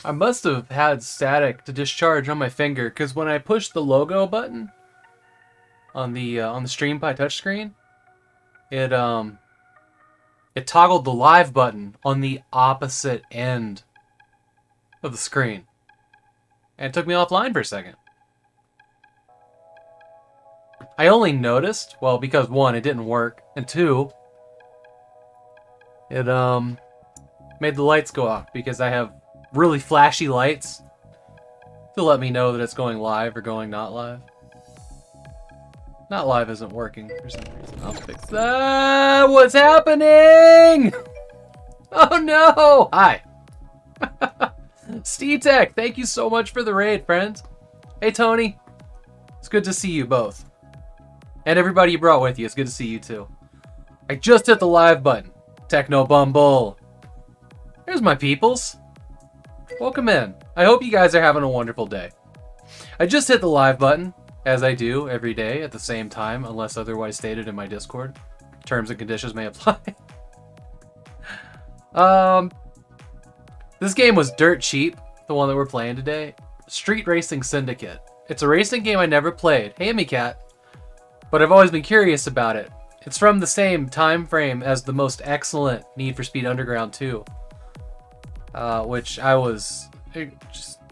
I must have had static to discharge on my finger, because when I pushed the logo button on the StreamPie touchscreen, it toggled the live button on the opposite end of the screen, and it took me offline for a second. I only noticed, well, because one, it didn't work, and two, it made the lights go off because I have really flashy lights to let me know that it's going live or going not live. Not live isn't working for some reason. I'll fix that. What's happening? Oh no! Hi. SteeTech, thank you so much for the raid, friends. Hey Tony. It's good to see you both. And everybody you brought with you, it's good to see you too. I just hit the live button. Techno Bumble. There's my peoples. Welcome in. I hope you guys are having a wonderful day. I just hit the live button, as I do every day at the same time, unless otherwise stated in my Discord. Terms and conditions may apply. This game was dirt cheap, the one that we're playing today. Street Racing Syndicate. It's a racing game I never played. Hey, me cat. But I've always been curious about it. It's from the same time frame as the most excellent Need for Speed Underground 2, which I was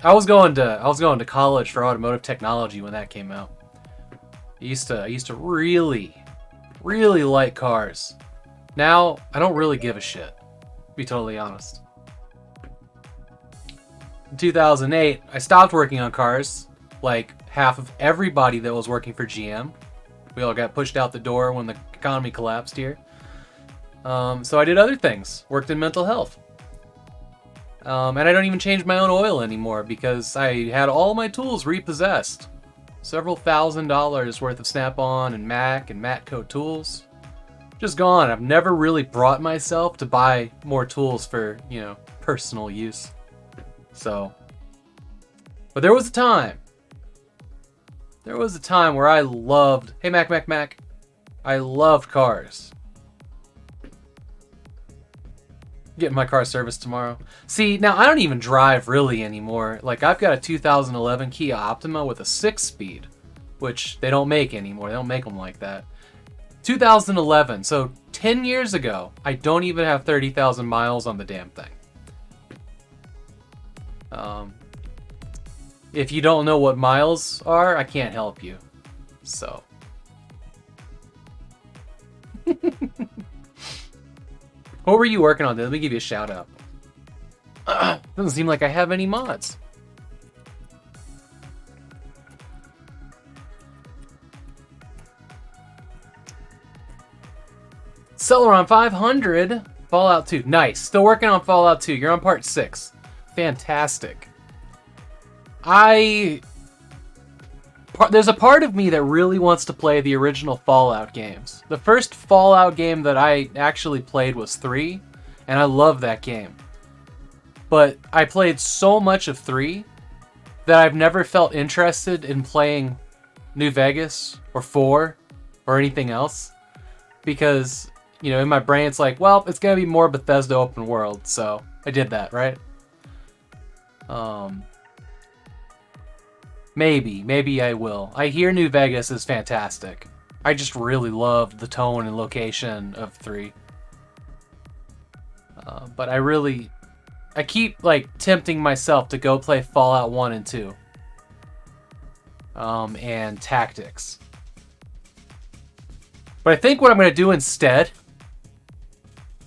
going to college for automotive technology when that came out. I used to really like cars. Now I don't really give a shit, to be totally honest. In 2008, I stopped working on cars, like half of everybody that was working for GM. We all got pushed out the door when the economy collapsed here. So I did other things. Worked in mental health. And I don't even change my own oil anymore because I had all my tools repossessed. Several $1,000s worth of Snap-on and Mac and Matco tools. Just gone. I've never really brought myself to buy more tools for, personal use. So. But there was a time. There was a time where I loved... Hey, Mac. I loved cars. Getting my car serviced tomorrow. See, now I don't even drive really anymore. Like, I've got a 2011 Kia Optima with a 6-speed, which they don't make anymore. They don't make them like that. 2011, so 10 years ago, I don't even have 30,000 miles on the damn thing. If you don't know what miles are, I can't help you. So. What were you working on? Let me give you a shout out. Doesn't seem like I have any mods. Celeron 500. Fallout 2. Nice. Still working on Fallout 2. You're on part 6. Fantastic. There's a part of me that really wants to play the original Fallout games. The first Fallout game that I actually played was 3, and I love that game. But I played so much of 3 that I've never felt interested in playing New Vegas or 4 or anything else. Because, in my brain it's like, well, it's going to be more Bethesda open world, so I did that, right? Maybe I will. I hear New Vegas is fantastic. I just really loved the tone and location of 3. But I keep tempting myself to go play Fallout 1 and 2. And Tactics. But I think what I'm going to do instead...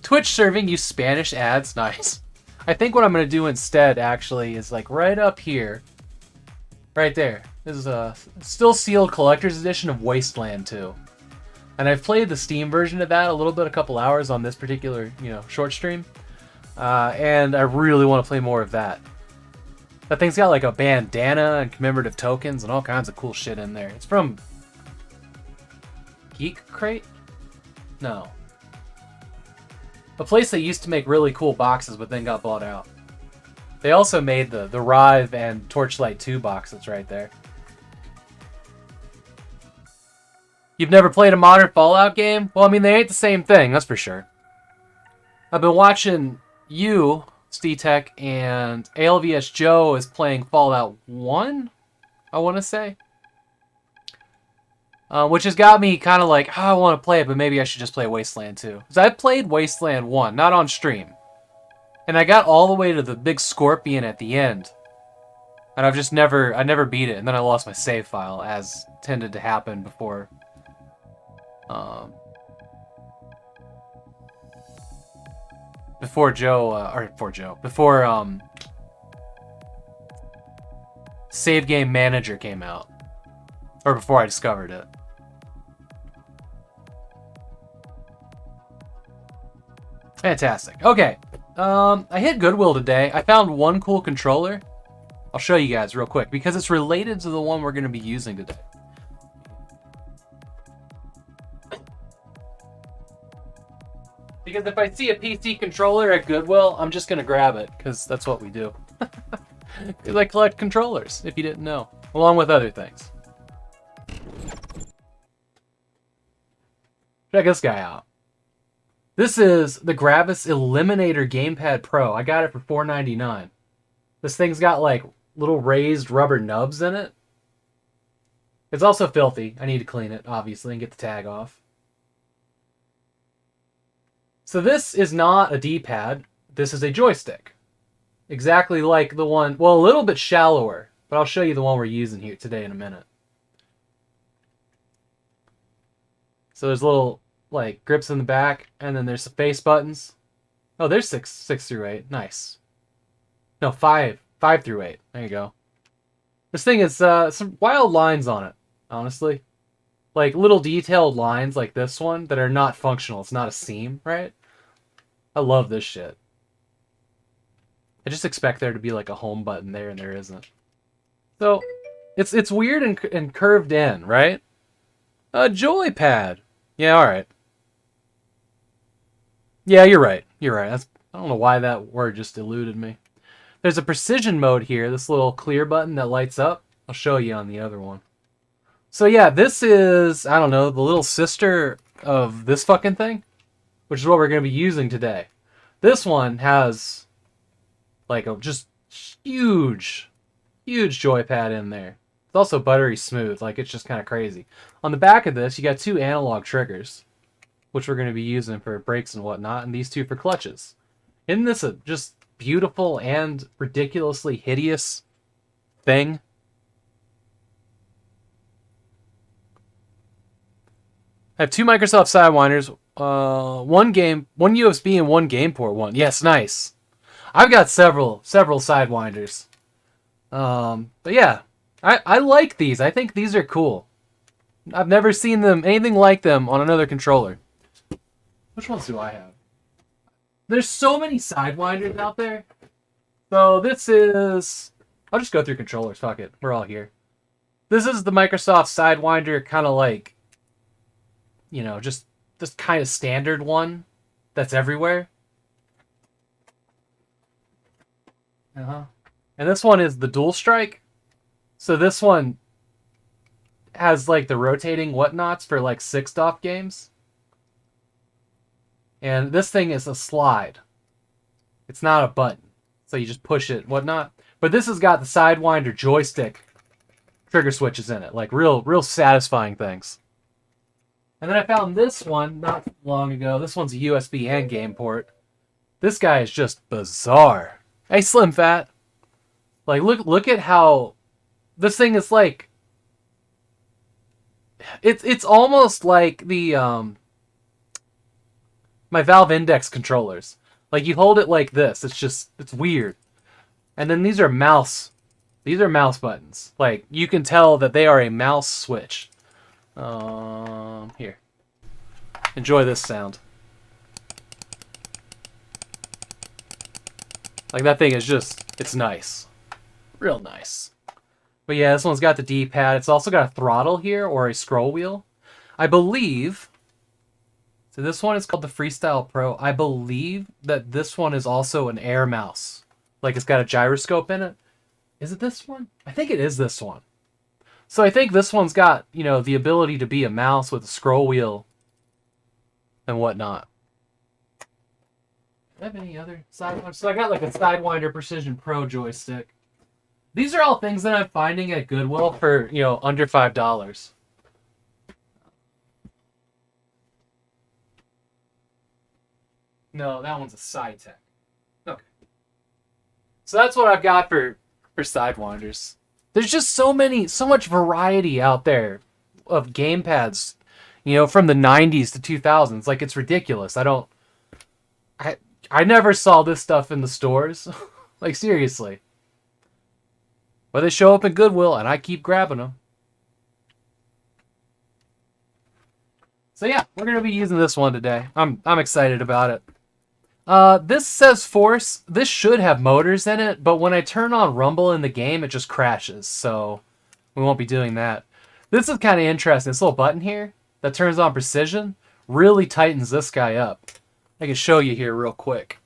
Twitch serving use Spanish ads. Nice. I think what I'm going to do instead, actually, is right up here. Right there. This is a still sealed collector's edition of Wasteland 2. And I've played the Steam version of that a couple hours on this particular, short stream. And I really want to play more of that. That thing's got a bandana and commemorative tokens and all kinds of cool shit in there. It's from Geek Crate? No. A place that used to make really cool boxes but then got bought out. They also made the Rive and Torchlight 2 boxes right there. You've never played a modern Fallout game? Well, they ain't the same thing, that's for sure. I've been watching you, SteTech, and ALVS Joe is playing Fallout 1, I want to say. Which has got me kind of like, oh, I want to play it, but maybe I should just play Wasteland 2. Because I played Wasteland 1, not on stream. And I got all the way to the big scorpion at the end. And I've just I never beat it. And then I lost my save file, as tended to happen before. Before Save Game Manager came out. Or before I discovered it. Fantastic. Okay. I hit Goodwill today. I found one cool controller. I'll show you guys real quick because it's related to the one we're going to be using today. Because if I see a PC controller at Goodwill, I'm just going to grab it because that's what we do. Because I collect controllers, if you didn't know, along with other things. Check this guy out. This is the Gravis Eliminator Gamepad Pro. I got it for $4.99. This thing's got like little raised rubber nubs in it. It's also filthy. I need to clean it, obviously, and get the tag off. So this is not a D-pad. This is a joystick. Exactly like the one, well, a little bit shallower, but I'll show you the one we're using here today in a minute. So there's little like grips in the back, and then there's the face buttons. Oh, there's 6 through 8. Nice. No, 5 through 8. There you go. This thing is some wild lines on it, honestly. Like little detailed lines like this one that are not functional. It's not a seam, right? I love this shit. I just expect there to be like a home button there, and there isn't. So it's weird and curved in, right? A joypad. Yeah, all right. Yeah, you're right. You're right. I don't know why that word just eluded me. There's a precision mode here, this little clear button that lights up. I'll show you on the other one. So yeah, this is, I don't know, the little sister of this fucking thing, which is what we're going to be using today. This one has like a just huge joypad in there. It's also buttery smooth, like it's just kind of crazy. On the back of this, you got 2 analog triggers, which we're going to be using for brakes and whatnot, and these 2 for clutches. Isn't this a just beautiful and ridiculously hideous thing? I have 2 Microsoft Sidewinders, one USB and 1 game port one. Yes, nice. I've got several Sidewinders. But yeah, I like these. I think these are cool. I've never seen anything like them on another controller. Which ones do I have? There's so many Sidewinders out there. So this is... I'll just go through controllers. Fuck it. We're all here. This is the Microsoft Sidewinder, kind of like, you know, just this kind of standard one that's everywhere. And this one is the Dual Strike. So this one has like the rotating whatnots for like 6-DOF games. And this thing is a slide. It's not a button. So you just push it, whatnot. But this has got the Sidewinder joystick trigger switches in it. Like real satisfying things. And then I found this one not long ago. This one's a USB and game port. This guy is just bizarre. Hey, Slim Fat. Like, look at how this thing is like. It's almost like the my Valve Index controllers. Like you hold it like this. It's weird. And then these are mouse buttons. Like you can tell that they are a mouse switch. Here. Enjoy this sound. Like that thing is it's nice. Real nice. But yeah, this one's got the D-pad. It's also got a throttle here, or a scroll wheel. I believe... So this one is called the Freestyle Pro. I believe that this one is also an air mouse. Like it's got a gyroscope in it. Is it this one? I think it is this one. So I think this one's got, you know, the ability to be a mouse with a scroll wheel and whatnot. I have any other Sidewinders? So I got like a Sidewinder Precision Pro joystick. These are all things that I'm finding at Goodwill for, you know, under $5. No, that one's a Sidetech. Okay. So that's what I've got for Sidewinders. There's just so much variety out there of gamepads, you know, from the 90s to 2000s. Like, it's ridiculous. I never saw this stuff in the stores. Like, seriously. But they show up in Goodwill, and I keep grabbing them. So yeah, we're going to be using this one today. I'm excited about it. This says Force. This should have motors in it, but when I turn on Rumble in the game, it just crashes, so we won't be doing that. This is kind of interesting. This little button here that turns on Precision really tightens this guy up. I can show you here real quick.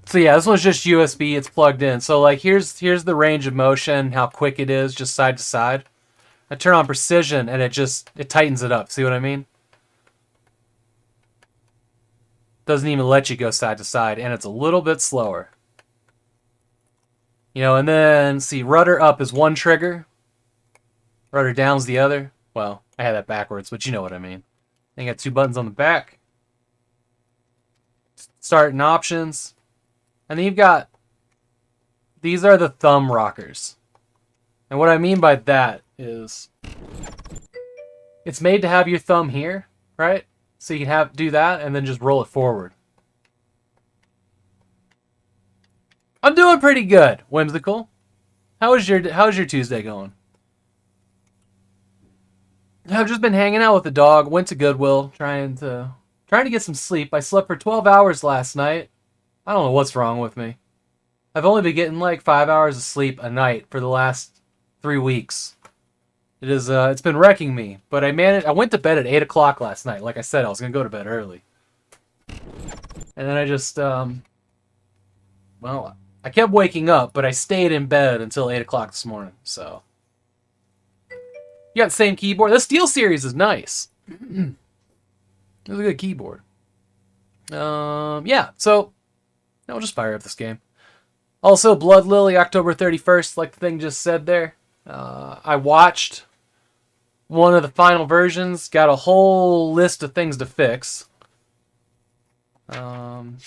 So yeah, this one's just USB. It's plugged in. So like here's the range of motion, how quick it is, just side to side. I turn on Precision and it tightens it up. See what I mean? Doesn't even let you go side to side, and it's a little bit slower. You know, and then see, rudder up is one trigger. Rudder down's the other. Well, I had that backwards, but you know what I mean. Then you got two buttons on the back. Start and options. And then you've got, these are the thumb rockers. And what I mean by that is, it's made to have your thumb here, right? So you can do that and then just roll it forward. I'm doing pretty good, Whimsical. How's your Tuesday going? I've just been hanging out with the dog. Went to Goodwill, trying to get some sleep. I slept for 12 hours last night. I don't know what's wrong with me. I've only been getting like 5 hours of sleep a night for the last 3 weeks. It's been wrecking me. But I went to bed at 8 o'clock last night. Like I said, I was gonna go to bed early. And then I just I kept waking up, but I stayed in bed until 8 o'clock this morning. So you got the same keyboard. The Steel Series is nice. It's a good keyboard. Yeah. So. Now we'll just fire up this game. Also, Blood Lily, October 31st, like the thing just said there. I watched one of the final versions. Got a whole list of things to fix. Which I'm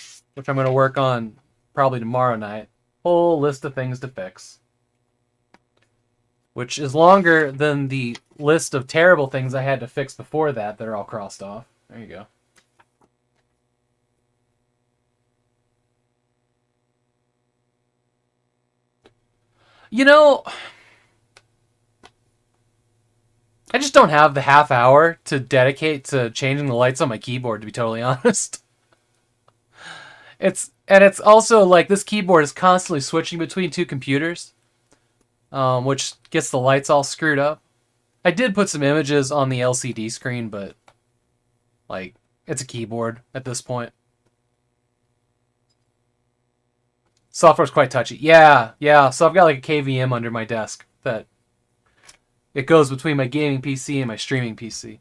going to work on probably tomorrow night. Whole list of things to fix. Which is longer than the list of terrible things I had to fix before that are all crossed off. There you go. You know, I just don't have the half hour to dedicate to changing the lights on my keyboard, to be totally honest. It's also like this keyboard is constantly switching between two computers, which gets the lights all screwed up. I did put some images on the LCD screen, but like it's a keyboard at this point. Software's quite touchy. Yeah. So I've got like a KVM under my desk that it goes between my gaming PC and my streaming PC.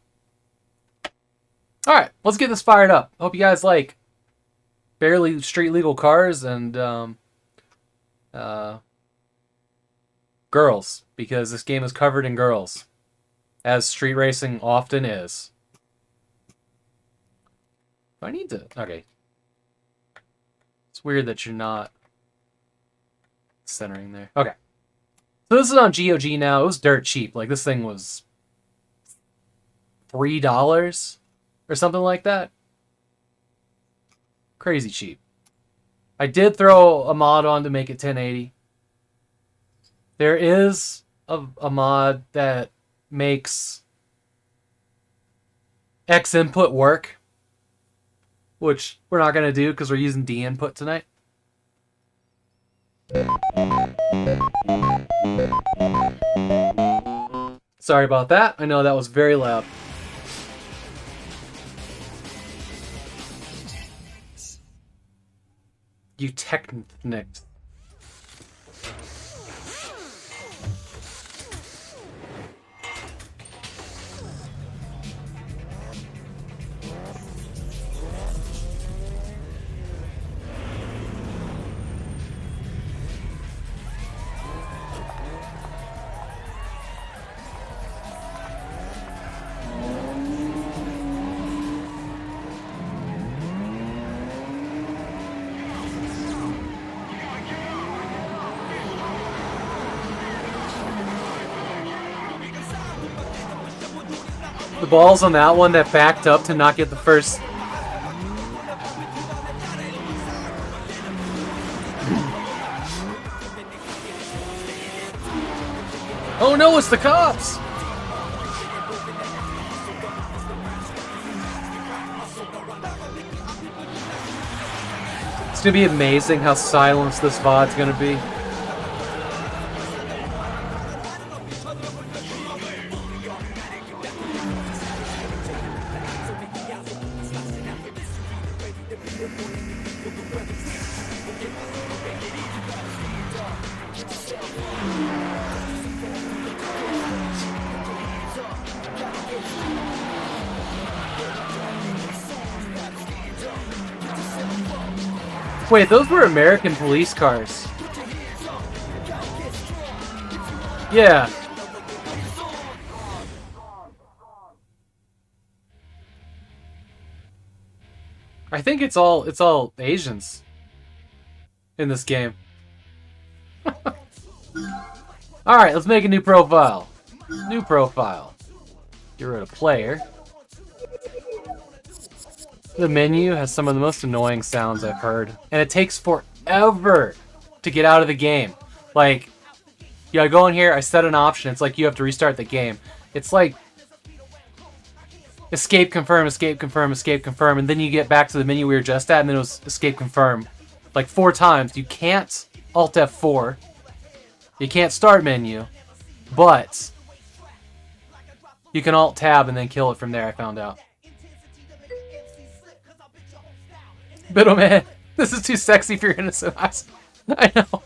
All right, let's get this fired up. Hope you guys like barely street legal cars and girls, because this game is covered in girls, as street racing often is. I need to. Okay. It's weird that you're not centering there. Okay. So this is on GoG now. It was dirt cheap. Like, this thing was $3 or something like that. Crazy cheap. I did throw a mod on to make it 1080. There is a mod that makes X input work, which we're not going to do because we're using D input tonight. Sorry about that. I know that was very loud. You technicked. balls on that one that backed up to not get the first. Oh no, it's the cops! It's gonna be amazing how silenced this VOD's gonna be. Wait, those were American police cars. Yeah. I think it's all Asians in this game. Alright, let's make a new profile. New profile. Get rid of player. The menu has some of the most annoying sounds I've heard. And it takes forever to get out of the game. Like, yeah, I go in here, I set an option, it's like you have to restart the game. It's like escape, confirm, escape, confirm, escape, confirm, and then you get back to the menu we were just at, and then it was escape, confirm. Like 4 times. You can't Alt F4. You can't start menu. But you can Alt Tab and then kill it from there, I found out. Biddle man, this is too sexy for your innocent eyes. I know.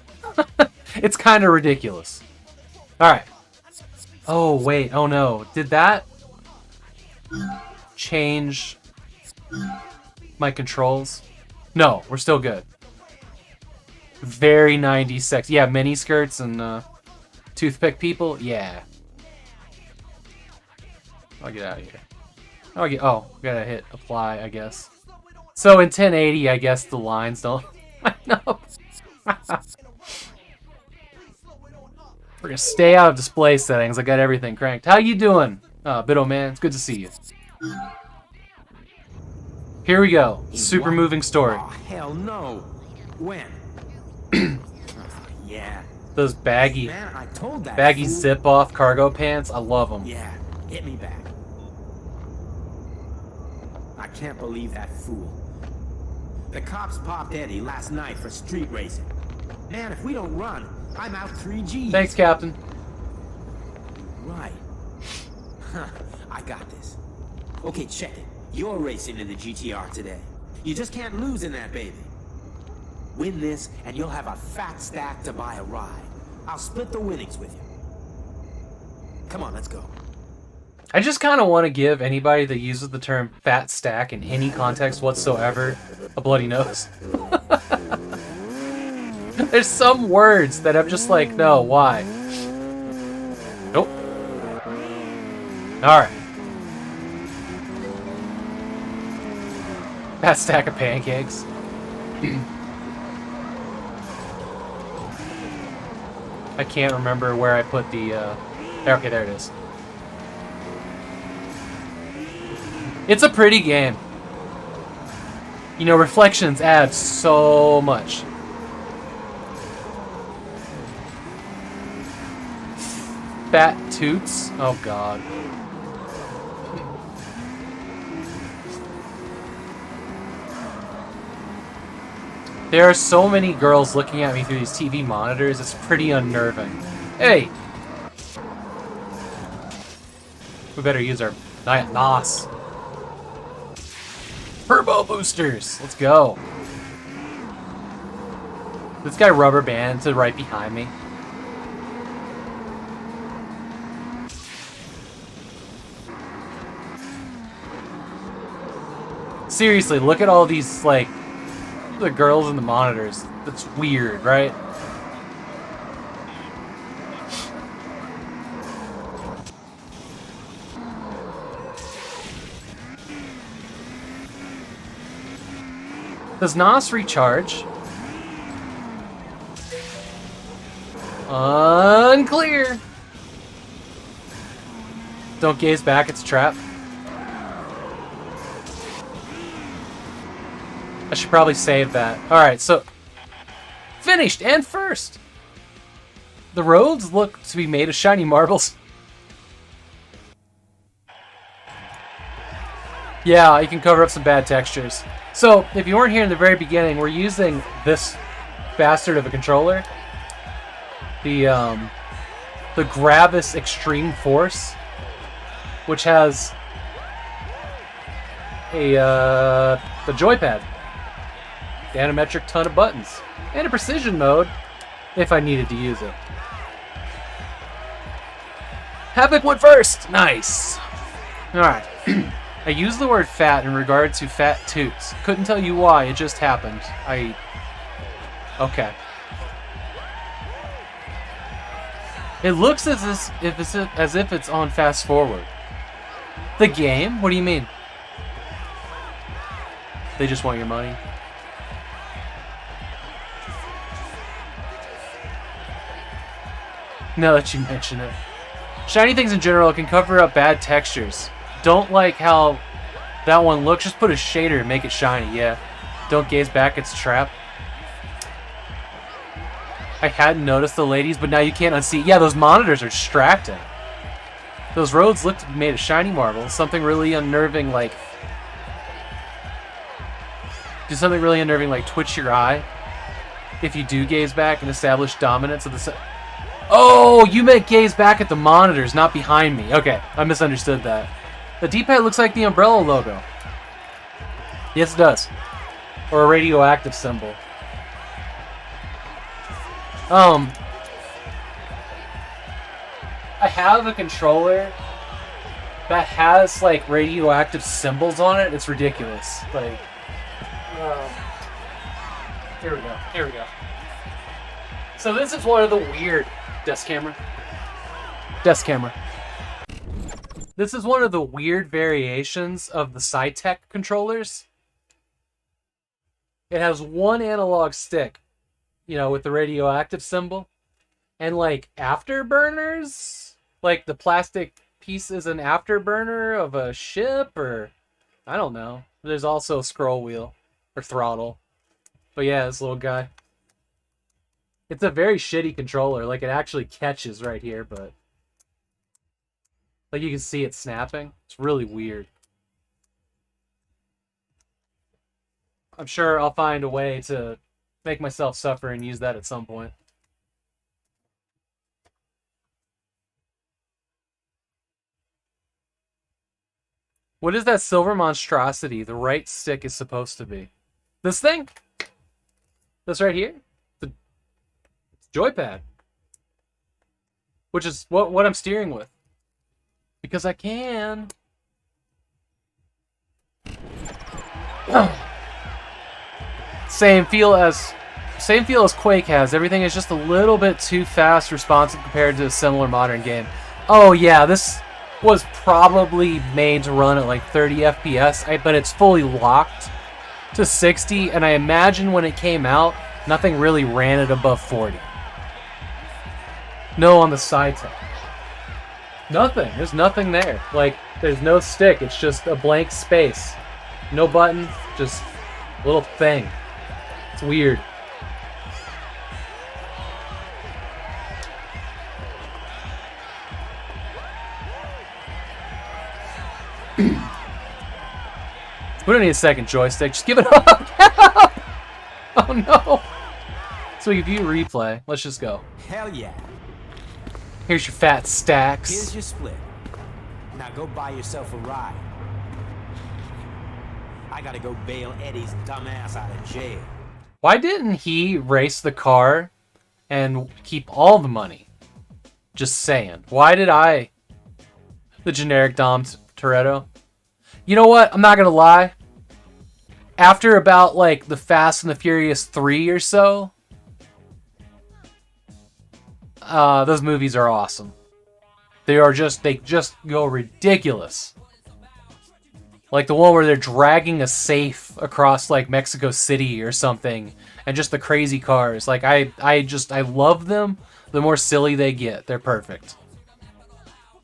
It's kind of ridiculous. Alright. Oh, wait. Oh, no. Did that change my controls? No, we're still good. Very 90s sex. Yeah, mini skirts and toothpick people. Yeah. I'll get out of here. Oh, gotta hit apply, I guess. So in 1080, I guess the lines don't line up. We're gonna stay out of display settings. I got everything cranked. How you doing, Biddle man? It's good to see you. Here we go. Super moving story. Oh, hell no. When? Yeah. Those baggy, Man, I told that baggy fool. zip-off cargo pants. I love them. Yeah, hit me back. I can't believe that fool. The cops popped Eddie last night for street racing. Man, if we don't run, I'm out 3G. Thanks, Captain. Right. Huh, I got this. Okay, check it. You're racing in the GTR today. You just can't lose in that baby. Win this, and you'll have a fat stack to buy a ride. I'll split the winnings with you. Come on, let's go. I just kind of want to give anybody that uses the term fat stack in any context whatsoever a bloody nose. There's some words that I'm just like, no, why? Nope. Alright. Fat stack of pancakes. I can't remember where I put the, okay, there it is. It's a pretty game. You know, reflections add so much. Fat toots? Oh god. There are so many girls looking at me through these TV monitors, it's pretty unnerving. Hey! We better use our NOS. Turbo boosters! Let's go. This guy rubber banded right behind me. Seriously, look at all these, like, the girls in the monitors. That's weird, right? Does NOS recharge? Unclear. Don't gaze back, it's a trap. I should probably save that. Alright, so... Finished and first! The roads look to be made of shiny marbles. Yeah, you can cover up some bad textures. So, if you weren't here in the very beginning, we're using this bastard of a controller. The Gravis Extreme Force, which has the joypad, the animatric ton of buttons, and a precision mode if I needed to use it. Havok went first! Nice! Alright. I used the word fat in regard to fat toots. Couldn't tell you why, it just happened. Okay. It looks as if it's on fast forward. The game? What do you mean? They just want your money. Now that you mention it. Shiny things in general can cover up bad textures. Don't like how that one looks. Just put a shader and make it shiny, yeah. Don't gaze back, it's a trap. I hadn't noticed the ladies, but now you can't unsee. Yeah, those monitors are distracting. Those roads look to be made of shiny marble. Something really unnerving like... Do something really unnerving like twitch your eye if you do gaze back and establish dominance of the... Oh, you meant gaze back at the monitors, not behind me. Okay, I misunderstood that. The D-pad looks like the umbrella logo. Yes, it does. Or a radioactive symbol. I have a controller that has, like, radioactive symbols on it. It's ridiculous. Like, here we go. Here we go. So this is one of the weird... Desk camera. Desk camera. This is one of the weird variations of the Sytech controllers. It has one analog stick, you know, with the radioactive symbol. And, like, afterburners? Like, the plastic piece is an afterburner of a ship, or... I don't know. There's also a scroll wheel. Or throttle. But yeah, this little guy. It's a very shitty controller. Like, it actually catches right here, but... Like, you can see it snapping. It's really weird. I'm sure I'll find a way to make myself suffer and use that at some point. What is that silver monstrosity the right stick is supposed to be? This thing? This right here? The joypad. Which is what I'm steering with. Because I can. Same feel as Quake has. Everything is just a little bit too fast responsive compared to a similar modern game. Oh yeah, this was probably made to run at like 30 FPS, but it's fully locked to 60, and I imagine when it came out, nothing really ran it above 40. No, on the side tech. Nothing. There's nothing there. Like, there's no stick. It's just a blank space. No button. Just a little thing. It's weird. We don't need a second joystick. Just give it up. Oh no. So we can view replay. Let's just go. Hell yeah. Here's your fat stacks. Here's your split. Now go buy yourself a ride. I gotta go bail Eddie's dumbass out of jail. Why didn't he race the car and keep all the money? Just saying. Why did I? The generic Dom Toretto. You know what? I'm not gonna lie. After about like the Fast and the Furious 3 or so, those movies are awesome. They just go ridiculous. Like the one where they're dragging a safe across like Mexico City or something, and just the crazy cars. Like I love them. The more silly they get, they're perfect.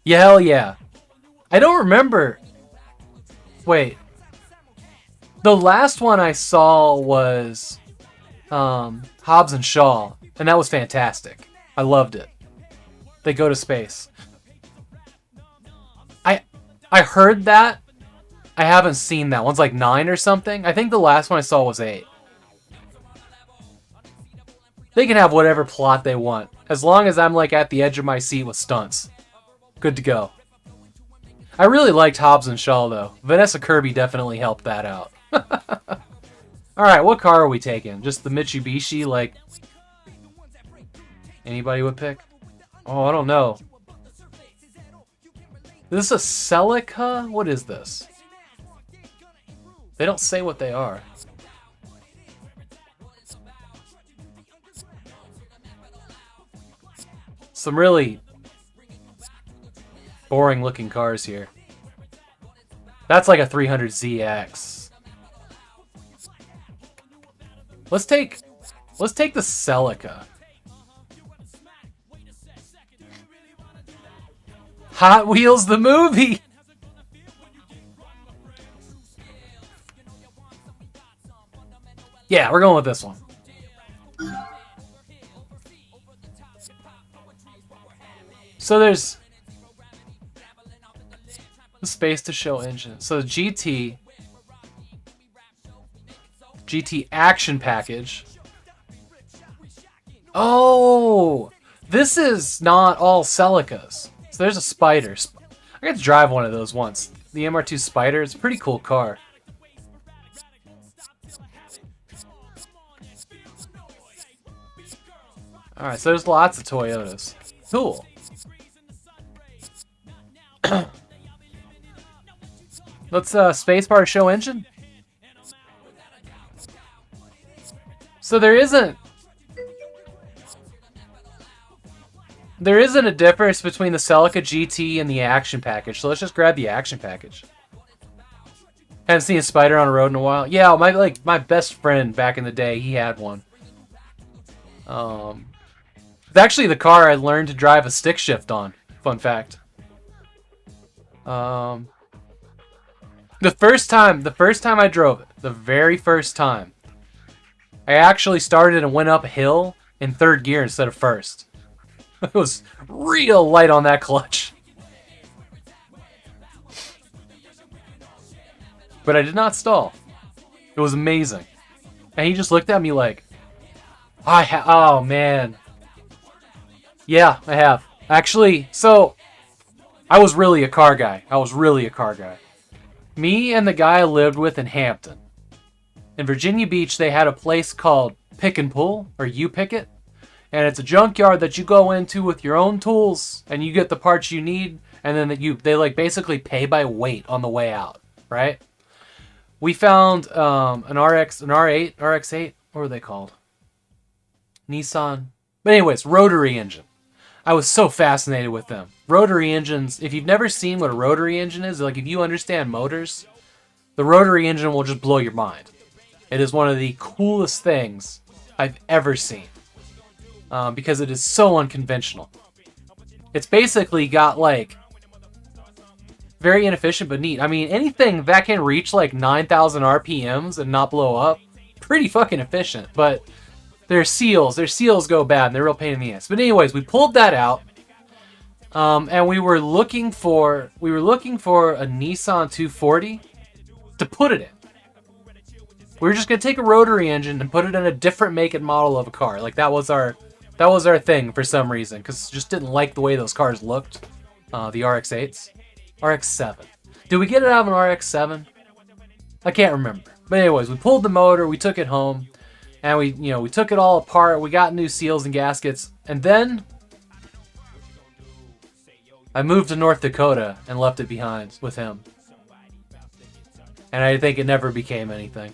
Yeah, hell yeah. I don't remember. Wait. The last one I saw was Hobbs and Shaw, and that was fantastic. I loved it. They go to space. I heard that. I haven't seen that. One's like 9 or something. I think the last one I saw was 8. They can have whatever plot they want, as long as I'm like at the edge of my seat with stunts. Good to go. I really liked Hobbs and Shaw though. Vanessa Kirby definitely helped that out. Alright, what car are we taking? Just the Mitsubishi, like... Anybody would pick? Oh, I don't know. Is this a Celica? What is this? They don't say what they are. Some really boring looking cars here. That's like a 300ZX. Let's take the Celica. Hot Wheels the movie. Yeah, we're going with this one. So there's the space to show engine. So GT action package. Oh, this is not all Celicas. So there's a Spider. I got to drive one of those once. The MR2 Spider. It's a pretty cool car. Alright, so there's lots of Toyotas. Cool. Let's spacebar show engine. So there isn't a difference between the Celica GT and the action package. So let's just grab the action package. Haven't seen a Spider on a road in a while. Yeah, my best friend back in the day, he had one. It's actually the car I learned to drive a stick shift on. Fun fact. The first time I drove it, the very first time, I actually started and went uphill in 3rd gear instead of 1st. It was real light on that clutch. But I did not stall. It was amazing. And he just looked at me like, oh man. Yeah, I have. Actually, so I was really a car guy. Me and the guy I lived with in Hampton. In Virginia Beach, they had a place called Pick and Pull, or You Pick It. And it's a junkyard that you go into with your own tools, and you get the parts you need, and then they like basically pay by weight on the way out, right? We found an R8, RX-8, what were they called? Nissan. But anyways, rotary engine. I was so fascinated with them. Rotary engines, if you've never seen what a rotary engine is, like if you understand motors, the rotary engine will just blow your mind. It is one of the coolest things I've ever seen. Because it is so unconventional. It's basically got like very inefficient but neat. I mean, anything that can reach like 9,000 RPMs and not blow up, pretty fucking efficient. But their seals go bad and they're real pain in the ass. But anyways, we pulled that out, and we were looking for a Nissan 240 to put it in. We were just gonna take a rotary engine and put it in a different make and model of a car. Like that was our thing for some reason, because just didn't like the way those cars looked. The RX-8s. RX-7. Did we get it out of an RX-7? I can't remember. But anyways, we pulled the motor, we took it home, and we took it all apart, we got new seals and gaskets, and then I moved to North Dakota and left it behind with him. And I think it never became anything.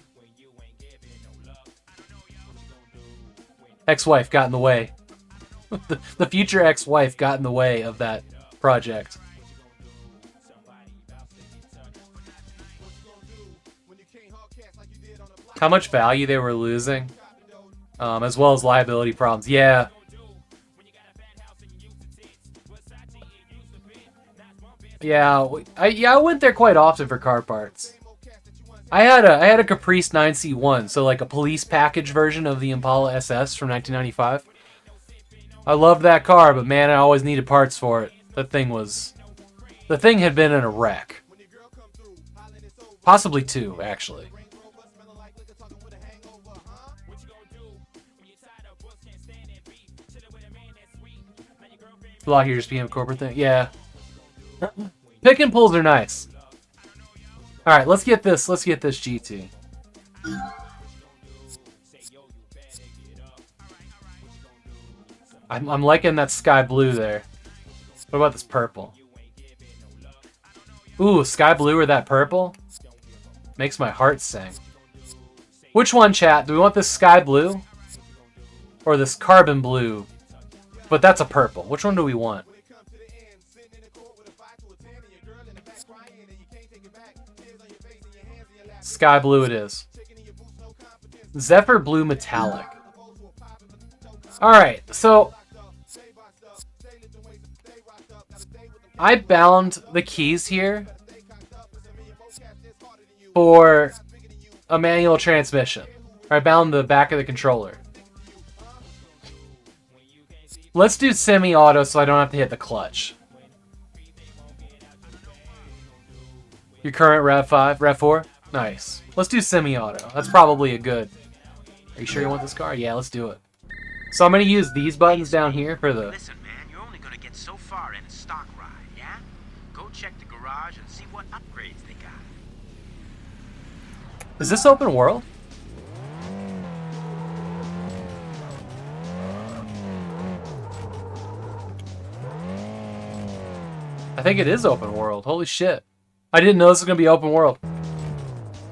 Ex-wife got in the way. The future ex-wife got in the way of that project. How much value they were losing, as well as liability problems. Yeah. Yeah, I went there quite often for car parts. I had a Caprice 9C1, so like a police package version of the Impala SS from 1995. I loved that car, but man, I always needed parts for it. The thing had been in a wreck. Possibly two, actually. Block here just being a corporate thing. Yeah. Pick and pulls are nice. Alright, let's get this GT. I'm liking that sky blue there. What about this purple? Ooh, sky blue or that purple? Makes my heart sing. Which one, chat? Do we want this sky blue? Or this carbon blue? But that's a purple. Which one do we want? Sky blue it is. Zephyr blue metallic. Alright, so I bound the keys here for a manual transmission. I bound the back of the controller. Let's do semi-auto so I don't have to hit the clutch. Your current Rev 5, Rev 4? Nice. Let's do semi-auto. That's probably a good... Are you sure you want this car? Yeah, let's do it. So I'm going to use these buttons down here for the... Listen, man, you're only going to get so far in a stock ride, yeah? Go check the garage and see what upgrades they got. Is this open world? I think it is open world. Holy shit. I didn't know this was going to be open world.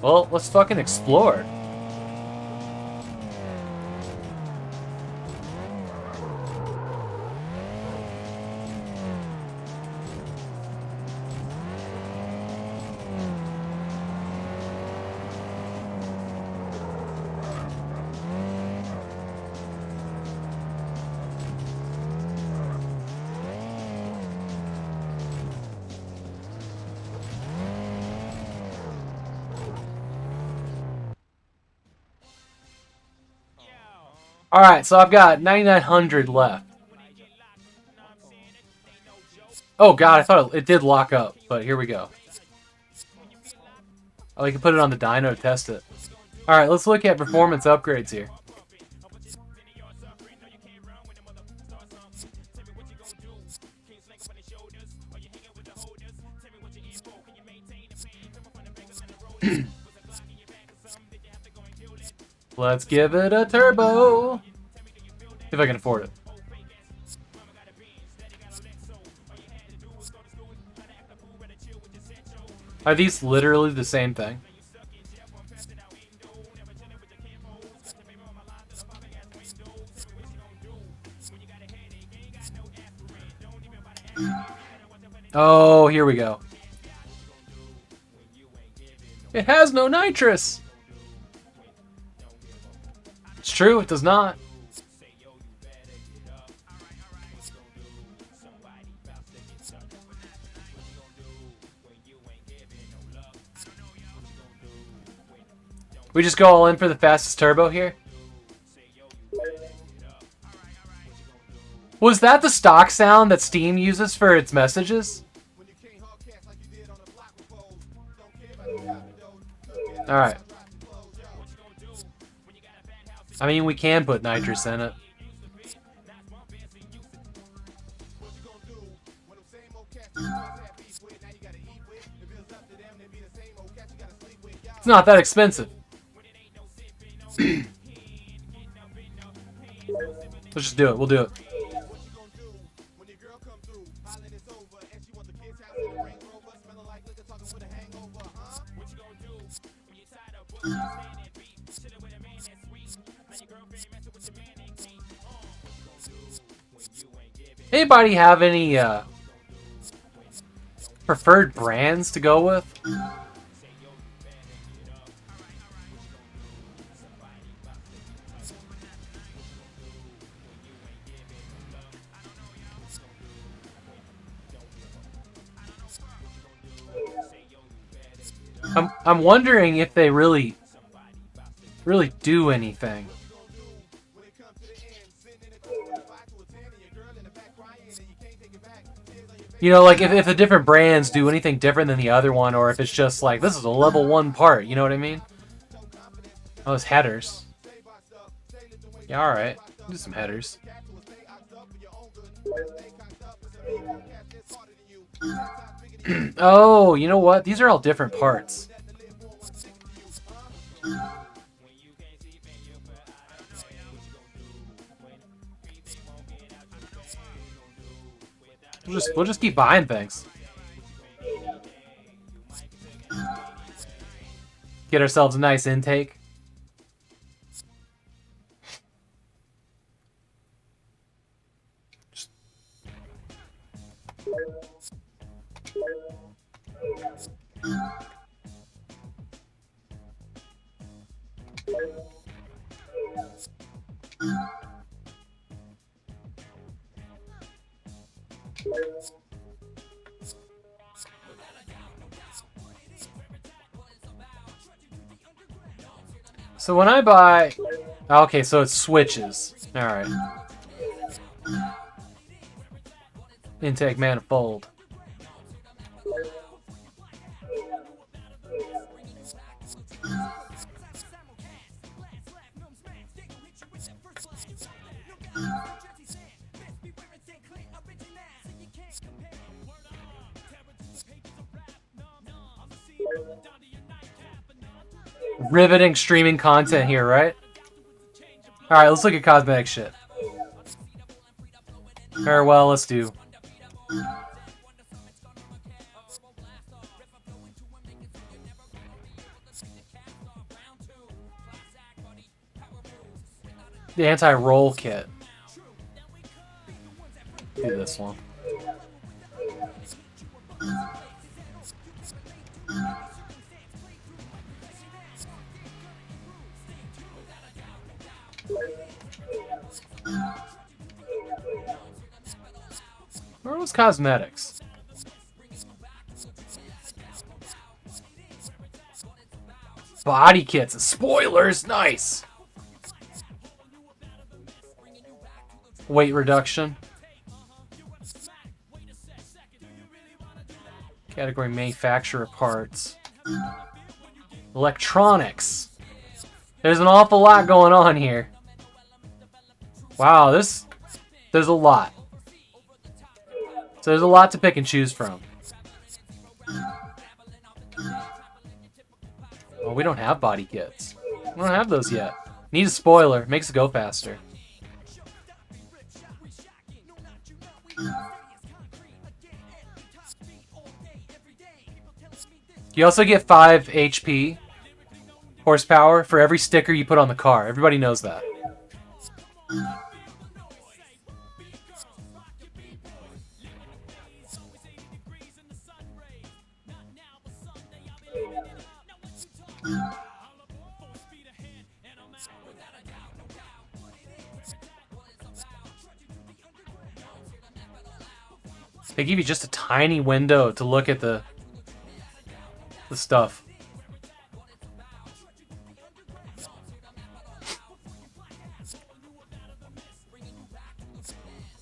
Well, let's fucking explore. Alright, so I've got 9,900 left. Oh god, I thought it did lock up, but here we go. Oh, you can put it on the dyno to test it. Alright, let's look at performance upgrades here. Let's give it a turbo. If I can afford it. Are these literally the same thing? Oh, here we go. It has no nitrous. It's true, it does not. We just go all in for the fastest turbo here? Was that the stock sound that Steam uses for its messages? Alright. I mean, we can put nitrous in it. It's not that expensive. Let's just do it. We'll do it. Anybody have any preferred brands to go with? I'm wondering if they really do anything. You know, like if the different brands do anything different than the other one, or if it's just like, this is a level 1 part, you know what I mean? Oh, it's headers. Yeah, alright. Do some headers. Oh, you know what? These are all different parts. We'll just keep buying things. Get ourselves a nice intake. So when I buy... Okay, so it switches. Alright. Intake manifold. Riveting streaming content here, right? Alright, let's look at cosmetic shit. Very well, let's do. The anti-roll kit. Do this one. Where was cosmetics? Body kits. Spoilers! Nice! Weight reduction. Category manufacturer parts. Electronics. There's an awful lot going on here. Wow, there's a lot. So there's a lot to pick and choose from. Oh, we don't have body kits. We don't have those yet. Need a spoiler. Makes it go faster. You also get 5 HP horsepower for every sticker you put on the car. Everybody knows that. They give you just a tiny window to look at the stuff.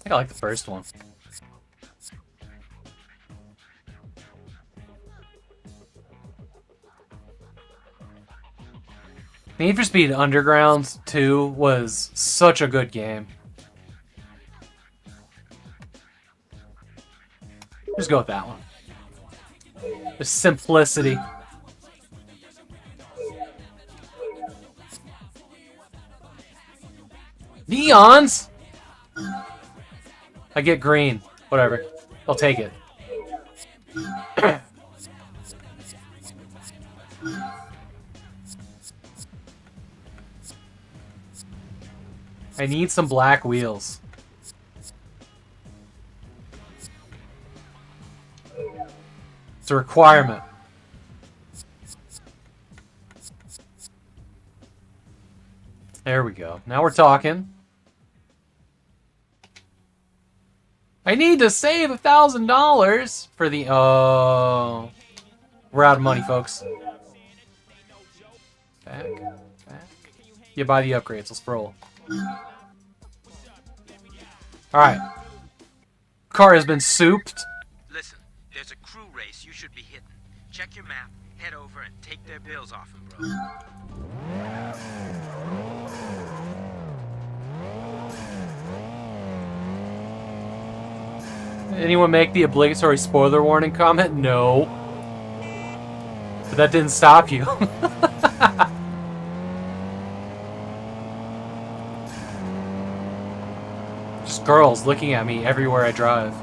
I think I like the first one. Need for Speed Underground 2 was such a good game. Just go with that one. The simplicity. Neons? I get green. Whatever. I'll take it. I need some black wheels. It's a requirement. There we go. Now we're talking. I need to save $1,000 for the... Oh. We're out of money, folks. Back. You buy the upgrades. Let's roll. Alright. Car has been souped. Listen, there's a crew race you should be hitting. Check your map, head over, and take their bills off them, bro. Anyone make the obligatory spoiler warning comment? No. But that didn't stop you. Just girls looking at me everywhere I drive.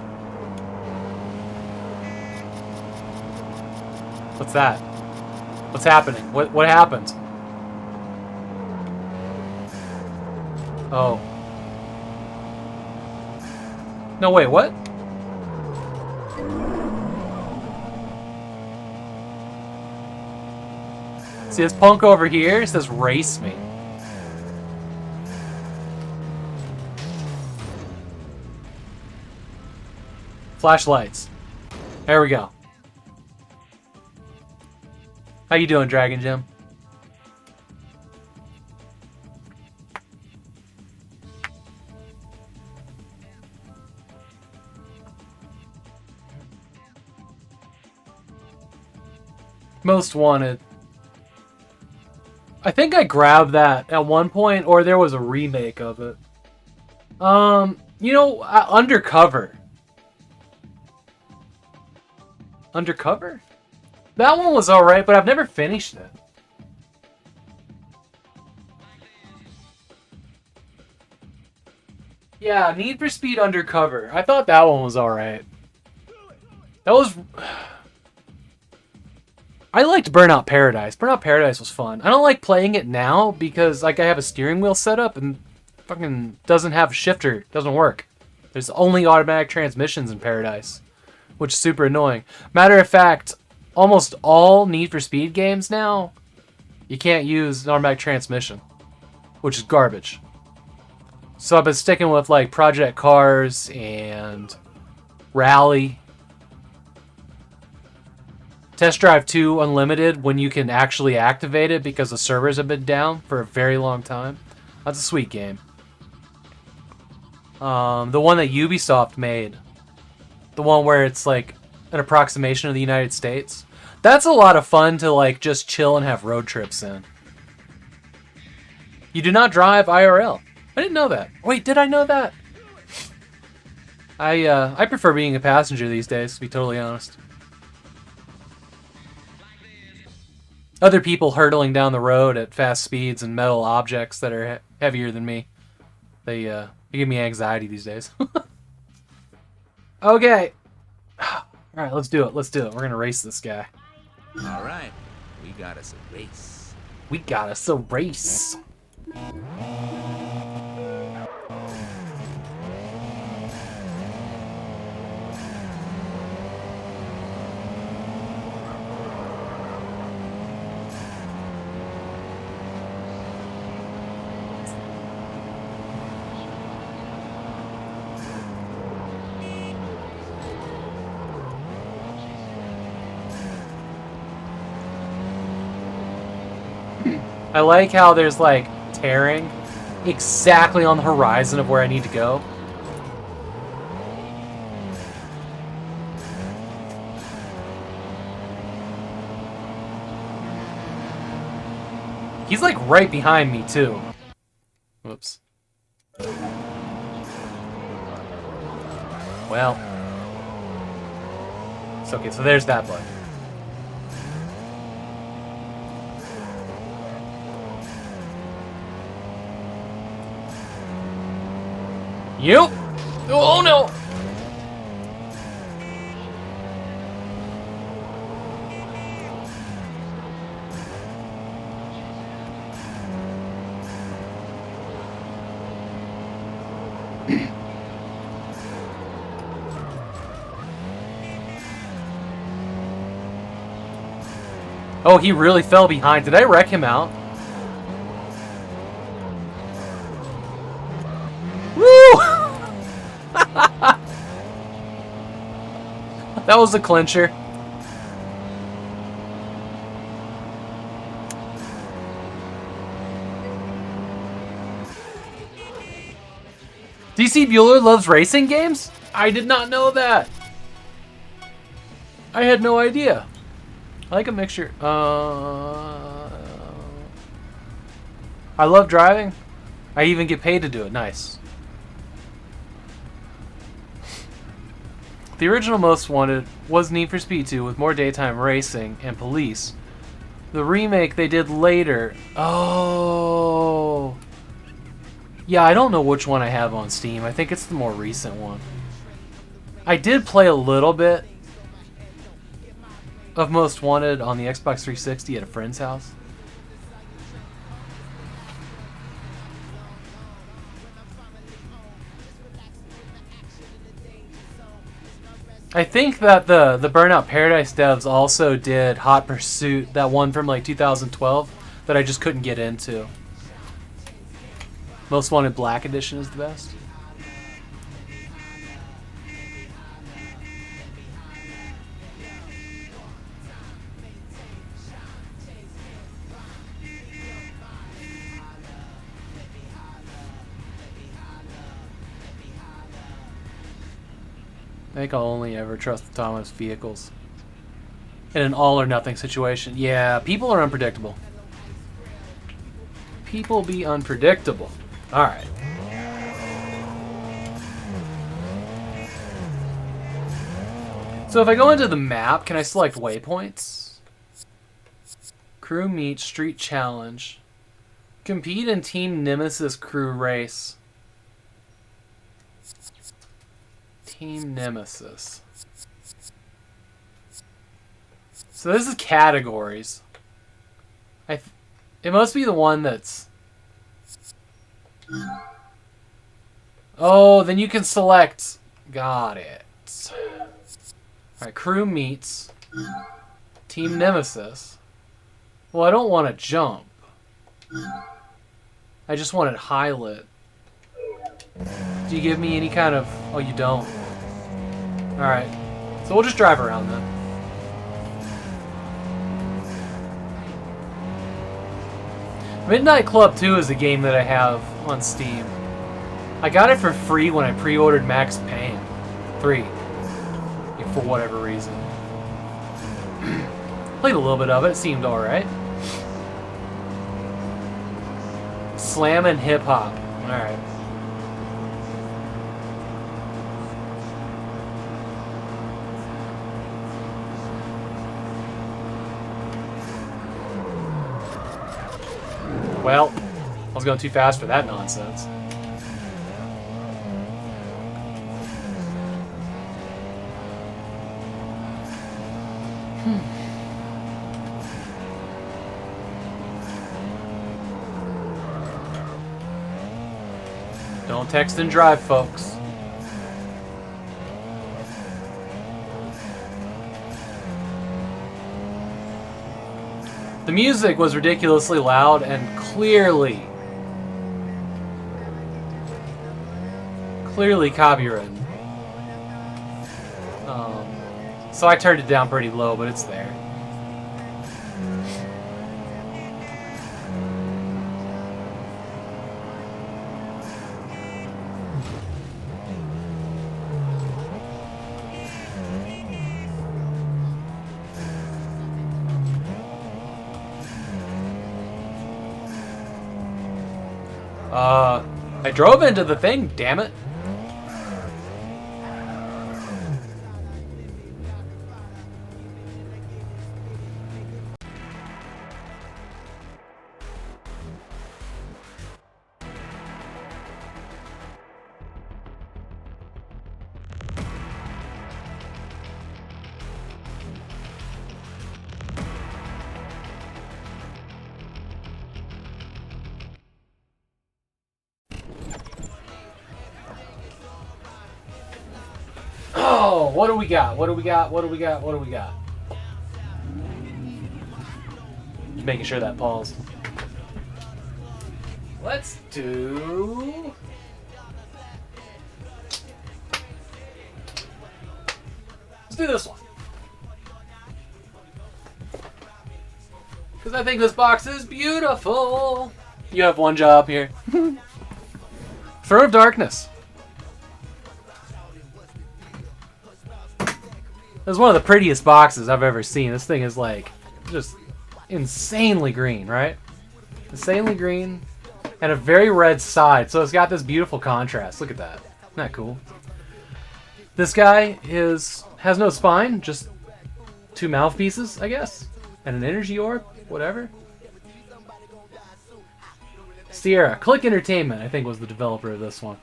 What's that? What's happening? What happened? Oh. No, wait, what? See this punk over here? It says race me. Flashlights. There we go. How you doing, Dragon Jim? Most Wanted. I think I grabbed that at one point, or there was a remake of it. You know, Undercover. Undercover? That one was alright, but I've never finished it. Yeah, Need for Speed Undercover. I thought that one was alright. That was... I liked Burnout Paradise. Burnout Paradise was fun. I don't like playing it now because like I have a steering wheel set up and fucking doesn't have a shifter. Doesn't work. There's only automatic transmissions in Paradise, which is super annoying. Matter of fact, almost all Need for Speed games now, you can't use an automatic transmission, which is garbage. So I've been sticking with like Project Cars and Rally. Test Drive 2 Unlimited, when you can actually activate it because the servers have been down for a very long time. That's a sweet game. The one that Ubisoft made. The one where it's like an approximation of the United States. That's a lot of fun to like just chill and have road trips in. You do not drive IRL. I didn't know that. Wait, did I know that? I prefer being a passenger these days, to be totally honest. Other people hurtling down the road at fast speeds and metal objects that are heavier than me. They give me anxiety these days. Okay. Alright, let's do it. Let's do it. We're gonna race this guy. Alright, we got us a race. We got us a race. I like how there's like tearing exactly on the horizon of where I need to go. He's like right behind me too. Whoops. Well. It's okay, so there's that button. Yep. Oh no. Oh, he really fell behind. Did I wreck him out? That was a clincher. GC Bueller loves racing games? I did not know that. I had no idea. I like a mixture. I love driving. I even get paid to do it. Nice. The original Most Wanted was Need for Speed 2 with more daytime racing and police. The remake they did later. Oh. Yeah, I don't know which one I have on Steam. I think it's the more recent one. I did play a little bit of Most Wanted on the Xbox 360 at a friend's house. I think that the Burnout Paradise devs also did Hot Pursuit, that one from like 2012 that I just couldn't get into. Most Wanted Black Edition is the best. I think I'll only ever trust autonomous vehicles in an all-or-nothing situation. Yeah, people are unpredictable. People be unpredictable. Alright. So if I go into the map, can I select waypoints? Crew meet, street challenge. Compete in Team Nemesis crew race. Team Nemesis. So this is categories. It must be the one that's... Oh, then you can select... Got it. Alright, crew meets. Team Nemesis. Well, I don't want to jump. I just want it highlit. Do you give me any kind of... Oh, you don't. Alright. So we'll just drive around then. Midnight Club 2 is a game that I have on Steam. I got it for free when I pre-ordered Max Payne 3. For whatever reason. Played a little bit of it. It seemed alright. Slam and hip hop. Alright. Well, I was going too fast for that nonsense. Don't text and drive, folks. The music was ridiculously loud and clearly copywritten. So I turned it down pretty low, but it's there. I drove into the thing, damn it. Oh, what do we got? What do we got? What do we got? What do we got? Just making sure that paused. Let's do... Let's do this one. Because I think this box is beautiful. You have one job here. Throne of Darkness. is one of the prettiest boxes I've ever seen. This thing is like just insanely green, right? Insanely green and a very red side. So it's got this beautiful contrast. Look at that. Isn't that cool? This guy has no spine, just 2 mouthpieces, I guess, and an energy orb, whatever. Sierra, Click Entertainment, I think, was the developer of this one.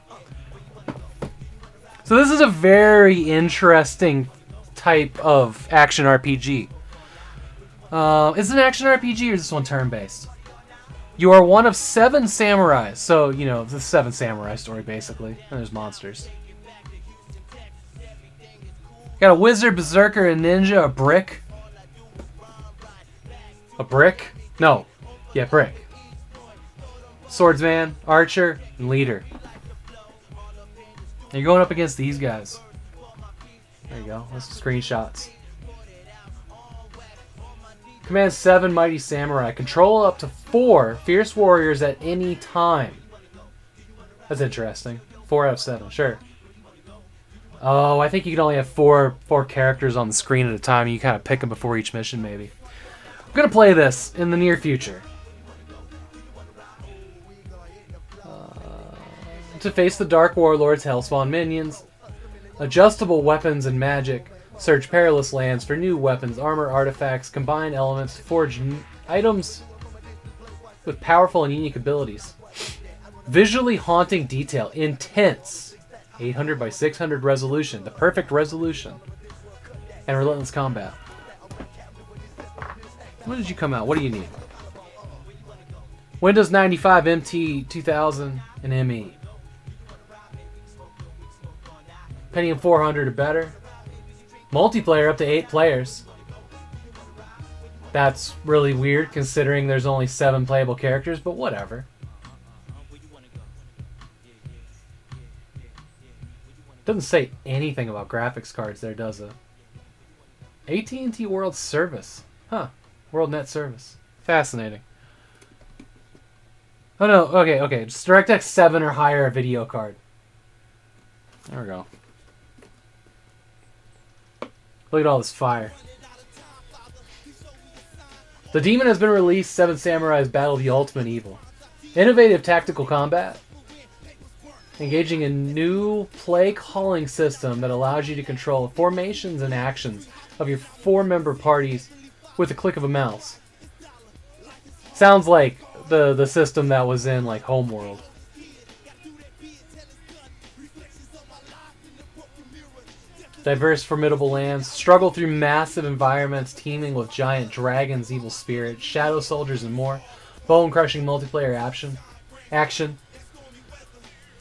So this is a very interesting type of action RPG. Is it an action RPG or is this one turn-based? You are one of 7 samurais. So, you know, the 7 samurai story, basically. And there's monsters. Got a wizard, berserker, a ninja, a brick. A brick? No. Yeah, brick. Swordsman, archer, and leader. And you're going up against these guys. There you go. That's screenshots. Command 7 mighty samurai. Control up to 4 fierce warriors at any time. That's interesting. 4 out of 7, sure. Oh, I think you can only have four characters on the screen at a time. You kind of pick them before each mission, maybe. I'm going to play this in the near future. To face the Dark Warlord's Hellspawn minions. Adjustable weapons and magic. Search perilous lands for new weapons, armor, artifacts, combine elements, forge items with powerful and unique abilities. Visually haunting detail. Intense. 800 by 600 resolution. The perfect resolution. And relentless combat. When did you come out? What do you need? Windows 95, MT 2000, and ME. Pentium 400 or better. Multiplayer up to 8 players. That's really weird considering there's only 7 playable characters, but whatever. Doesn't say anything about graphics cards there, does it? AT&T World Service. Huh. WorldNet Service. Fascinating. Oh no, okay. Just DirectX 7 or higher video card. There we go. Look at all this fire. The Demon has been released. 7 Samurais battle the ultimate evil. Innovative tactical combat. Engaging a new play calling system that allows you to control formations and actions of your 4-member parties with a click of a mouse. Sounds like the system that was in like Homeworld. Diverse, formidable lands. Struggle through massive environments teeming with giant dragons, evil spirits, shadow soldiers, and more. Bone-crushing multiplayer action.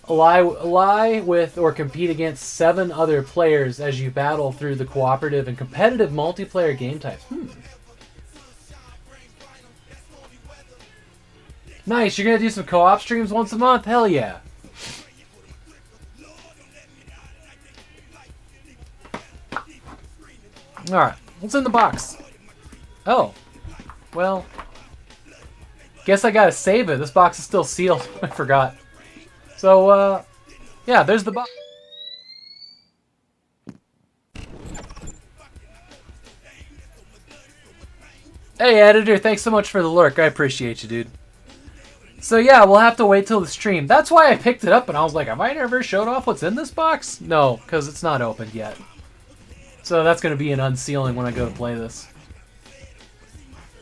Ally with or compete against 7 other players as you battle through the cooperative and competitive multiplayer game types. Nice, you're going to do some co-op streams once a month? Hell yeah. Alright, what's in the box? Oh, well, guess I gotta save it. This box is still sealed. I forgot. So, yeah, there's the box. Hey, editor, thanks so much for the lurk. I appreciate you, dude. So, yeah, we'll have to wait till the stream. That's why I picked it up, and I was like, have I never showed off what's in this box? No, because it's not opened yet. So that's going to be an unsealing when I go to play this.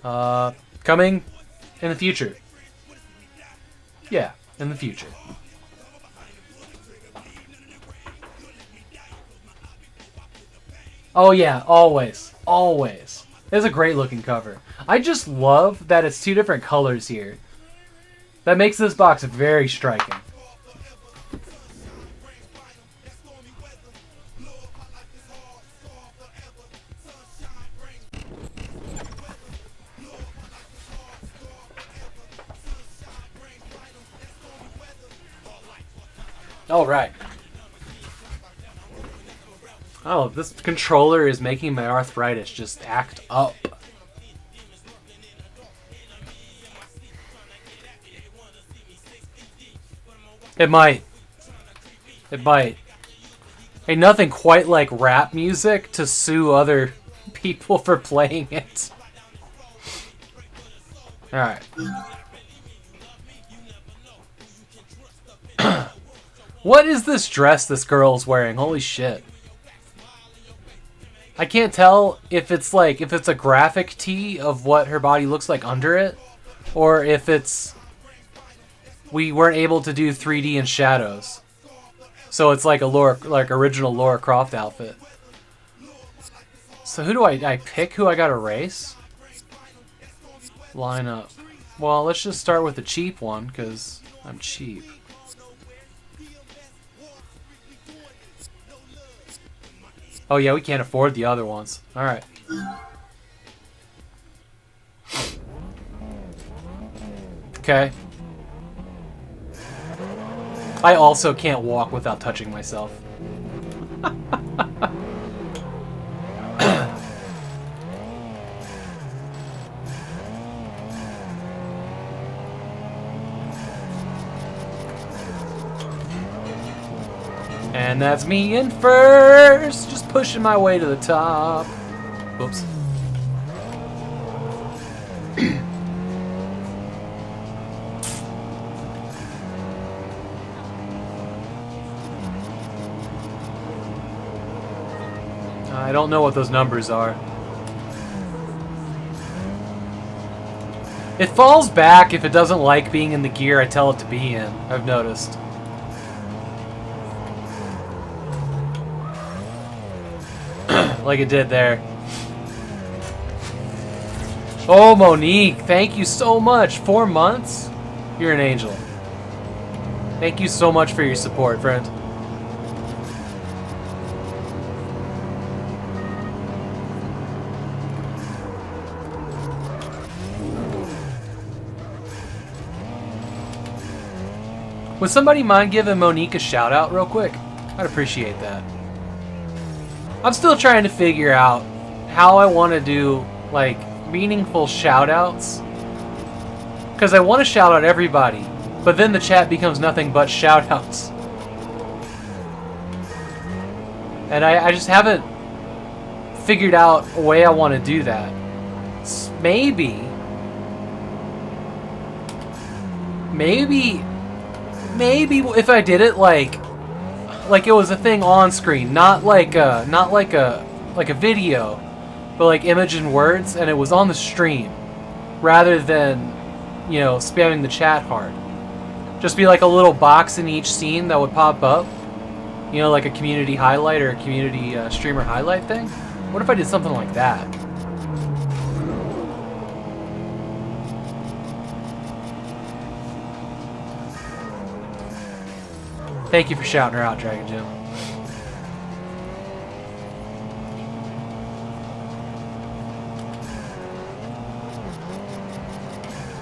Coming in the future. Yeah, in the future. Oh yeah, always. Always. It's a great looking cover. I just love that it's 2 different colors here. That makes this box very striking. All right. Oh, this controller is making my arthritis just act up. It might. It might. Ain't nothing quite like rap music to sue other people for playing it. Alright. What is this dress this girl's wearing? Holy shit. I can't tell if it's like, if it's a graphic tee of what her body looks like under it, or if it's, we weren't able to do 3D and shadows. So it's like a original Lara Croft outfit. So who do I pick who I gotta race? Line up. Well, let's just start with the cheap one, because I'm cheap. Oh yeah, we can't afford the other ones. Alright. Okay. I also can't walk without touching myself. And that's me in first, just pushing my way to the top. Whoops. I don't know what those numbers are. It falls back if it doesn't like being in the gear I tell it to be in, I've noticed. Like it did there. Oh, Monique, thank you so much. 4 months? You're an angel. Thank you so much for your support, friend. Would somebody mind giving Monique a shout out real quick? I'd appreciate that. I'm still trying to figure out how I want to do, like, meaningful shout-outs. Because I want to shout out everybody, but then the chat becomes nothing but shout-outs. And I just haven't figured out a way I want to do that. Maybe if I did it like it was a thing on screen, not like a video, but like image and words, and it was on the stream rather than, you know, spamming the chat hard. Just be like a little box in each scene that would pop up, you know, like a community highlight or a community streamer highlight thing. What if I did something like that? Thank you for shouting her out, Dragon Jim.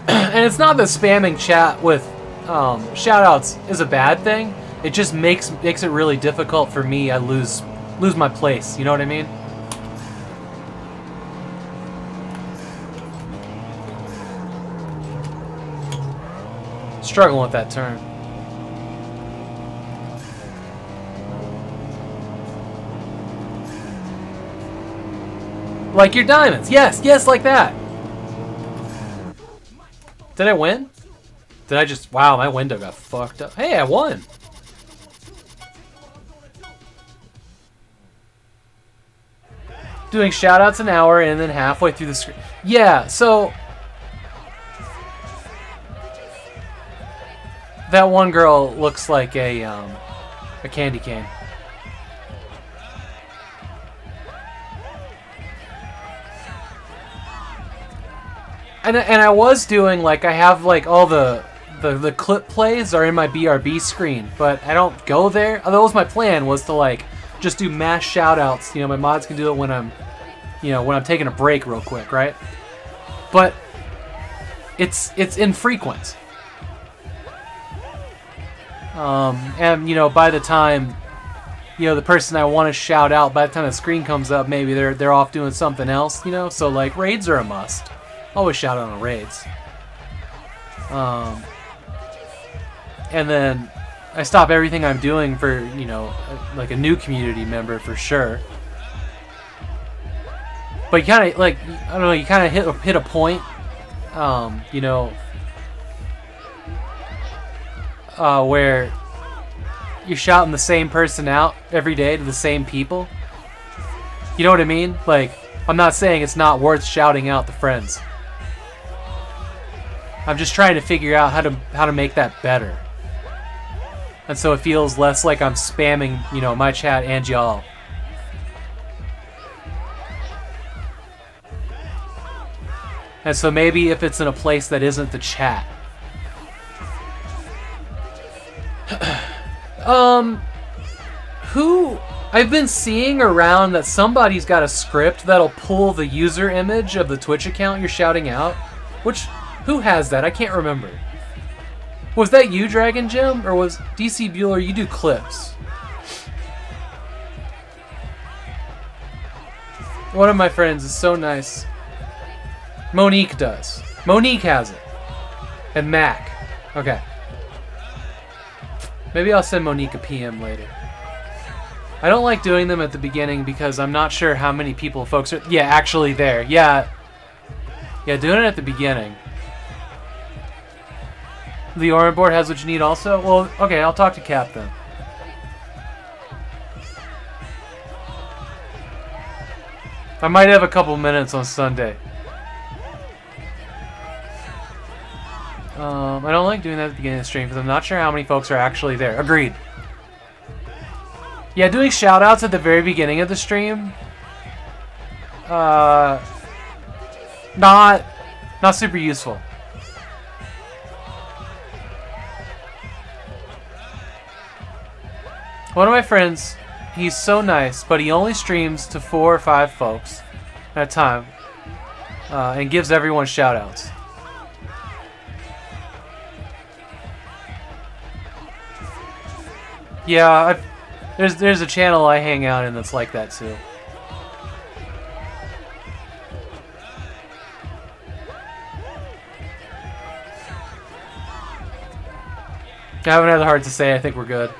And it's not that spamming chat with shoutouts is a bad thing. It just makes it really difficult for me. I lose my place. You know what I mean? Struggling with that turn. Like your diamonds. Yes, yes, like that. Did I win? Did I just... Wow, my window got fucked up. Hey, I won. Doing shoutouts an hour and then halfway through the screen. Yeah, so... That one girl looks like a candy cane. And I was doing, like, I have, like, all the clip plays are in my BRB screen, but I don't go there. That was my plan, was to, like, just do mass shoutouts. You know, my mods can do it when I'm, you know, when I'm taking a break real quick, right? But it's infrequent. And, you know, by the time, you know, the person I want to shout out, by the time the screen comes up, maybe they're off doing something else, you know? So, like, raids are a must. Always shout out on raids. And then, I stop everything I'm doing for, you know, like a new community member for sure. But you kind of, like, I don't know, you kind of hit a point, you know, where you're shouting the same person out every day to the same people. You know what I mean? Like, I'm not saying it's not worth shouting out the friends. I'm just trying to figure out how to make that better. And so it feels less like I'm spamming, you know, my chat and y'all. And so maybe if it's in a place that isn't the chat. Who I've been seeing around that somebody's got a script that'll pull the user image of the Twitch account you're shouting out. Who has that? I can't remember. Was that you, Dragon Jim? Or was DC Bueller, you do clips? One of my friends is so nice. Monique does. Monique has it. And Mac. Okay. Maybe I'll send Monique a PM later. I don't like doing them at the beginning because I'm not sure how many folks are... Yeah, actually there. Yeah, doing it at the beginning. The Orange board has what you need also? Well, okay, I'll talk to Cap then. I might have a couple minutes on Sunday. I don't like doing that at the beginning of the stream because I'm not sure how many folks are actually there. Agreed. Yeah, doing shoutouts at the very beginning of the stream, not super useful. One of my friends, he's so nice, but he only streams to 4 or 5 folks at a time, and gives everyone shoutouts. Yeah, there's a channel I hang out in that's like that too. I haven't had the heart to say. I think we're good.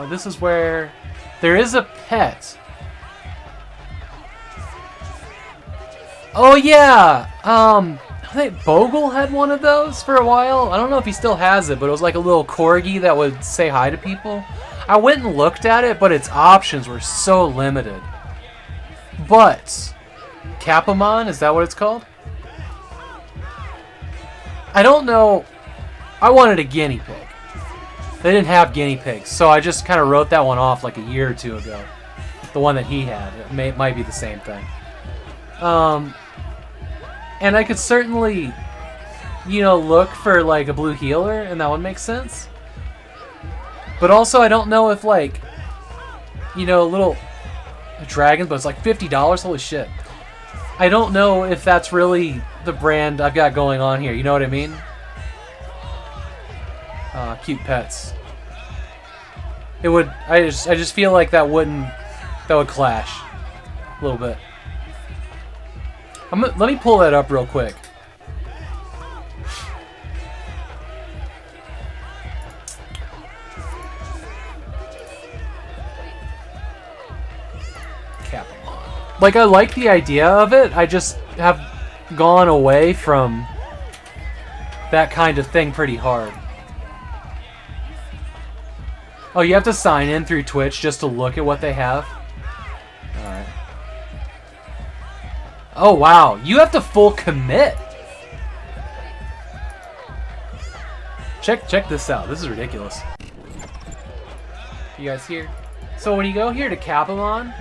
This is where there is a pet. Oh yeah. I think Bogle had one of those for a while. I don't know if he still has it, but it was like a little corgi that would say hi to people. I went and looked at it, but its options were so limited. But Capamon, is that what it's called? I don't know. I wanted a guinea pig. They didn't have guinea pigs, so I just kind of wrote that one off like a year or 2 ago. The one that he had. It might be the same thing. And I could certainly, you know, look for like a blue healer, and that would make sense. But also, I don't know if like, you know, little dragons, but it's like $50. Holy shit! I don't know if that's really the brand I've got going on here. You know what I mean? Cute pets. It would. I just feel like that would clash a little bit. Let me pull that up real quick. Capamon. Like, I like the idea of it. I just have gone away from that kind of thing pretty hard. Oh, you have to sign in through Twitch just to look at what they have? Alright. Oh, wow. You have to full commit. Check this out. This is ridiculous. You guys here? So when you go here to Capamon,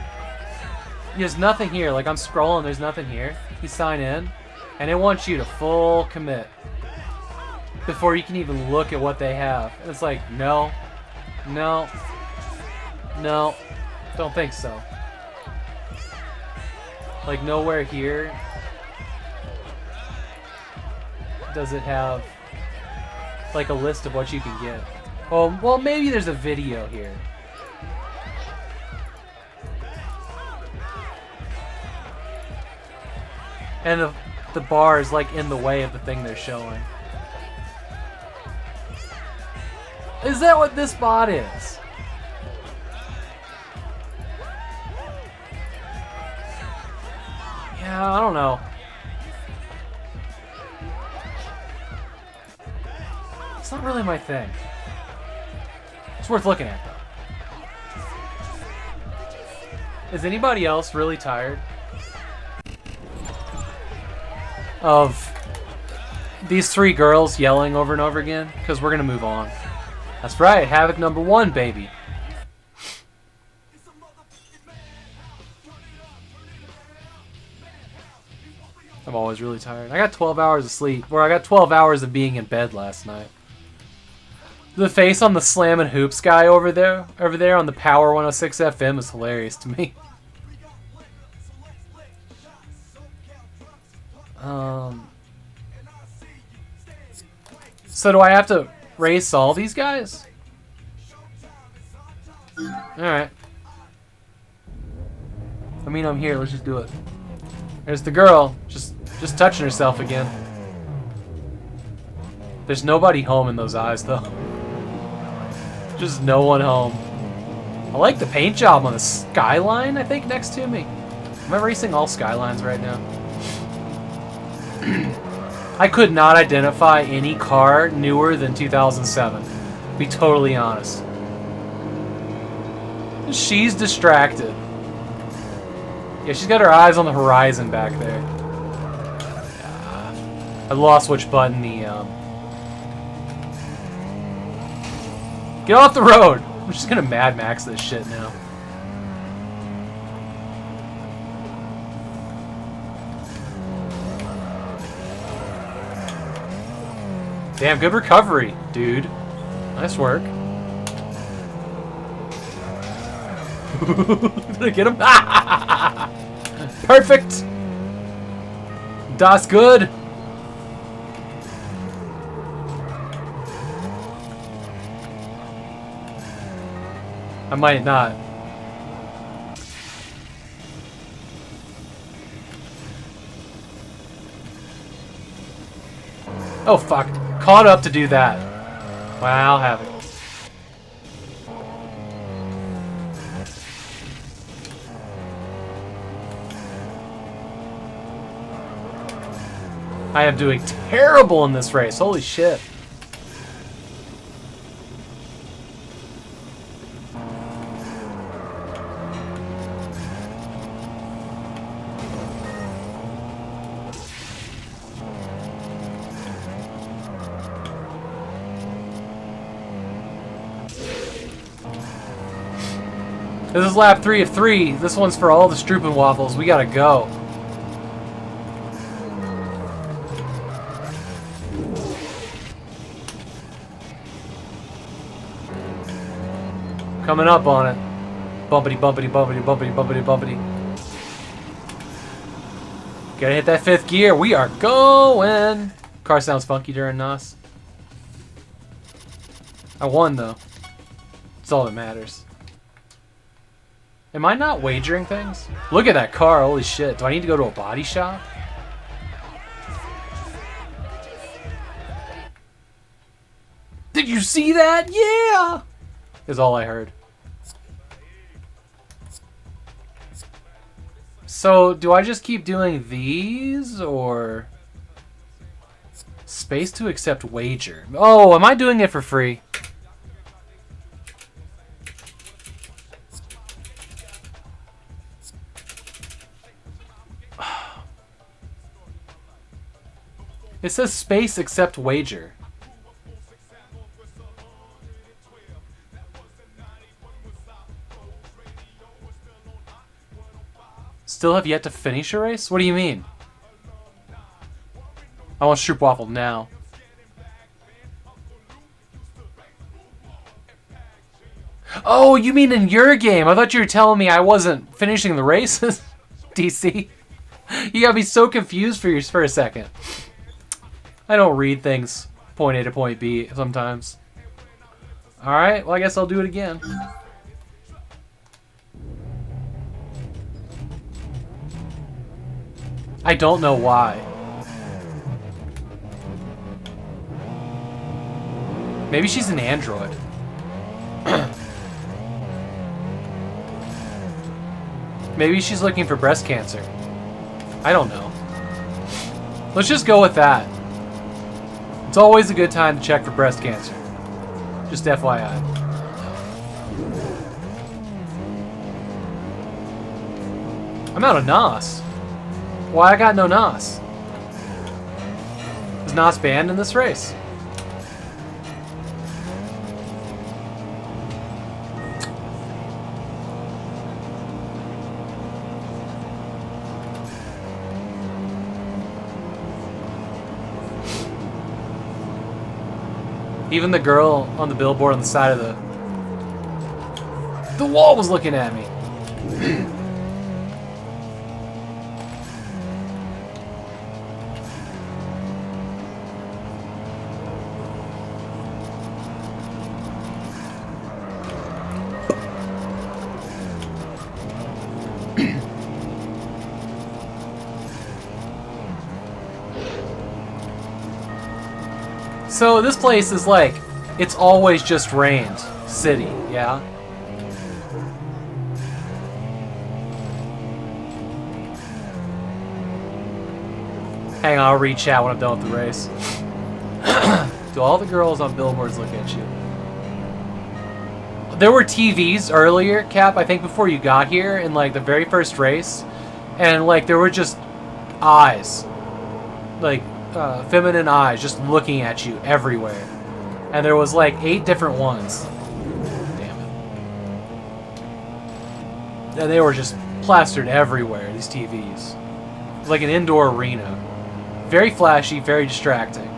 there's nothing here. Like, I'm scrolling, there's nothing here. You sign in, and it wants you to full commit before you can even look at what they have. And it's like, no. No. No. Don't think so. Like, nowhere here does it have like a list of what you can get. Oh, well, maybe there's a video here. And the bar is like in the way of the thing they're showing. Is that what this bot is? Yeah, I don't know. It's not really my thing. It's worth looking at, though. Is anybody else really tired of these three girls yelling over and over again? Because we're going to move on. That's right, Havok #1, baby. I'm always really tired. I got 12 hours of sleep. Or I got 12 hours of being in bed last night. The face on the Slam and Hoops guy over there on the Power 106 FM is hilarious to me. So do I have to race all these guys? Alright. I mean, I'm here. Let's just do it. There's the girl. Just touching herself again. There's nobody home in those eyes, though. Just no one home. I like the paint job on the skyline, I think, next to me. Am I racing all skylines right now? I could not identify any car newer than 2007. To be totally honest. She's distracted. Yeah, she's got her eyes on the horizon back there. I lost which button the Get off the road! I'm just gonna Mad Max this shit now. Damn, good recovery, dude. Nice work. Did I get him? Perfect! Das good! I might not. Oh fuck. Caught up to do that. Well, I'll have it. I am doing terrible in this race. Holy shit. This is lap 3 of 3. This one's for all the Stroopin' Waffles. We gotta go. Coming up on it. Bumpity, bumpity, bumpity, bumpity, bumpity, bumpity. Gotta hit that 5th gear. We are going. Car sounds funky during NOS. I won, though. That's all that matters. Am I not wagering things? Look at that car. Holy shit. Do I need to go to a body shop? Did you see that? Yeah! Is all I heard. So, do I just keep doing these, or... Space to accept wager. Oh, am I doing it for free? It says space accept wager. Still have yet to finish a race? What do you mean? I want Stroop Waffle now. Oh, you mean in your game? I thought you were telling me I wasn't finishing the races. DC. You got me so confused for a second. I don't read things point A to point B sometimes. Alright, well I guess I'll do it again. I don't know why. Maybe she's an android. Maybe she's looking for breast cancer. I don't know. Let's just go with that. It's always a good time to check for breast cancer. Just FYI. I'm out of NOS. Why I got no NOS? Is NOS banned in this race? Even the girl on the billboard on the side of the wall was looking at me. So this place is like, it's always just rained city, yeah? Hang on, I'll read chat when I'm done with the race. Do all the girls on billboards look at you? There were TVs earlier, Cap, I think before you got here, in like the very first race. And like there were just eyes. Like, feminine eyes just looking at you everywhere. And there was like 8 different ones. Damn it. And they were just plastered everywhere, these TVs. It was like an indoor arena. Very flashy, very distracting.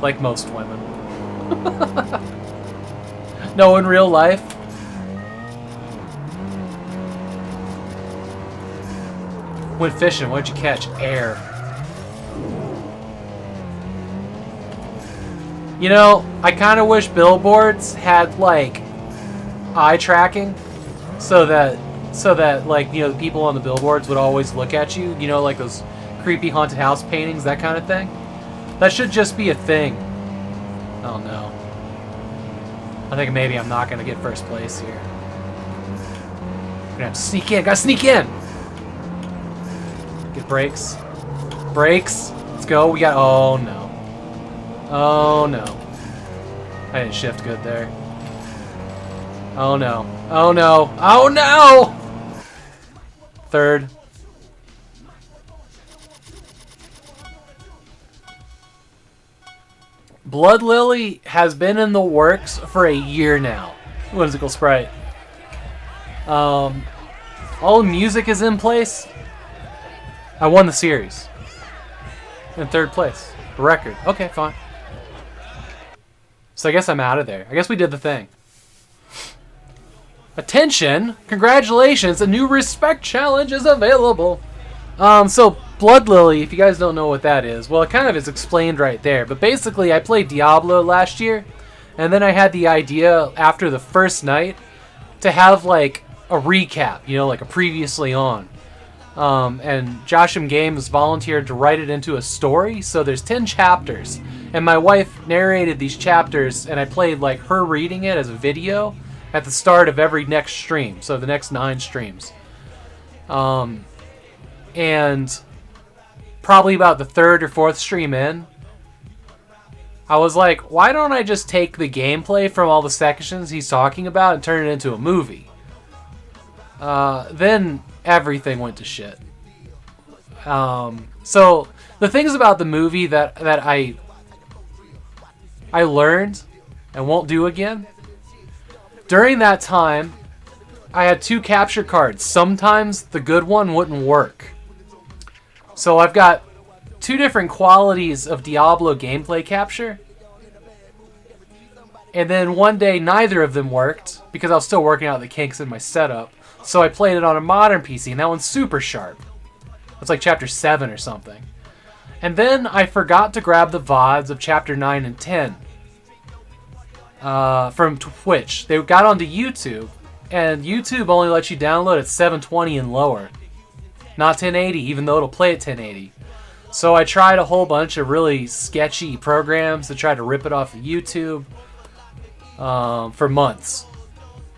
Like most women. No, in real life. Went fishing, what'd you catch? Air. You know, I kind of wish billboards had like eye tracking so that like, you know, the people on the billboards would always look at you, you know, like those creepy haunted house paintings, that kind of thing. That should just be a thing. Oh no. I think maybe I'm not gonna get first place here. I'm gonna have to sneak in, gotta sneak in! Get brakes. Brakes. Let's go. We got... Oh, no. Oh, no. I didn't shift good there. Oh, no. Oh, no. Oh, no! Third. Blood Lily has been in the works for a year now. Whimsical Sprite. All the music is in place. I won the series. In 3rd place. Record. Okay, fine. So I guess I'm out of there. I guess we did the thing. Attention! Congratulations! A new respect challenge is available! So Blood Lily, if you guys don't know what that is, well, it kind of is explained right there. But basically, I played Diablo last year, and then I had the idea after the first night to have, like, a recap, you know, like a previously on. And Josham Games volunteered to write it into a story, so there's 10 chapters, and my wife narrated these chapters, and I played like her reading it as a video at the start of every next stream, so the next 9 streams. And probably about the 3rd or 4th stream in, I was like, why don't I just take the gameplay from all the sections he's talking about and turn it into a movie? Then everything went to shit. So the things about the movie that I learned and won't do again. During that time, I had 2 capture cards. Sometimes the good one wouldn't work. So I've got 2 different qualities of Diablo gameplay capture. And then one day neither of them worked because I was still working out the kinks in my setup. So I played it on a modern PC, and that one's super sharp. It's like chapter 7 or something. And then I forgot to grab the VODs of chapter 9 and 10 from Twitch. They got onto YouTube, and YouTube only lets you download at 720 and lower. Not 1080, even though it'll play at 1080. So I tried a whole bunch of really sketchy programs to try to rip it off of YouTube. for months.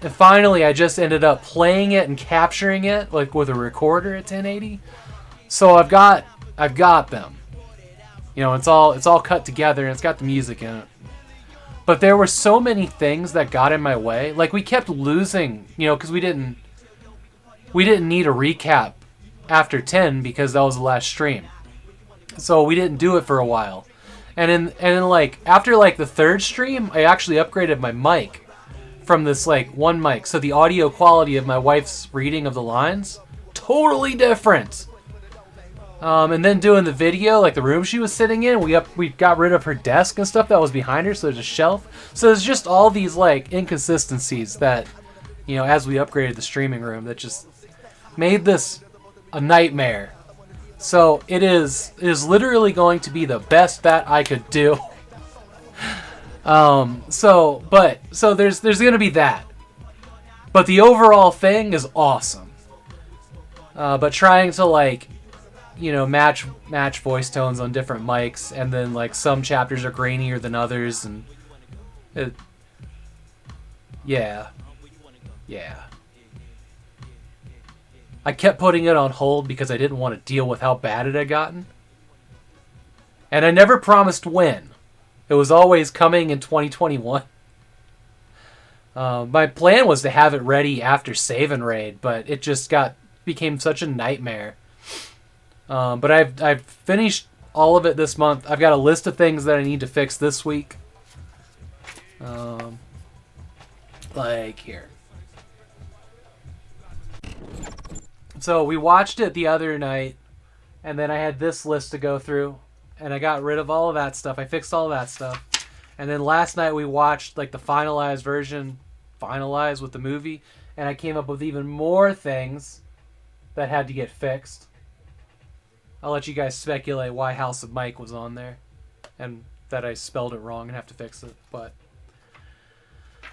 And finally, I just ended up playing it and capturing it like with a recorder at 1080. So I've got them. You know, it's all cut together and it's got the music in it. But there were so many things that got in my way. Like we kept losing, you know, because we didn't need a recap after 10 because that was the last stream. So we didn't do it for a while. And in like after like the third stream, I actually upgraded my mic from this like one mic, so the audio quality of my wife's reading of the lines totally different. And then doing the video, like the room she was sitting in, we got rid of her desk and stuff that was behind her, so there's a shelf. So there's just all these like inconsistencies that, you know, as we upgraded the streaming room, that just made this a nightmare. So it is literally going to be the best that I could do. So there's gonna be that, but the overall thing is awesome. But trying to like, you know, match voice tones on different mics, and then like some chapters are grainier than others, and yeah. I kept putting it on hold because I didn't want to deal with how bad it had gotten, and I never promised when. It was always coming in 2021. My plan was to have it ready after Save&Raid, but it just became such a nightmare. But I've finished all of it this month. I've got a list of things that I need to fix this week. Like here. So we watched it the other night, and then I had this list to go through. And I got rid of all of that stuff. I fixed all of that stuff. And then last night we watched like the finalized version, finalized with the movie. And I came up with even more things that had to get fixed. I'll let you guys speculate why House of Mike was on there. And that I spelled it wrong and have to fix it. But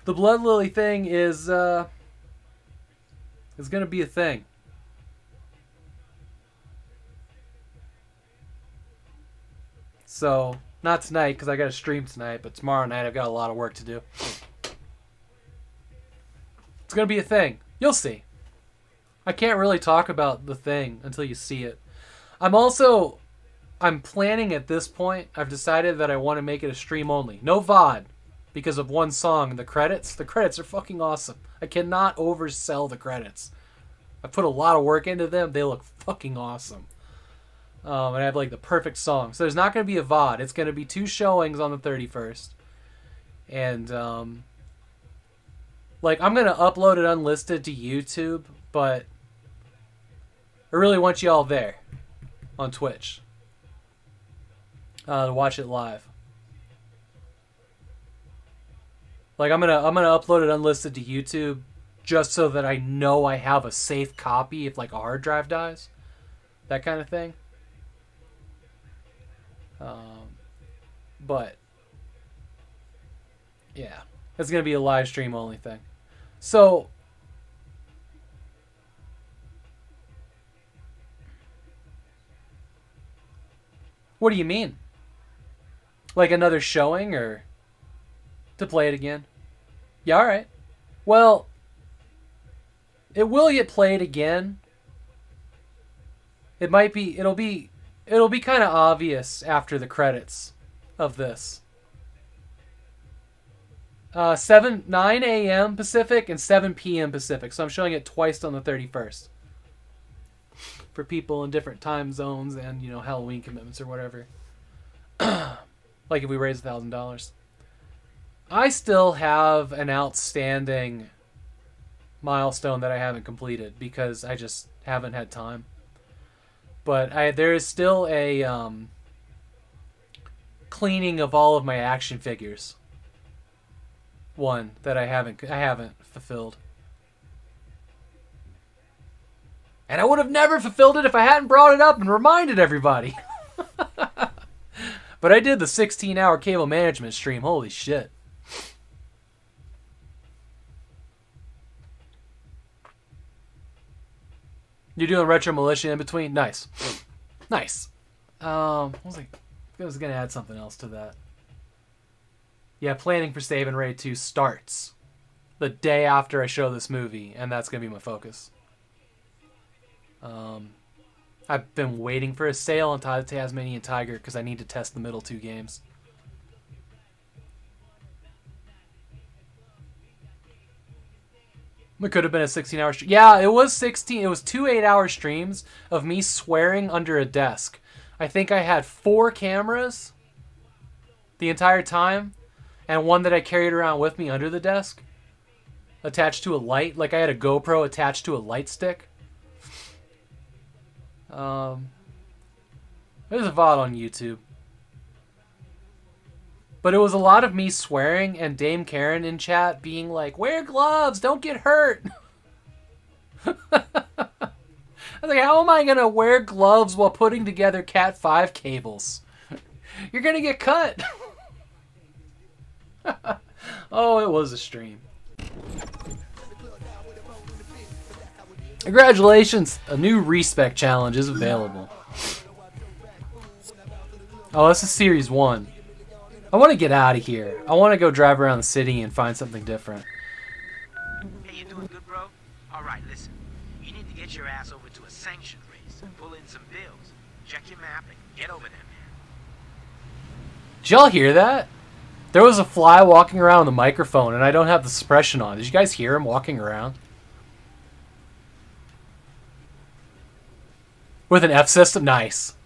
the Blood Lily thing is going to be a thing. So, not tonight, because I got to stream tonight, but tomorrow night I've got a lot of work to do. It's going to be a thing. You'll see. I can't really talk about the thing until you see it. I'm planning at this point, I've decided that I want to make it a stream only. No VOD, because of one song, the credits. The credits are fucking awesome. I cannot oversell the credits. I put a lot of work into them. They look fucking awesome. And I have like the perfect song. So there's not going to be a VOD. It's going to be 2 showings on the 31st. And like I'm going to upload it unlisted to YouTube, but I really want you all there on Twitch to watch it live. Like I'm gonna upload it unlisted to YouTube just so that I know I have a safe copy if like a hard drive dies, that kind of thing. But yeah, it's gonna be a live stream only thing. So what do you mean? Like another showing or to play it again? Yeah, all right. Well, it will get played again. It'll be kind of obvious after the credits of this. 9 a.m. Pacific and 7 p.m. Pacific. So I'm showing it twice on the 31st. For people in different time zones and, you know, Halloween commitments or whatever. Like if we raise $1,000. I still have an outstanding milestone that I haven't completed because I just haven't had time. But there is still a cleaning of all of my action figures. One that I haven't fulfilled. And I would have never fulfilled it if I hadn't brought it up and reminded everybody. But I did the 16-hour cable management stream. Holy shit. You're doing Retro Militia in between? Nice. Nice. I was going to add something else to that. Yeah, planning for Save&Raid 2 starts the day after I show this movie, and that's going to be my focus. I've been waiting for a sale on Tasmanian Tiger because I need to test the middle 2 games. It could have been a 16-hour stream. Yeah, it was 16. It was 2 8-hour streams of me swearing under a desk. I think I had 4 cameras the entire time, and one that I carried around with me under the desk, attached to a light. Like I had a GoPro attached to a light stick. There's a VOD on YouTube. But it was a lot of me swearing and Dame Karen in chat being like, wear gloves, don't get hurt. I was like, how am I going to wear gloves while putting together Cat 5 cables? You're going to get cut. Oh, it was a stream. Congratulations, a new respec challenge is available. Oh, this is Series 1. I want to get out of here. I want to go drive around the city and find something different. Hey, you doing good, bro? All right, listen. You need to get your ass over to a sanctioned race and pull in some bills. Check your map and get over there, man. Did y'all hear that? There was a fly walking around with a microphone, and I don't have the suppression on. Did you guys hear him walking around? With an F system? Nice.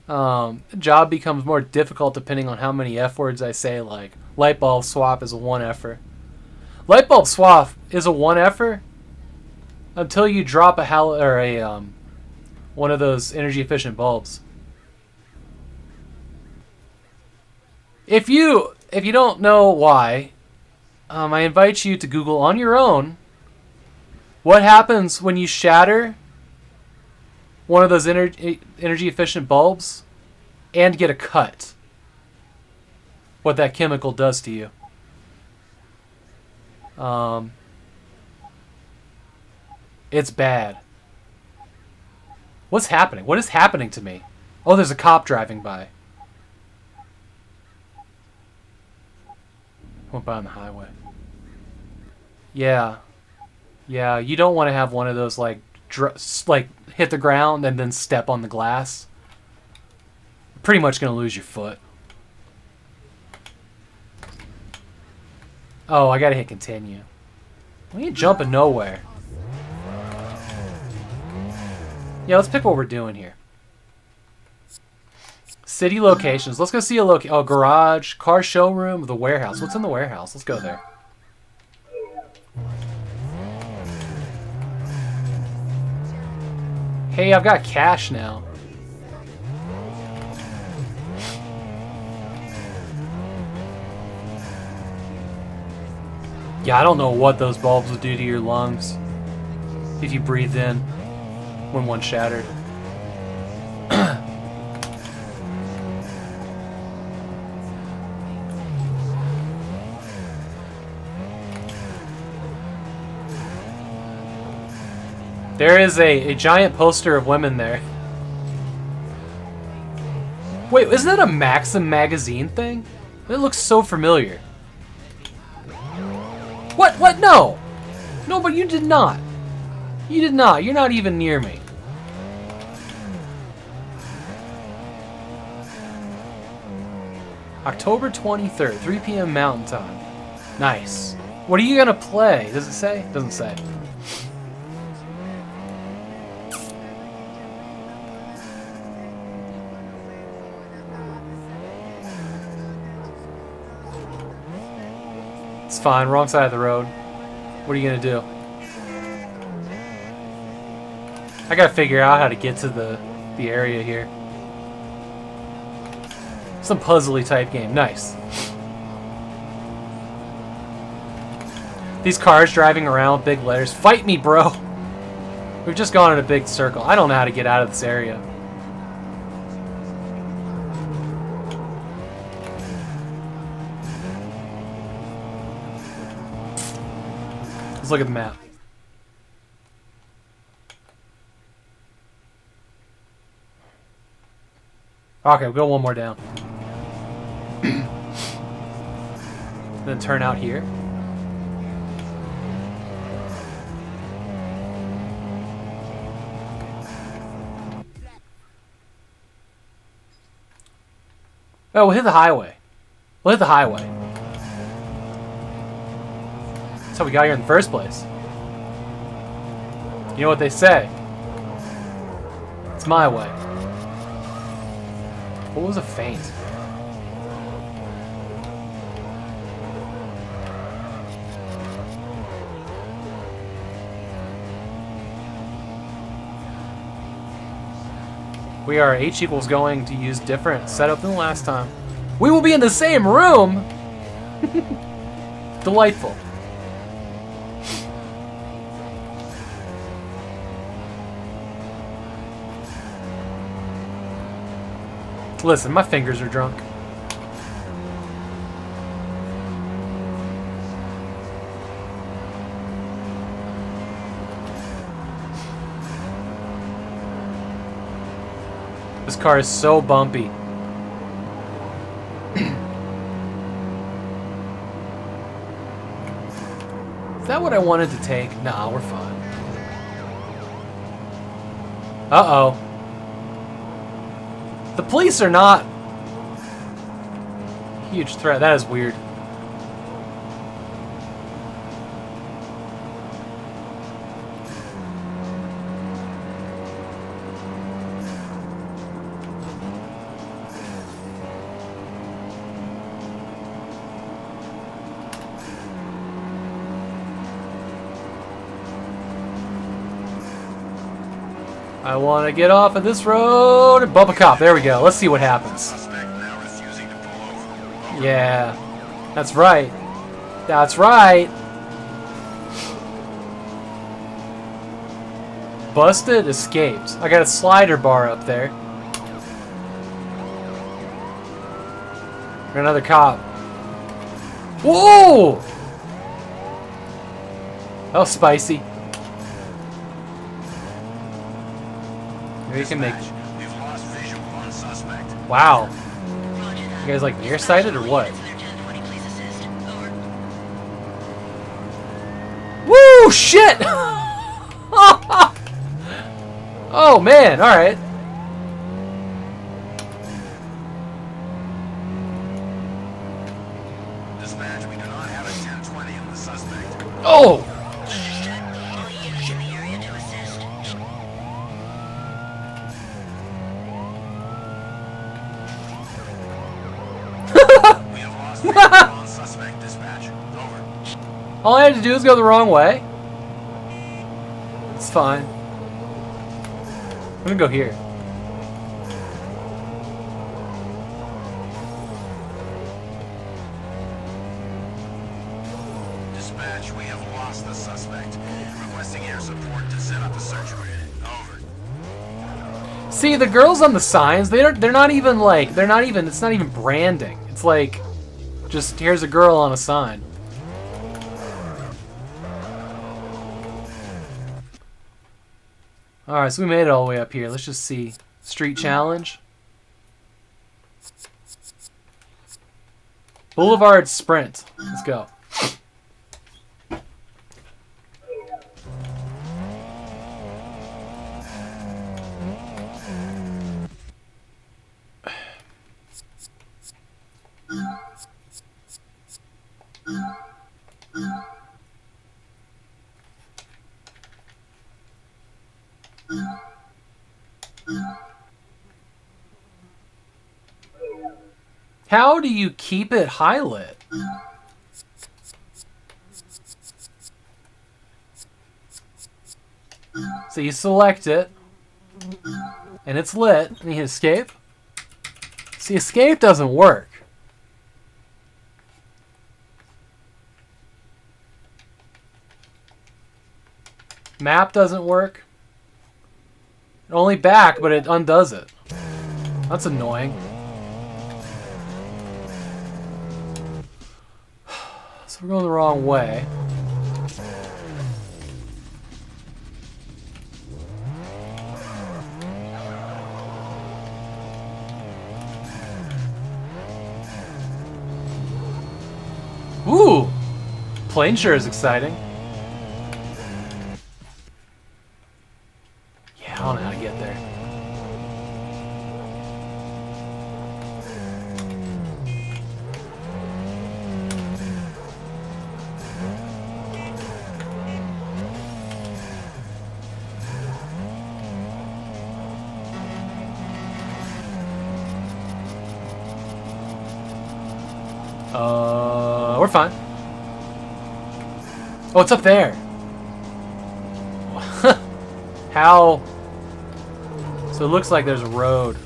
Job becomes more difficult depending on how many F words I say, like light bulb swap is a 1-effer. Light bulb swap is a 1-effer until you drop a one of those energy efficient bulbs. If you don't know why, I invite you to Google on your own what happens when you shatter one of those energy efficient bulbs and get a cut. What that chemical does to you. It's bad. What's happening? What is happening to me? Oh, there's a cop driving by. Went by on the highway. Yeah. Yeah, you don't want to have one of those like hit the ground and then step on the glass. You're pretty much going to lose your foot. Oh, I got to hit continue. We ain't jumping nowhere. Yeah, let's pick what we're doing here. City locations. Let's go see a garage, car showroom, the warehouse. What's in the warehouse? Let's go there. Hey, I've got cash now. Yeah, I don't know what those bulbs would do to your lungs if you breathed in when one shattered. There is a giant poster of women there. Wait, isn't that a Maxim magazine thing? It looks so familiar. What? What? No! No, but you did not. You did not. You're not even near me. October 23rd, 3 p.m. Mountain Time. Nice. What are you gonna play? Does it say? Doesn't say. It's fine, wrong side of the road. What are you gonna do? I gotta figure out how to get to the area here. Some puzzly type game. Nice. These cars driving around with big letters. Fight me, bro! We've just gone in a big circle. I don't know how to get out of this area. Let's look at the map. Okay, we'll go one more down. then turn out here. Oh, we'll hit the highway. We'll hit the highway. That's how we got here in the first place. You know what they say? It's my way. What was a feint? We are H equals going to use different setup than last time. We will be in the same room! Delightful. Listen, my fingers are drunk. This car is so bumpy. Is that what I wanted to take? Nah, we're fine. Uh-oh. The police are not a huge threat. That is weird. I want to get off of this road and bump a cop. There we go. Let's see what happens. Yeah, that's right. That's right. Busted, escaped. I got a slider bar up there. Got another cop. Whoa! That was spicy. Maybe you can make. Wow. You guys like nearsighted or what? Woo! Shit! Oh man! All right. Dispatch, we do not have a 1020 on the suspect. Oh! Suspect dispatch. Over. All I had to do was go the wrong way. It's fine. I'm gonna go here. Dispatch, we have lost the suspect. Requesting air support to set up a search grid. Over. See, the girls on the signs, they're not even like, it's not even branding. It's like, just here's a girl on a sign. Alright, so we made it all the way up here. Let's just see. Street challenge. Boulevard sprint. Let's go. How do you keep it highlit? So you select it, and it's lit, and you hit escape. See, escape doesn't work. Map doesn't work. Only back, but it undoes it. That's annoying. So we're going the wrong way. Woo! plane sure is exciting. Yeah, I don't know how to get there. We're fine. Oh, it's up there. How? So it looks like there's a road.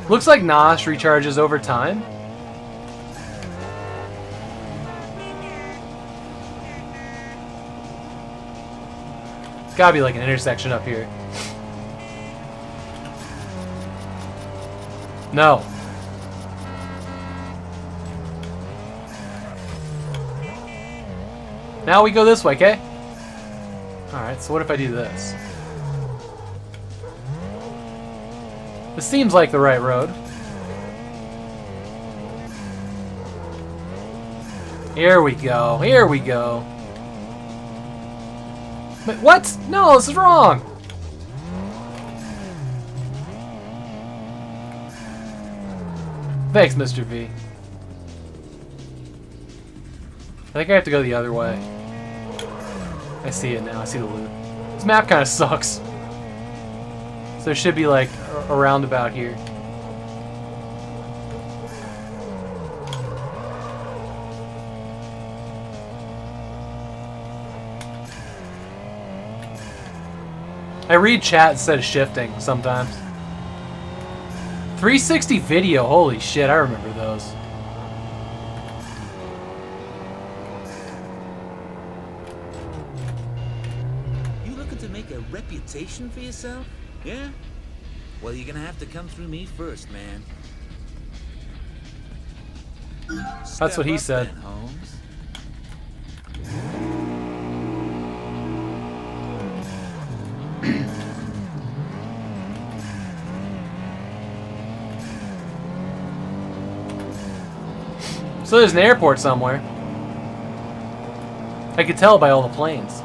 Looks like NOS recharges over time. Gotta be like an intersection up here. No. Now we go this way, okay? Alright, so what if I do this? This seems like the right road. Here we go, here we go. Wait, what? No, this is wrong! Thanks, Mr. V. I think I have to go the other way. I see it now. I see the loot. This map kind of sucks. So there should be like a roundabout here. I read chat instead of shifting sometimes. 360 video. Holy shit, I remember those. Reputation for yourself? Yeah? Well, you're gonna have to come through me first, man. That's what he said. Then, Holmes. So there's an airport somewhere. I could tell by all the planes.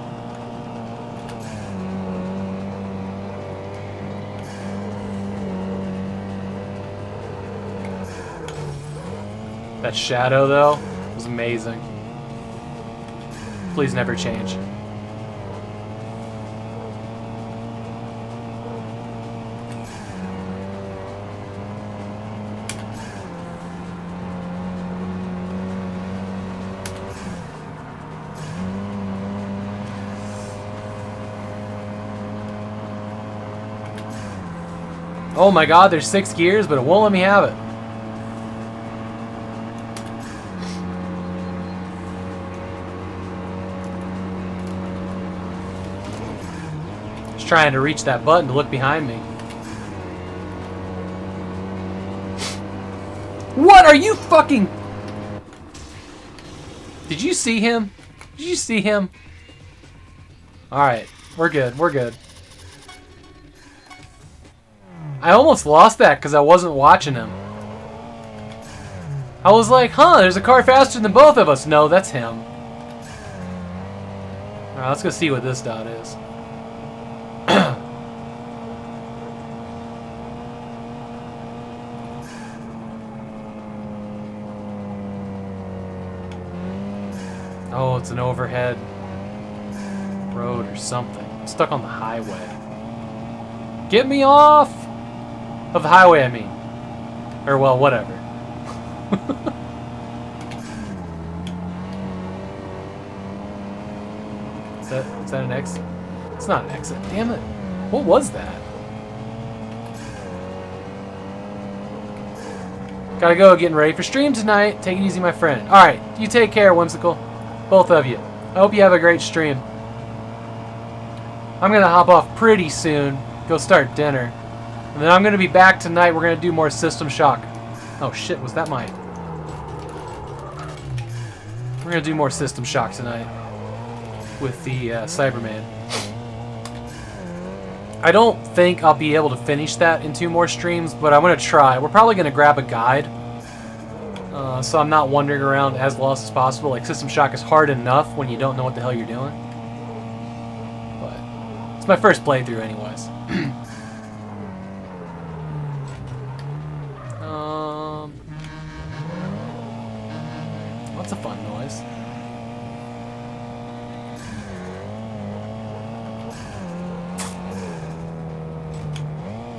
That shadow, though, was amazing. Please never change. Oh my god, there's 6 gears, but it won't let me have it. Trying to reach that button to look behind me. What are you fucking... Did you see him? Did you see him? Alright, we're good, we're good. I almost lost that because I wasn't watching him. I was like, huh, there's a car faster than both of us. No, that's him. Alright, let's go see what this dot is. Oh, it's an overhead road or something. I'm stuck on the highway. Get me off of the highway, I mean. Or, well, whatever. Is that an exit? It's not an exit. Damn it. What was that? Gotta go, getting ready for stream tonight. Take it easy, my friend. Alright, you take care, Whimsical. Both of you. I hope you have a great stream. I'm gonna hop off pretty soon. Go start dinner. And then I'm gonna be back tonight. We're gonna do more System Shock. Oh shit, was that my... We're gonna do more System Shock tonight. With the Cyberman. I don't think I'll be able to finish that in 2 more streams, but I'm gonna try. We're probably gonna grab a guide. so I'm not wandering around as lost as possible. Like, System Shock is hard enough when you don't know what the hell you're doing. But it's my first playthrough anyways. What's a fun noise?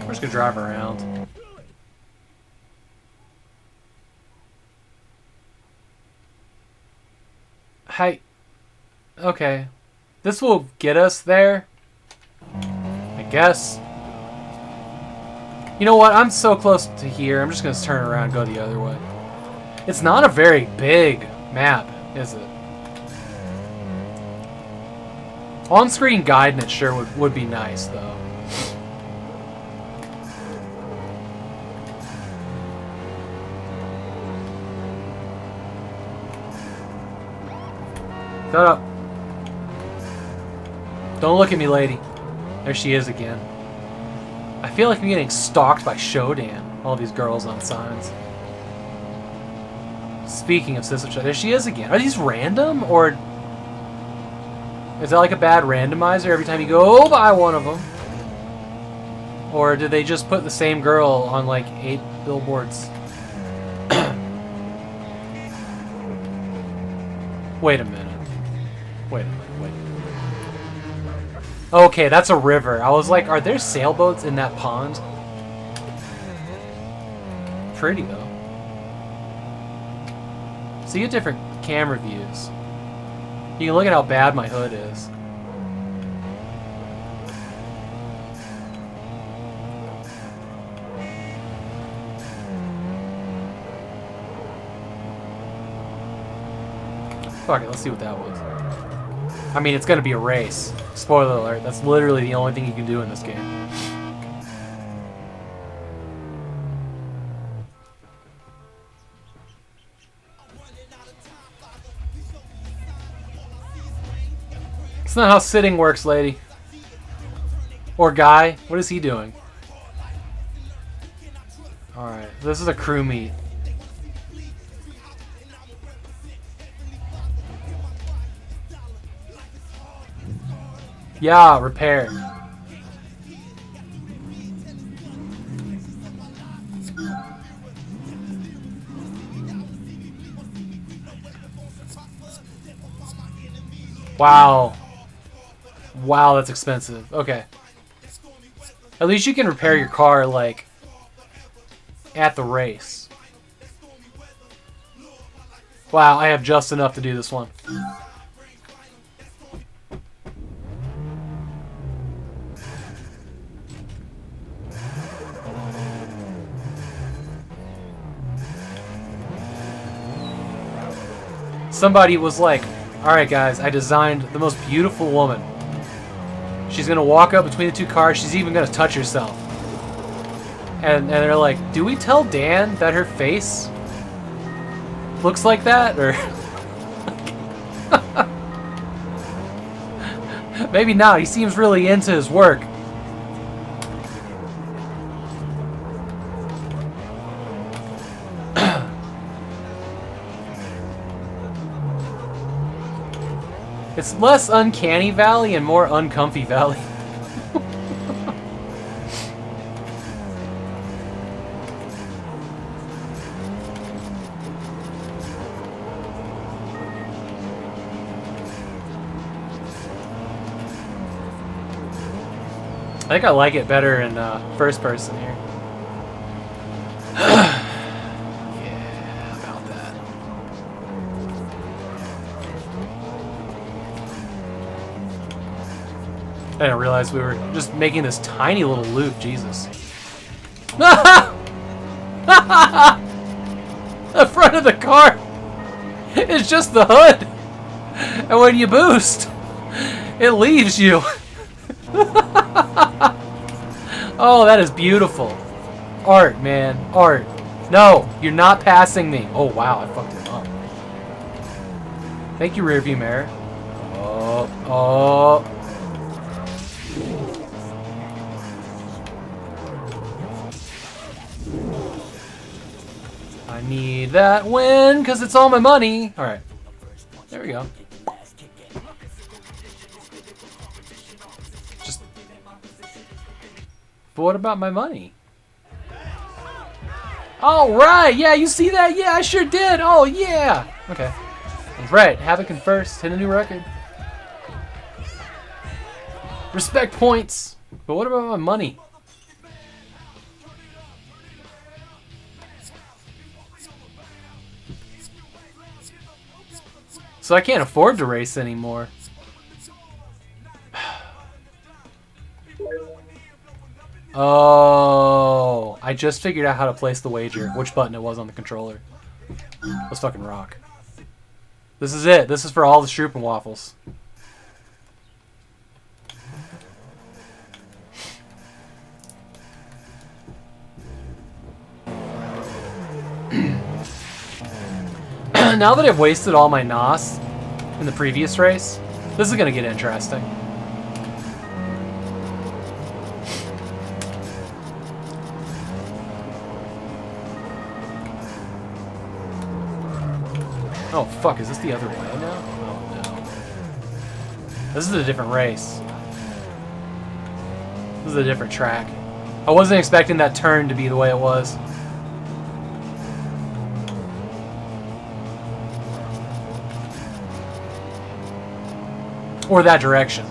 We're just gonna drive around. Hey. Okay. This will get us there. I guess. You know what? I'm so close to here. I'm just gonna turn around and go the other way. It's not a very big map, is it? On-screen guidance sure would be nice, though. Shut up. Don't look at me, lady. There she is again. I feel like I'm getting stalked by Shodan. All these girls on signs. Speaking of System Shock, there she is again. Are these random, or is that like a bad randomizer every time you go by one of them? Or did they just put the same girl on like 8 billboards? Wait a minute. Wait a minute. Wait. Okay, that's a river. I was like, are there sailboats in that pond? Pretty though. So you get different camera views. You can look at how bad my hood is. Fuck it, let's see what that was. I mean, it's gonna be a race. Spoiler alert, that's literally the only thing you can do in this game. That's not how sitting works, lady. Or guy. What is he doing? Alright, this is a crew meet. Yeah, repair. Wow. Wow, that's expensive. Okay. At least you can repair your car, like, at the race. Wow, I have just enough to do this one. Somebody was like, alright guys, I designed the most beautiful woman. She's gonna walk up between the two cars, she's even gonna touch herself. And they're like, do we tell Dan that her face looks like that? Or maybe not, he seems really into his work. It's less Uncanny Valley and more Uncomfy Valley. I think I like it better in first person here. I didn't realize we were just making this tiny little loop, Jesus. The front of the car is just the hood. And when you boost, it leaves you. Oh, that is beautiful. Art, man. Art. No, you're not passing me. Oh, wow, I fucked him up. Thank you, rearview mirror. Oh. I need that win because it's all my money. All right. There we go. Just. But what about my money? All right. Yeah, you see that? Yeah, I sure did. Oh, yeah. Okay. That's right. Havok in first. Hit a new record. Respect points. But what about my money? So I can't afford to race anymore. Oh, I just figured out how to place the wager, which button it was on the controller. Let's fucking rock. This is it. This is for all the Stroop and waffles. Now that I've wasted all my NOS in the previous race, this is going to get interesting. Oh fuck, is this the other way now? Oh no. This is a different race. This is a different track. I wasn't expecting that turn to be the way it was. Or that direction.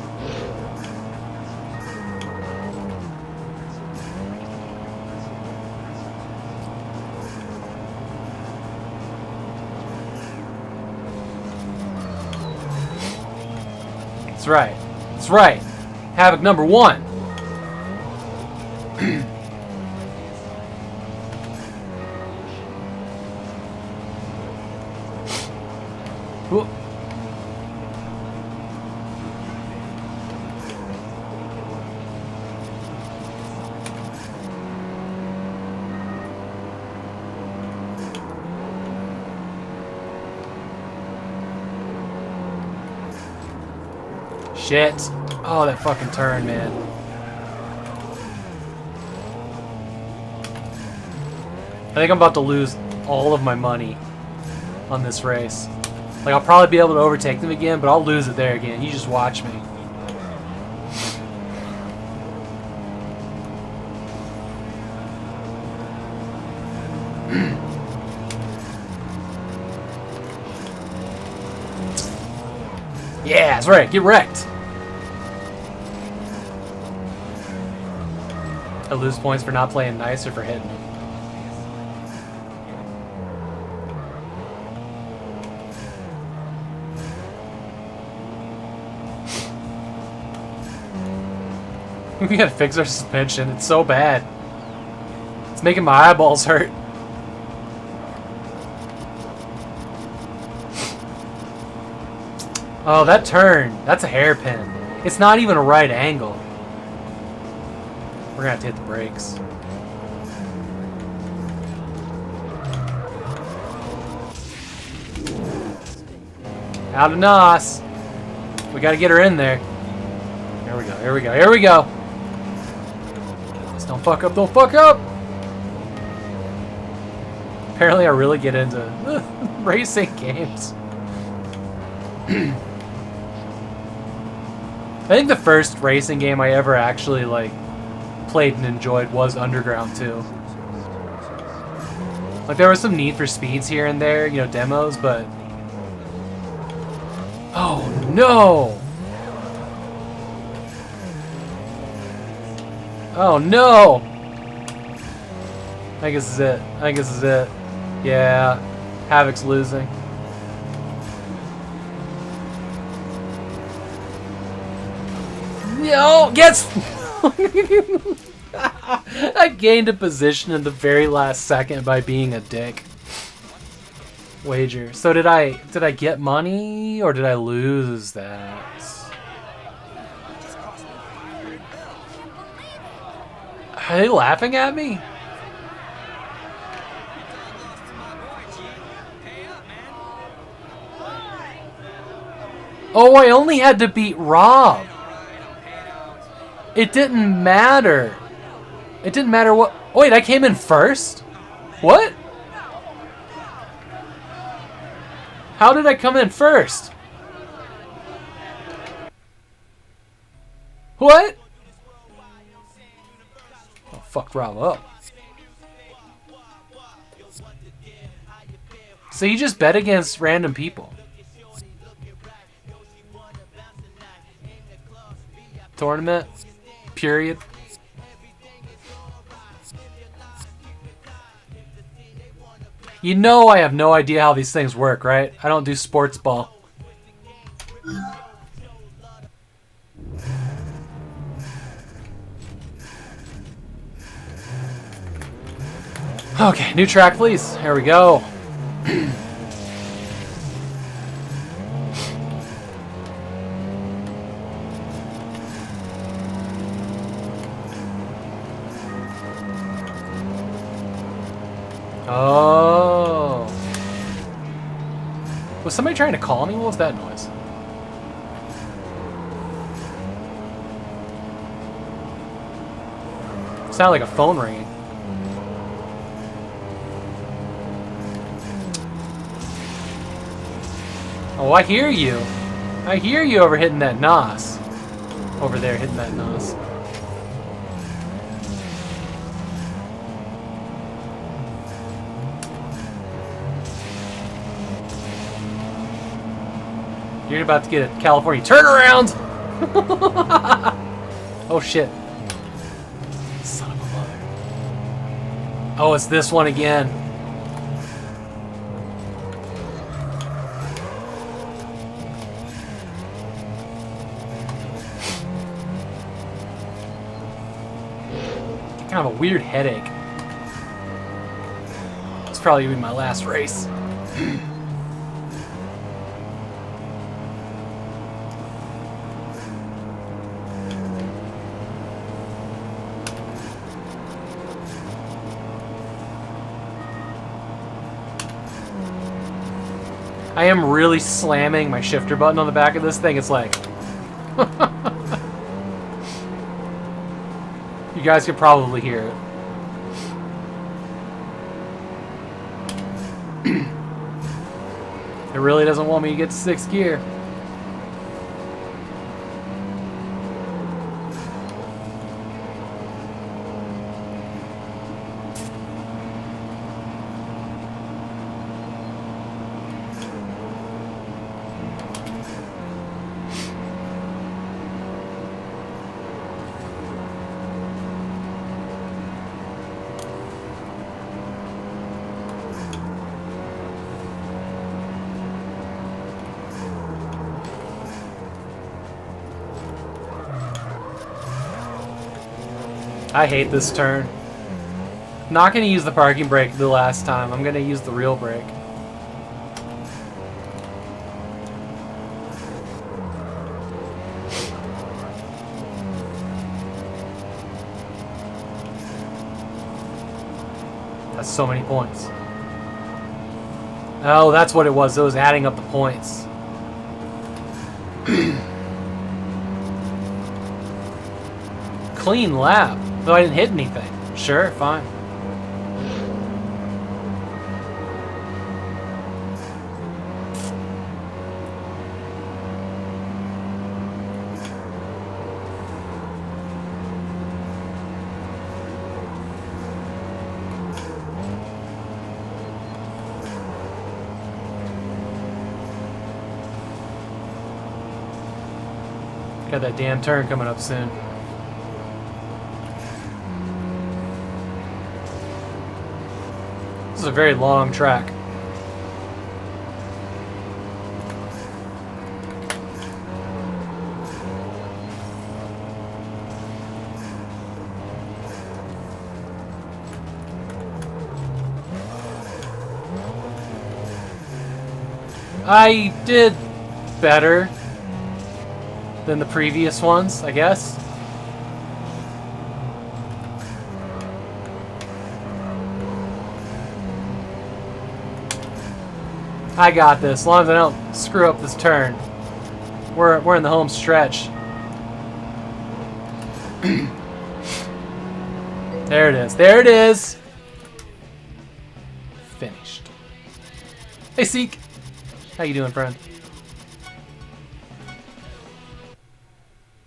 That's right. That's right. Havok number 1. Whoop. Shit. Oh, that fucking turn, man. I think I'm about to lose all of my money on this race. Like, I'll probably be able to overtake them again, but I'll lose it there again. You just watch me. Yeah, that's right. Get wrecked. I lose points for not playing nice or for hitting them. We gotta fix our suspension. It's so bad. It's making my eyeballs hurt. Oh, that turn. That's a hairpin. It's not even a right angle. We're gonna have to hit the brakes. Out of NOS. We gotta get her in there. Here we go, here we go, here we go. Just don't fuck up, don't fuck up! Apparently I really get into racing games. I think the first racing game I ever actually like played and enjoyed was Underground 2. Like there was some Need for Speeds here and there, you know, demos, but oh no! Oh no! I think this is it. I think this is it. Yeah, Havok's losing. No, yes! I gained a position in the very last second by being a dick. Wager. So did I get money or did I lose that? Are they laughing at me? Oh, I only had to beat Rob. It didn't matter. It didn't matter what... Wait, I came in first? What? How did I come in first? What? Oh, fuck Bravo. So you just bet against random people. Tournament. Period. You know I have no idea how these things work, right? I don't do sports ball. Okay, new track, please. Here we go. Oh. Was somebody trying to call me? What was that noise? Sounded like a phone ringing. Oh, I hear you. I hear you over hitting that NOS. Over there hitting that NOS. You're about to get a California turnaround! Oh shit. Son of a mother. Oh, it's this one again. Kind of a weird headache. It's probably gonna be my last race. I am really slamming my shifter button on the back of this thing. It's like... You guys can probably hear it. It really doesn't want me to get to 6th gear. I hate this turn. I'm not going to use the parking brake the last time. I'm going to use the real brake. That's so many points. Oh, that's what it was. It was adding up the points. Clean lap. Though I didn't hit anything. Sure, fine. Got that damn turn coming up soon. This is a very long track. I did better than the previous ones, I guess. I got this, as long as I don't screw up this turn. We're in the home stretch. There it is. There it is. Finished. Hey, Seek. How you doing, friend?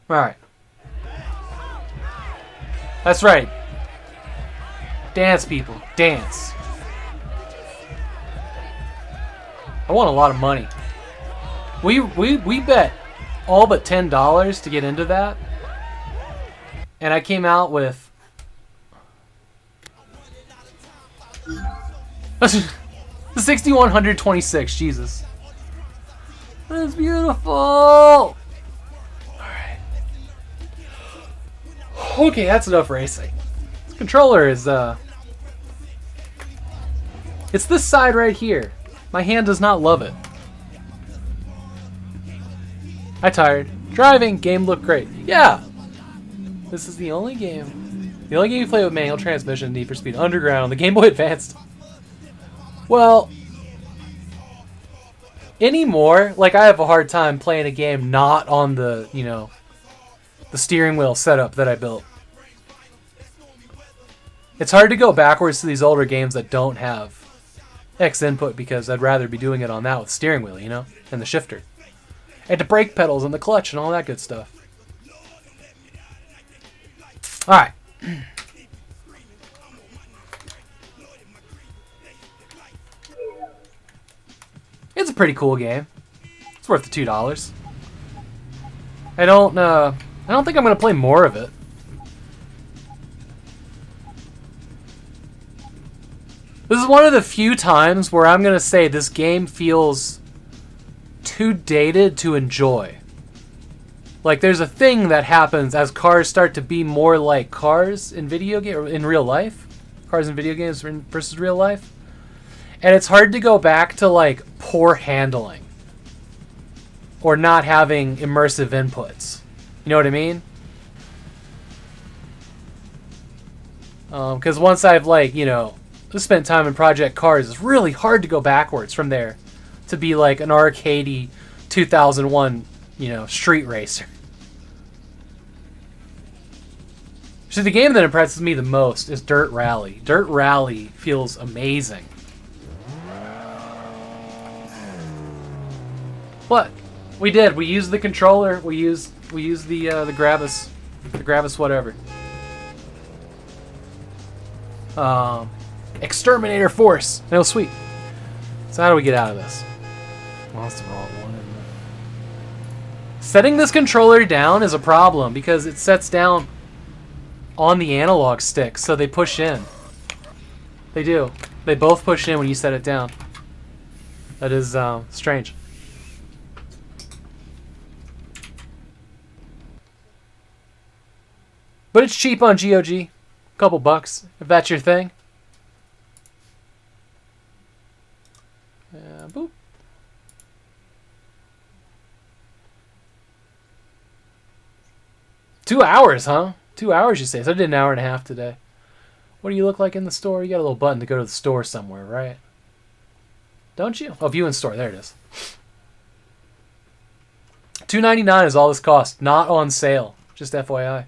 Alright. That's right. Dance, people. Dance. I want a lot of money. We bet all but $10 to get into that. And I came out with... 6,126. Jesus. That's beautiful. Alright. Okay, that's enough racing. This controller is, it's this side right here. My hand does not love it. I'm tired. Driving. Game looked great. Yeah! This is the only game. The only game you play with manual transmission, Need for Speed Underground, on the Game Boy Advanced. Well, anymore, like, I have a hard time playing a game not on the, you know, the steering wheel setup that I built. It's hard to go backwards to these older games that don't have X input because I'd rather be doing it on that with steering wheel, you know, and the shifter. And the brake pedals and the clutch and all that good stuff. Alright. It's a pretty cool game. It's worth the $2. I don't think I'm gonna play more of it. This is one of the few times where I'm gonna say this game feels too dated to enjoy. Like, there's a thing that happens as cars start to be more like cars in video game or in real life. Cars in video games versus real life. And it's hard to go back to, like, poor handling. Or not having immersive inputs. You know what I mean? Because once I've, like, you know, spent time in Project Cars, it's really hard to go backwards from there to be, like, an arcadey 2001, you know, street racer. So the game that impresses me the most is Dirt Rally. Dirt Rally feels amazing. What? We did. We used the controller. We used the Gravis, whatever. Exterminator Force. That was sweet. So how do we get out of this? Well, that's the wrong one. Setting this controller down is a problem because it sets down on the analog stick, so they push in. They do. They both push in when you set it down. That is strange. But it's cheap on GoG. Couple bucks, if that's your thing. Boop. $2, huh? 2 hours, you say. So I did an hour and a half today. What do you look like in the store? You got a little button to go to the store somewhere, right? Don't you? Oh, view in store. There it is. $2.99 is all this costs. Not on sale. Just FYI.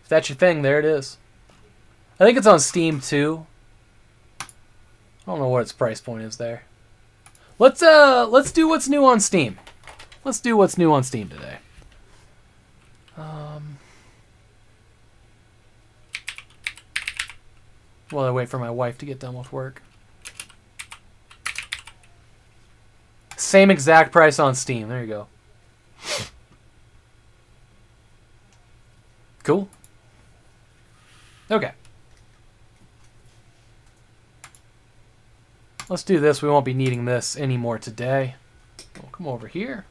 If that's your thing, there it is. I think it's on Steam too. I don't know what its price point is there. Let's do what's new on Steam. Let's do what's new on Steam today. While I wait for my wife to get done with work. Same exact price on Steam. There you go. Cool. Okay. Let's do this. We won't be needing this anymore today. We'll come over here.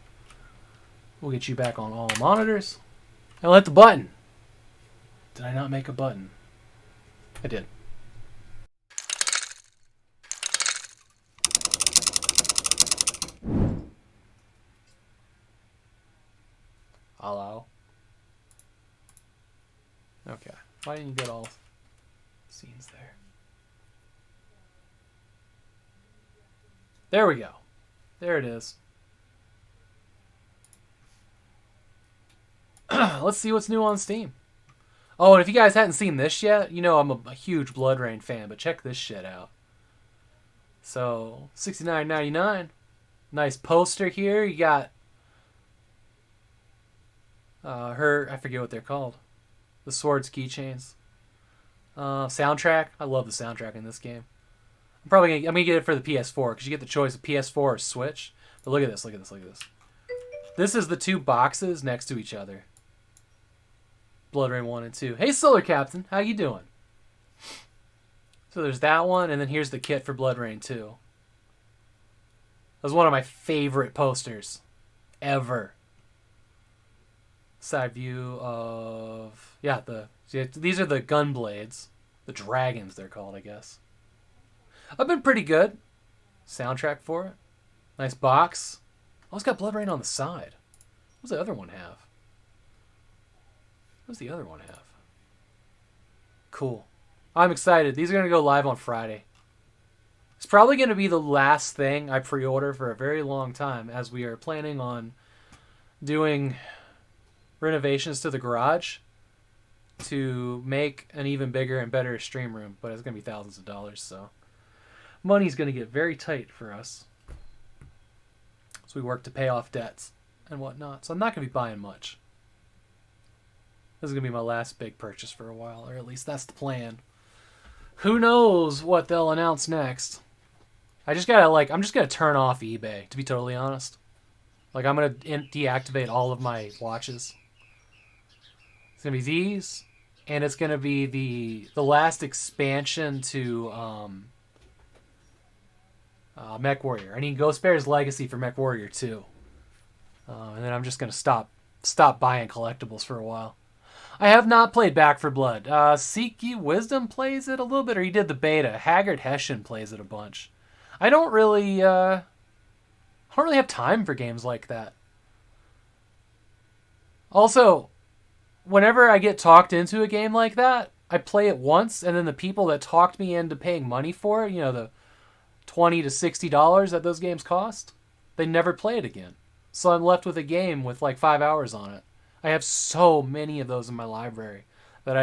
We'll get you back on all monitors. And we'll hit the button. Did I not make a button? I did. Hello? Okay. Why didn't you get all scenes there? There we go. There it is. Let's see what's new on Steam. Oh, and if you guys hadn't seen this yet, you know I'm a huge Blood Rain fan, but check this shit out. So, $69.99. Nice poster here. You got her, I forget what they're called. The swords keychains. Soundtrack. I love the soundtrack in this game. I'm gonna get it for the PS4 because you get the choice of PS4 or Switch. But look at this, look at this, look at this. This is the two boxes next to each other. Blood Rain 1 and 2. Hey, Solar Captain, how you doing? So there's that one, and then here's the kit for Blood Rain 2. That was one of my favorite posters ever. Side view of... Yeah, these are the gun blades. The dragons, they're called, I guess. I've been pretty good. Soundtrack for it. Nice box. Oh, it's got Blood Rain on the side. What does the other one have? What does the other one have? Cool. I'm excited. These are going to go live on Friday. It's probably going to be the last thing I pre-order for a very long time, as we are planning on doing renovations to the garage to make an even bigger and better stream room, but it's going to be thousands of dollars, so money's going to get very tight for us as we work to pay off debts and whatnot. So I'm not going to be buying much. This is going to be my last big purchase for a while, or at least that's the plan. Who knows what they'll announce next? I'm just gonna turn off eBay, to be totally honest. Like, I'm gonna deactivate all of my watches. It's gonna be these, and it's gonna be the last expansion to Mech Warrior. I need Ghost Bear's Legacy for Mech Warrior 2. And then I'm just gonna stop buying collectibles for a while. I have not played Back for Blood. Seek Ye Wisdom plays it a little bit, or he did the beta. Haggard Hessian plays it a bunch. I don't really have time for games like that. Also, whenever I get talked into a game like that, I play it once, and then the people that talked me into paying money for it, you know, the $20 to $60 that those games cost, they never play it again. So I'm left with a game with like 5 hours on it. I have so many of those in my library that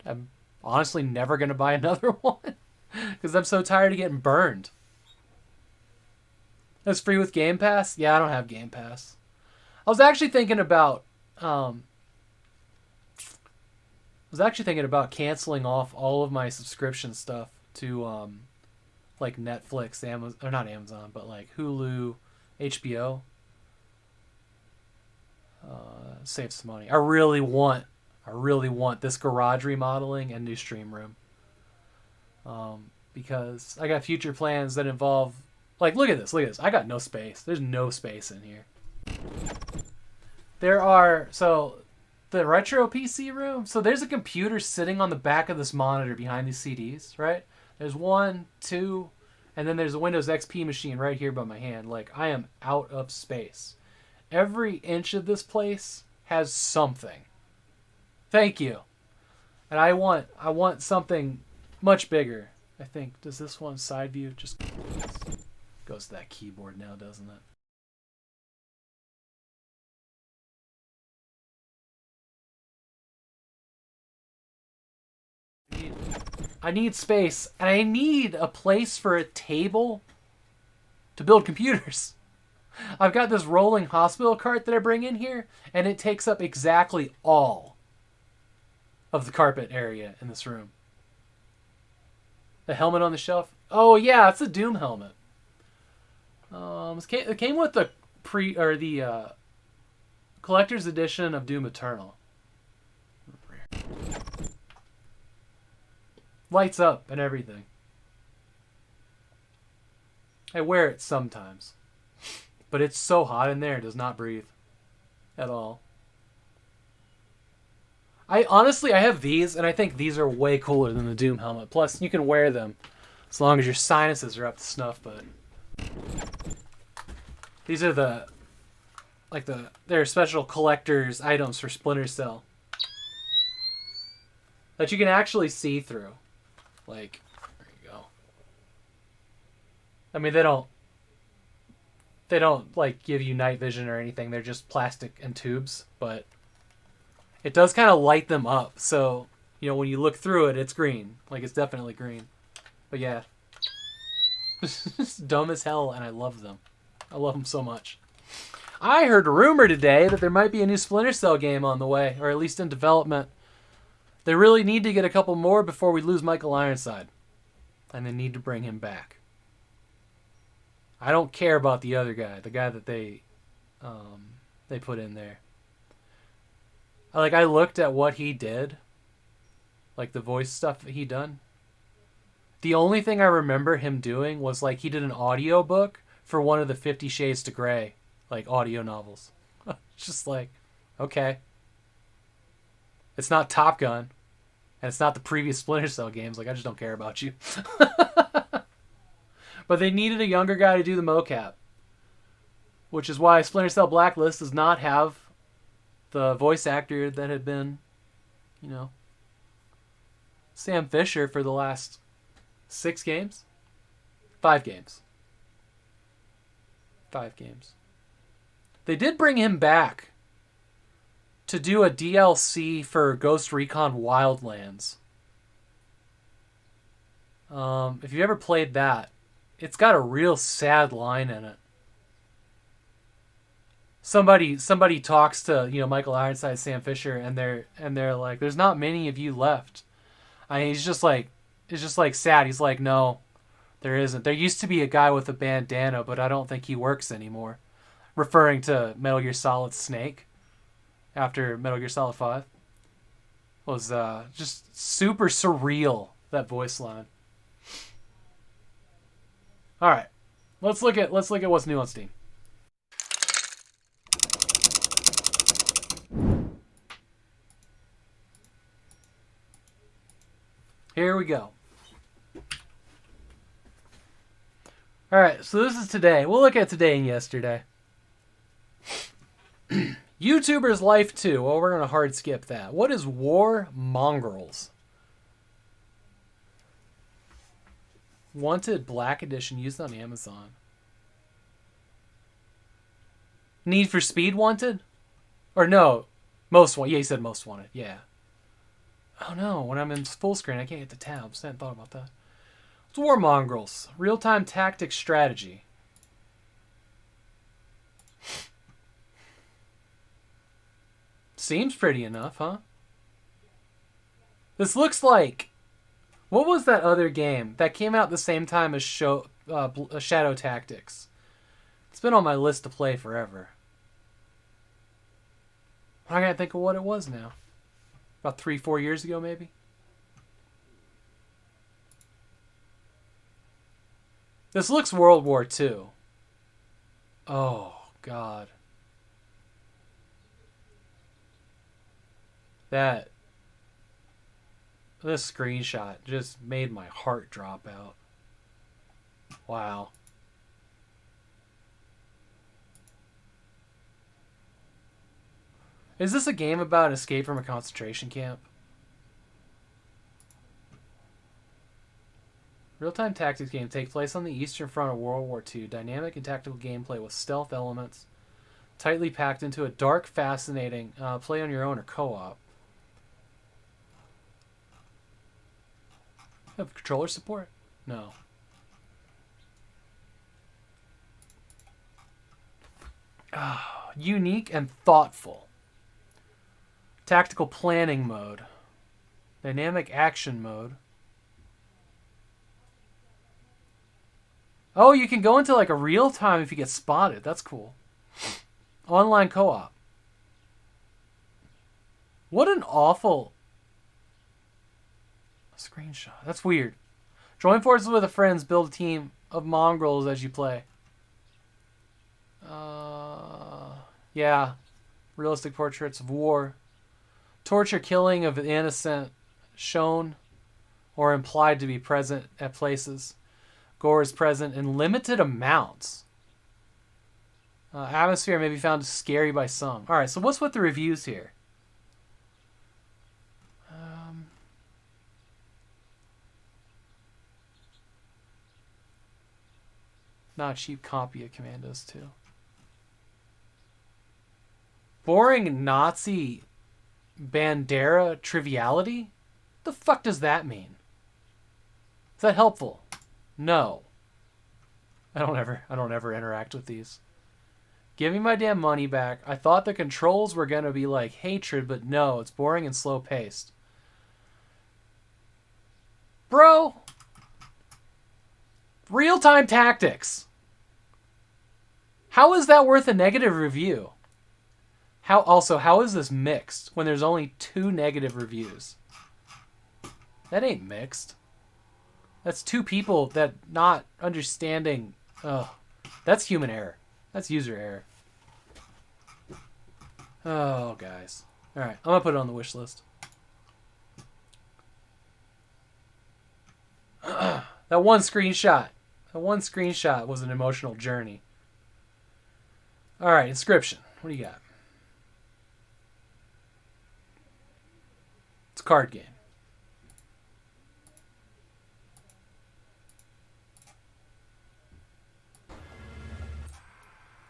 I'm honestly never going to buy another one because I'm so tired of getting burned. It's free with Game Pass? Yeah, I don't have Game Pass. I was actually thinking about canceling off all of my subscription stuff to like Netflix, Amazon, or not Amazon, but like Hulu, HBO. Save some money. I really want this garage remodeling and new stream room. Because I got future plans that involve, like, look at this. I got no space. There's no space in here. So the retro PC room. So there's a computer sitting on the back of this monitor behind these CDs, right? There's 1, 2, and then there's a Windows XP machine right here by my hand. Like, I am out of space. Every inch of this place has something. Thank you. And I want something much bigger. I think, does this one side view just goes to that keyboard now, doesn't it? I need space, and I need a place for a table to build computers. I've got this rolling hospital cart that I bring in here, and it takes up exactly all of the carpet area in this room. The helmet on the shelf. Oh yeah, it's a Doom helmet. It came with the collector's edition of Doom Eternal. Lights up and everything. I wear it sometimes. But it's so hot in there, it does not breathe at all. I have these, and I think these are way cooler than the Doom helmet. Plus, you can wear them as long as your sinuses are up to snuff, but these are they're special collector's items for Splinter Cell that you can actually see through. Like, there you go. I mean, they don't like give you night vision or anything. They're just plastic and tubes, but it does kind of light them up. So, you know, when you look through it, it's green. Like, it's definitely green. But yeah. It's dumb as hell, and I love them. I love him so much. I heard a rumor today that there might be a new Splinter Cell game on the way, or at least in development. They really need to get a couple more before we lose Michael Ironside. And they need to bring him back. I don't care about the other guy, the guy that they put in there. Like, I looked at what he did, like the voice stuff that he done. The only thing I remember him doing was, like, he did an audio book for one of the 50 Shades to Grey, like, audio novels. It's just like, okay. It's not Top Gun, and it's not the previous Splinter Cell games. Like, I just don't care about you. But they needed a younger guy to do the mocap, which is why Splinter Cell Blacklist does not have the voice actor that had been, you know, Sam Fisher for the last 6 games? 5 games. 5 games. They did bring him back to do a DLC for Ghost Recon Wildlands. If you ever played that, it's got a real sad line in it. Somebody talks to, you know, Michael Ironside, Sam Fisher, and they're like, "There's not many of you left." He's just like, it's just like sad. He's like, "No, there isn't. There used to be a guy with a bandana, but I don't think he works anymore," referring to Metal Gear Solid Snake after Metal Gear Solid 5. Was just super surreal, that voice line. All right, let's look at what's new on Steam. Here we go. All right, so this is today. We'll look at today and yesterday. YouTuber's Life 2. Well, we're going to hard skip that. What is War Mongrels? Wanted Black Edition used on Amazon. Need for Speed Wanted? Or no, Most Wanted. Yeah, he said Most Wanted. Yeah. Oh no, when I'm in full screen, I can't get the tabs. I hadn't thought about that. It's War Mongrels. Real-time tactics strategy. Seems pretty enough, huh? This looks like... What was that other game that came out the same time as Shadow Tactics? It's been on my list to play forever. I can't think of what it was now. About 3-4 years ago, maybe? This looks World War II. Oh, God. This screenshot just made my heart drop out. Wow. Is this a game about an escape from a concentration camp? Real-time tactics game takes place on the Eastern Front of World War II. Dynamic and tactical gameplay with stealth elements tightly packed into a dark, fascinating play on your own or co-op. Have controller support? No. Unique and thoughtful. Tactical planning mode. Dynamic action mode. Oh, you can go into like a real time if you get spotted. That's cool. Online co-op. What an awful screenshot. That's weird. Join forces with friends. Build a team of mongrels as you play. Yeah. Realistic portraits of war. Torture, killing of the innocent shown or implied to be present at places. Gore is present in limited amounts. Atmosphere may be found scary by some. Alright, so what's with the reviews here? Not a cheap copy of Commandos 2. Boring Nazi Bandera triviality? The fuck does that mean? Is that helpful? No. I don't ever interact with these. Give me my damn money back. I thought the controls were gonna be like hatred, but no, it's boring and slow paced. Bro! Real-time tactics! How is that worth a negative review? How is this mixed when there's only 2 negative reviews? That ain't mixed. That's 2 people that not understanding. Ugh. That's human error. That's user error. Oh, guys. Alright, I'm gonna put it on the wish list. That one screenshot. That one screenshot was an emotional journey. Alright, Inscription. What do you got? It's a card game.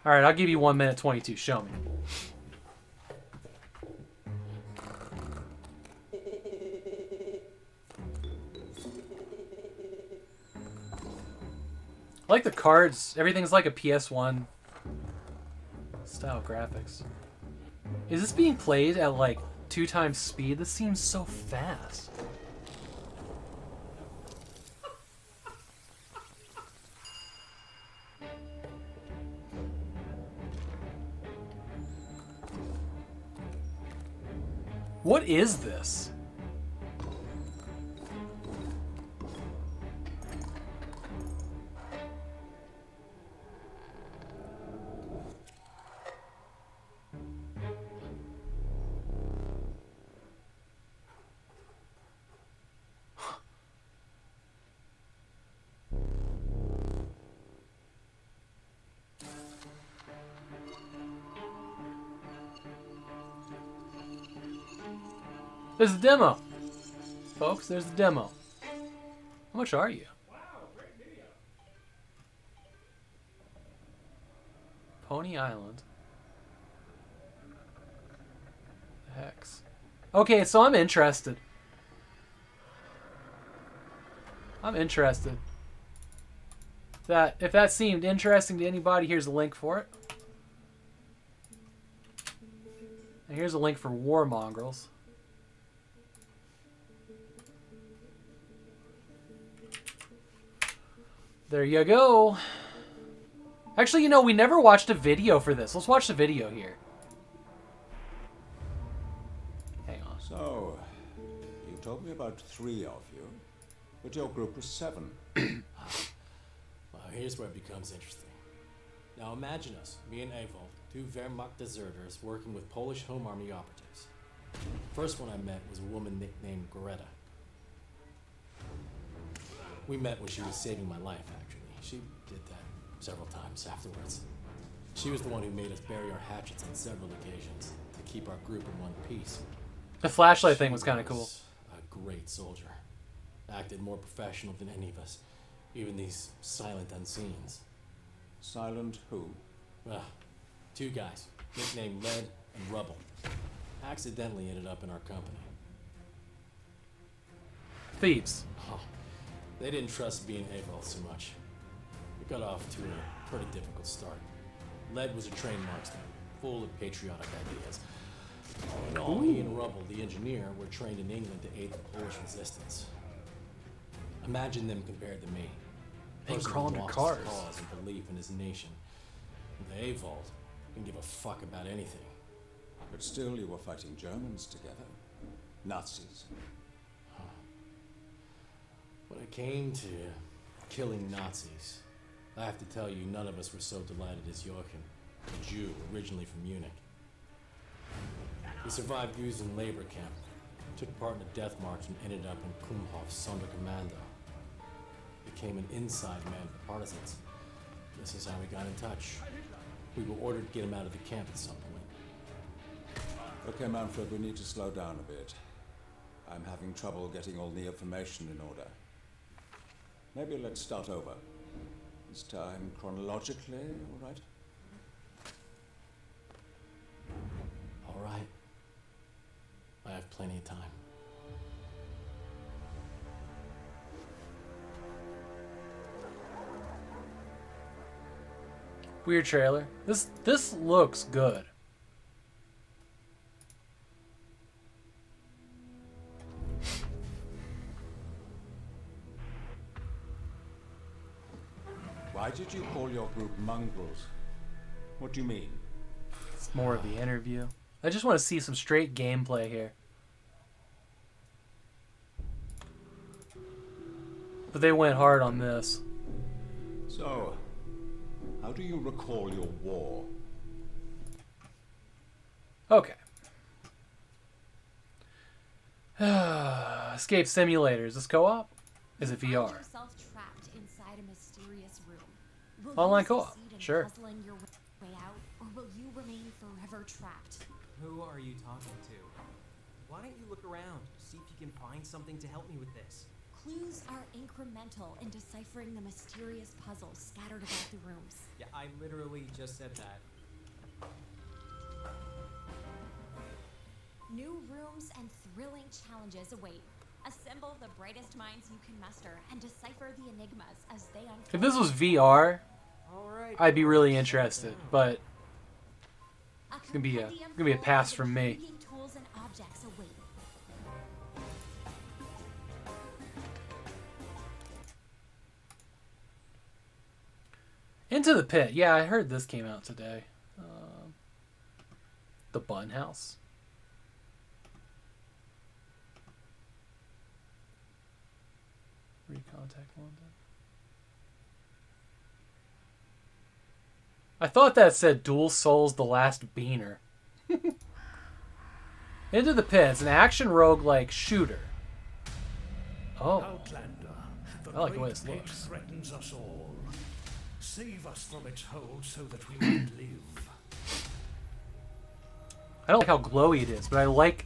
Alright, I'll give you 1 minute 22. Show me. I like the cards. Everything's like a PS1 style graphics. Is this being played at like 2 times speed? This seems so fast. What is this? There's the demo. Folks, there's the demo. How much are you? Wow, great video. Pony Island. The Hex. Okay, so I'm interested. I'm interested. If that seemed interesting to anybody, here's a link for it. And here's a link for War Mongrels. There you go. Actually, you know, we never watched a video for this. Let's watch the video here. Hang on. So, you told me about 3 of you, but your group was 7. Well, here's where it becomes interesting. Now imagine us, me and Avol, 2 Wehrmacht deserters working with Polish Home Army operatives. First one I met was a woman nicknamed Greta. We met when she was saving my life, actually. She did that several times afterwards. She was the one who made us bury our hatchets on several occasions to keep our group in one piece. The flashlight thing was kind of cool. A great soldier. Acted more professional than any of us. Even these silent unseens. Silent who? Well, 2 guys, nicknamed Lead and Rubble. Accidentally ended up in our company. Thieves. Oh, they didn't trust me and Avol so much. We got off to a pretty difficult start. Lead was a trained marksman, full of patriotic ideas. All in all, he and Rubble, the engineer, were trained in England to aid the Polish resistance. Imagine them compared to me. They Person crawl who under lost cars. his cause and belief in his nation. The Avol didn't give a fuck about anything. But still you were fighting Germans together. Nazis. When it came to killing Nazis, I have to tell you, none of us were so delighted as Joachim, a Jew originally from Munich. He survived Gusen labor camp, took part in a death march and ended up in Kumhof's Sonderkommando. Became an inside man for partisans. This is how we got in touch. We were ordered to get him out of the camp at some point. Okay, Manfred, we need to slow down a bit. I'm having trouble getting all the information in order. Maybe let's start over. This time chronologically, all right? All right. I have plenty of time. Weird trailer. This looks good. Why did you call your group mongrels? What do you mean? It's more of the interview. I just want to see some straight gameplay here. But they went hard on this. So, how do you recall your war? Okay. Escape Simulator. Is this co-op? Is it VR? Find yourself trapped inside a mysterious room. Will Online you co-op. succeed in Sure. puzzling your way out, or will you remain forever trapped? Who are you talking to? Why don't you look around, see if you can find something to help me with this? Clues are incremental in deciphering the mysterious puzzles scattered about the rooms. Yeah, I literally just said that. New rooms and thrilling challenges await. Assemble the brightest minds you can muster and decipher the enigmas as they unfold. If this was VR, All right. I'd be really interested, but A it's gonna be a compendium pass full of from me. intriguing tools and objects await. Into the Pit. Yeah, I heard this came out today. The Bun House. Recontact London. I thought that said Dual Souls The Last Beaner. Into the Pit. It's an action roguelike shooter. Oh. Outlander, the I like the way great this pit looks. threatens us all. Save us from its hold so that we might live. I don't like how glowy it is, but I like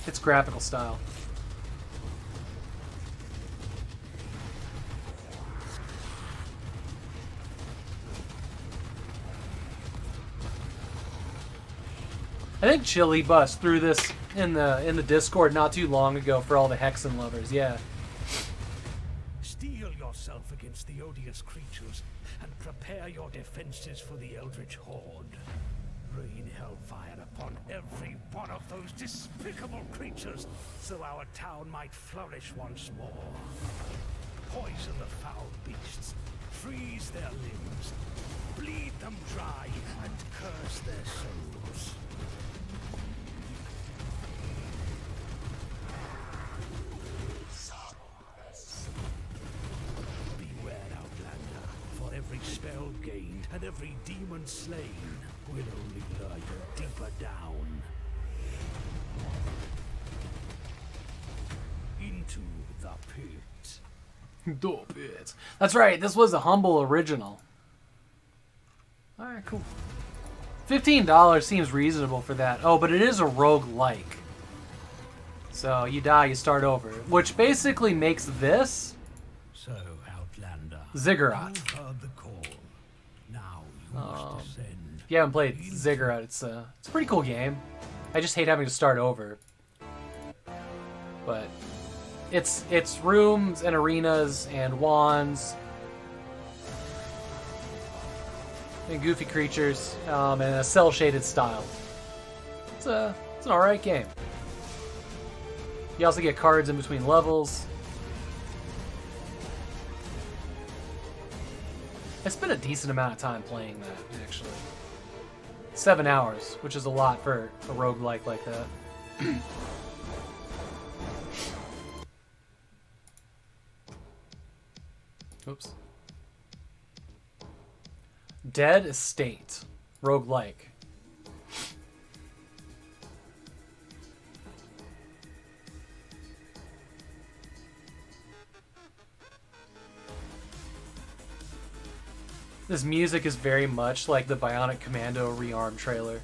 its graphical style. I think Chili Bus threw this in the Discord not too long ago for all the Hexen lovers. Yeah. Steel yourself against the odious creatures and prepare your defenses for the Eldritch Horde. Rain hellfire upon every one of those despicable creatures so our town might flourish once more. Poison the foul beasts, freeze their limbs, bleed them dry, and curse their souls. Beware, Outlander, for every spell gained and every demon slain will only lure you deeper down. Into the pit. Dope it. That's right. This was a humble original. All right, cool. $15 seems reasonable for that. Oh, but it is a roguelike. So you die, you start over, which basically makes this So, Outlander, Ziggurat. you've heard the call. Now you must descend. If you haven't played Ziggurat, it's a pretty cool game. I just hate having to start over. But it's rooms and arenas and wands and goofy creatures and a cell shaded style. It's an alright game. You also get cards in between levels. I spent a decent amount of time playing that, actually. 7 hours, which is a lot for a roguelike like that. Oops. Dead Estate. Roguelike. This music is very much like the Bionic Commando Rearm trailer.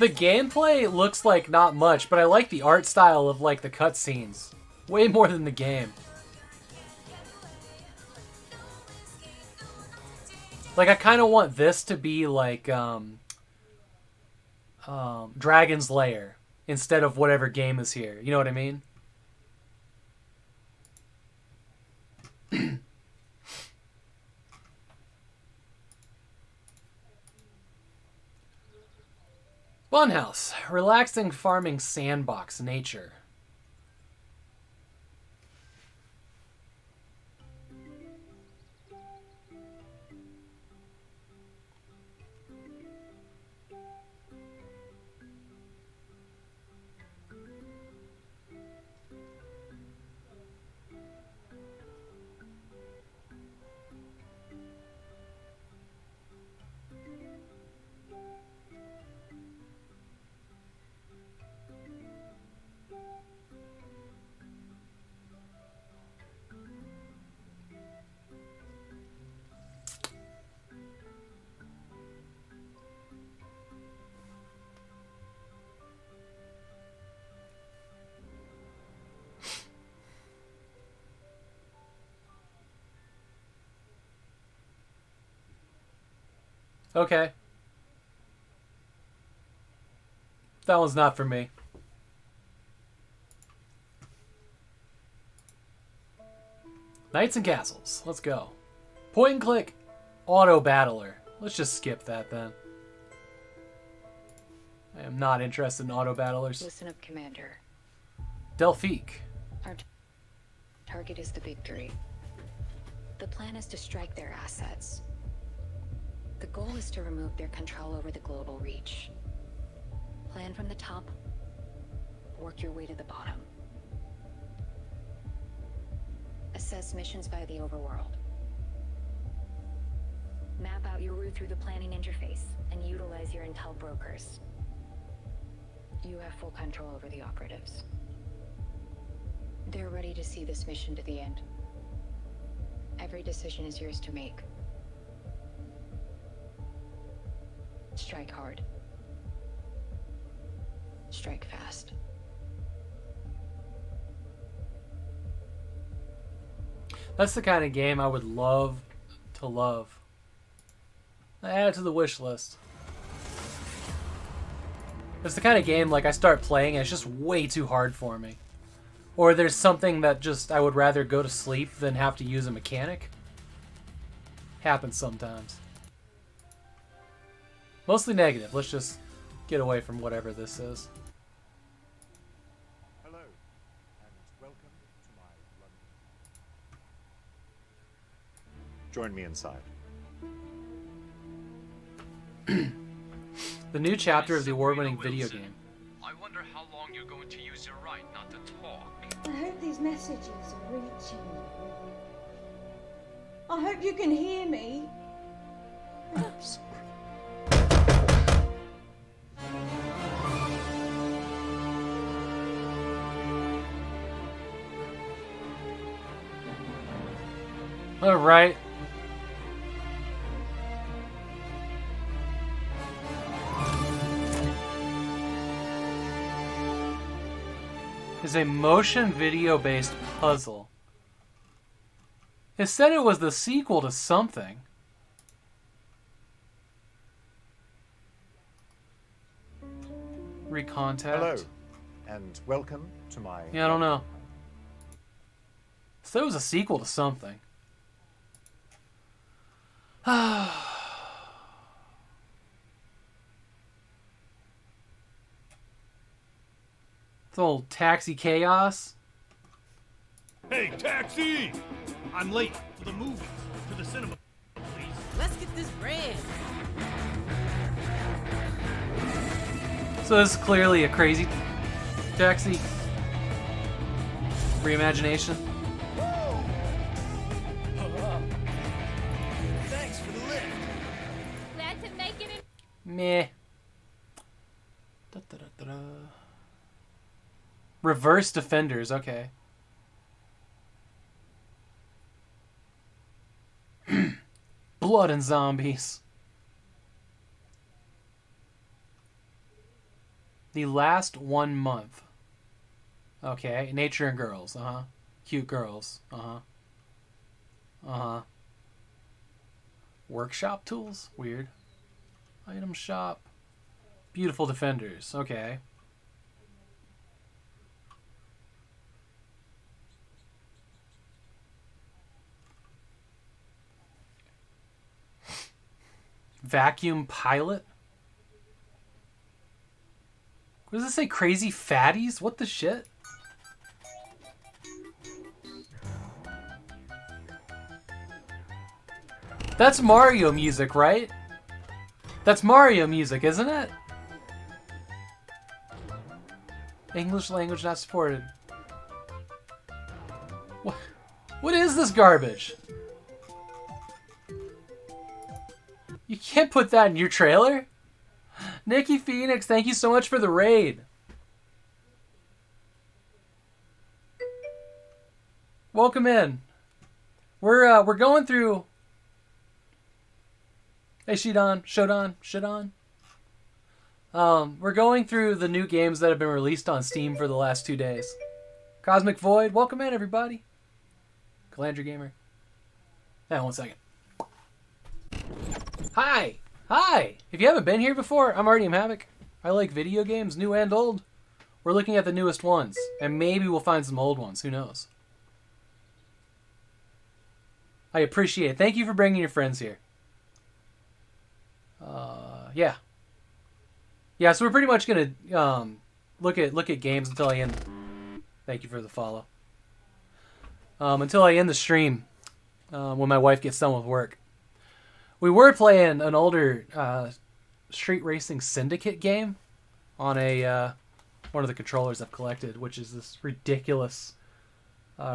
The gameplay looks like not much, but I like the art style of like the cutscenes way more than the game. Like I kind of want this to be like Dragon's Lair instead of whatever game is here. You know what I mean? Funhouse, relaxing farming sandbox nature. Okay. That one's not for me. Knights and Castles. Let's go. Point and click. Auto Battler. Let's just skip that then. I am not interested in auto battlers. Listen up, Commander. Delphique. Our target is the Big Three. The plan is to strike their assets. The goal is to remove their control over the global reach. Plan from the top, work your way to the bottom. Assess missions by the overworld. Map out your route through the planning interface and utilize your intel brokers. You have full control over the operatives. They're ready to see this mission to the end. Every decision is yours to make. Strike hard. Strike fast. That's the kind of game I would love to love. Add it to the wish list. It's the kind of game like I start playing and it's just way too hard for me. Or there's something that just I would rather go to sleep than have to use a mechanic. Happens sometimes. Mostly negative. Let's just get away from whatever this is. Hello, and welcome to my London. Join me inside. The new chapter of the award-winning video game. I wonder how long you're going to use your right not to talk. I hope these messages are reaching you. I hope you can hear me. All right. Is a motion video based puzzle. It said it was the sequel to something. Recontact. Hello, and welcome to my... Yeah, I don't know. So it was a sequel to something. It's old Taxi Chaos. Hey, taxi! I'm late for the movie. To the cinema, please. Let's get this bread. So this is clearly a crazy taxi reimagination. Thanks for the lift. Glad to make it in. Meh. Da, da, da, da, da. Reverse Defenders, okay. Blood and zombies. The last 1 month. Okay, nature and girls. Uh-huh. Cute girls. Uh-huh. Uh-huh. Workshop tools? Weird. Item shop. Beautiful defenders. Okay. Vacuum pilot? What does it say? Crazy fatties? What the shit? That's Mario music, right? That's Mario music, isn't it? English language not supported. What is this garbage? You can't put that in your trailer? Nikki Phoenix, thank you so much for the raid. Welcome in. We're going through. Hey Shodan. We're going through the new games that have been released on Steam for the last 2 days. Cosmic Void, welcome in everybody. Calandra Gamer. Hang on 1 second. Hi! If you haven't been here before, I'm Artyom Havok. I like video games, new and old. We're looking at the newest ones, and maybe we'll find some old ones. Who knows? I appreciate it. Thank you for bringing your friends here. Yeah. Yeah, so we're pretty much gonna look at games until I end. Thank you for the follow. Until I end the stream, when my wife gets done with work. We were playing an older street racing Syndicate game on a one of the controllers I've collected, which is this ridiculous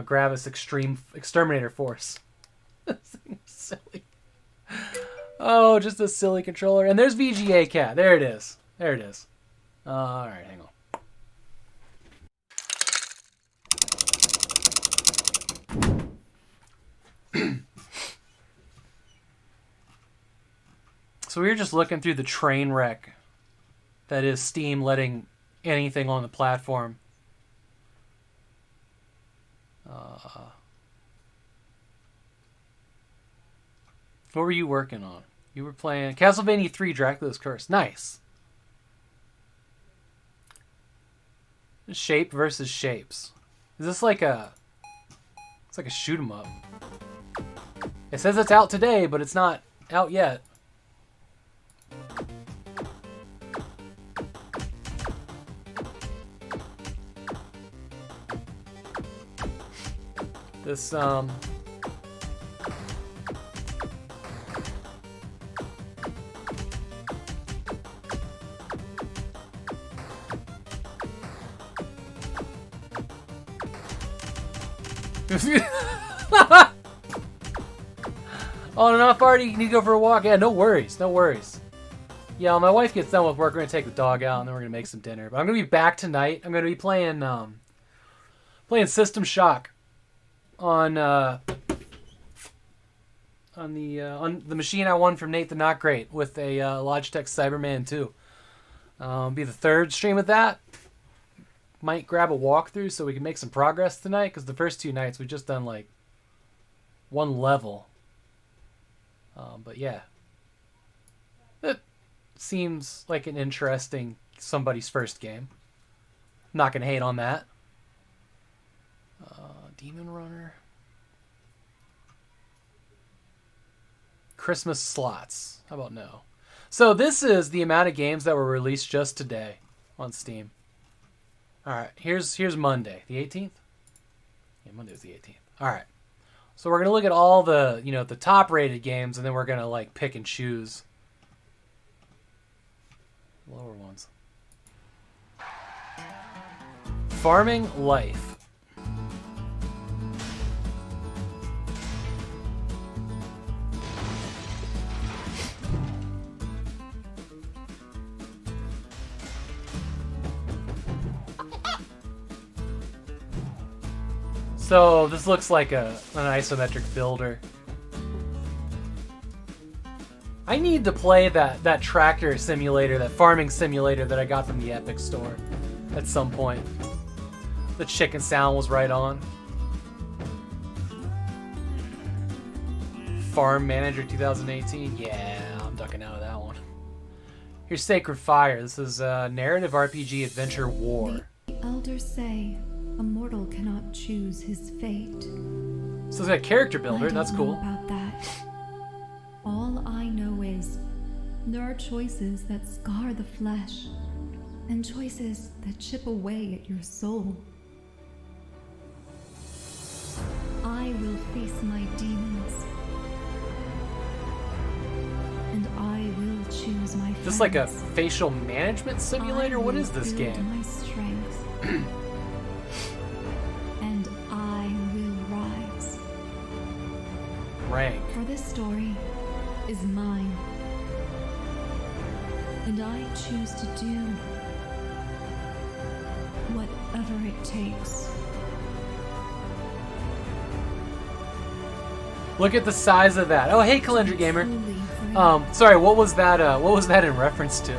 Gravis Exterminator Force. Silly. Oh, just a silly controller. And there's VGA Cat. There it is. All right, hang on. So we were just looking through the train wreck that is Steam letting anything on the platform. What were you working on? You were playing Castlevania 3 Dracula's Curse. Nice. Shape versus shapes. Is this like a... It's like a shoot 'em up. It says it's out today, but it's not out yet. This, On and off party, you need to go for a walk. Yeah, no worries. Yeah, when my wife gets done with work, we're going to take the dog out, and then we're going to make some dinner. But I'm going to be back tonight. I'm going to be playing System Shock on the machine I won from Nate the Not Great with a Logitech Cyberman 2. Be the third stream of that. Might grab a walkthrough so we can make some progress tonight, because the first 2 nights we've just done like 1 level. But yeah, it seems like an interesting somebody's first game. Not gonna hate on that. Demon Runner. Christmas slots. How about no? So this is the amount of games that were released just today on Steam. Alright, here's Monday. The 18th? Yeah, Monday's the 18th. Alright. So we're going to look at all the, the top rated games, and then we're going to like pick and choose lower ones. Farming Life. So this looks like an isometric builder. I need to play that tractor simulator, that farming simulator that I got from the Epic Store at some point. The chicken sound was right on. Farm Manager 2018. Yeah, I'm ducking out of that one. Here's Sacred Fire. This is a narrative RPG adventure war. The elders say a mortal cannot choose his fate. So it's got a character builder. That's cool. About that. All I know is there are choices that scar the flesh and choices that chip away at your soul. I will face my demons. And I will choose my friends. Is this like a facial management simulator? What is this game? My strength. And I will rise. Rank. For this story is mine. And I choose to do whatever it takes. Look at the size of that. Oh, hey, Calendra Gamer. Sorry, what was that? What was that in reference to?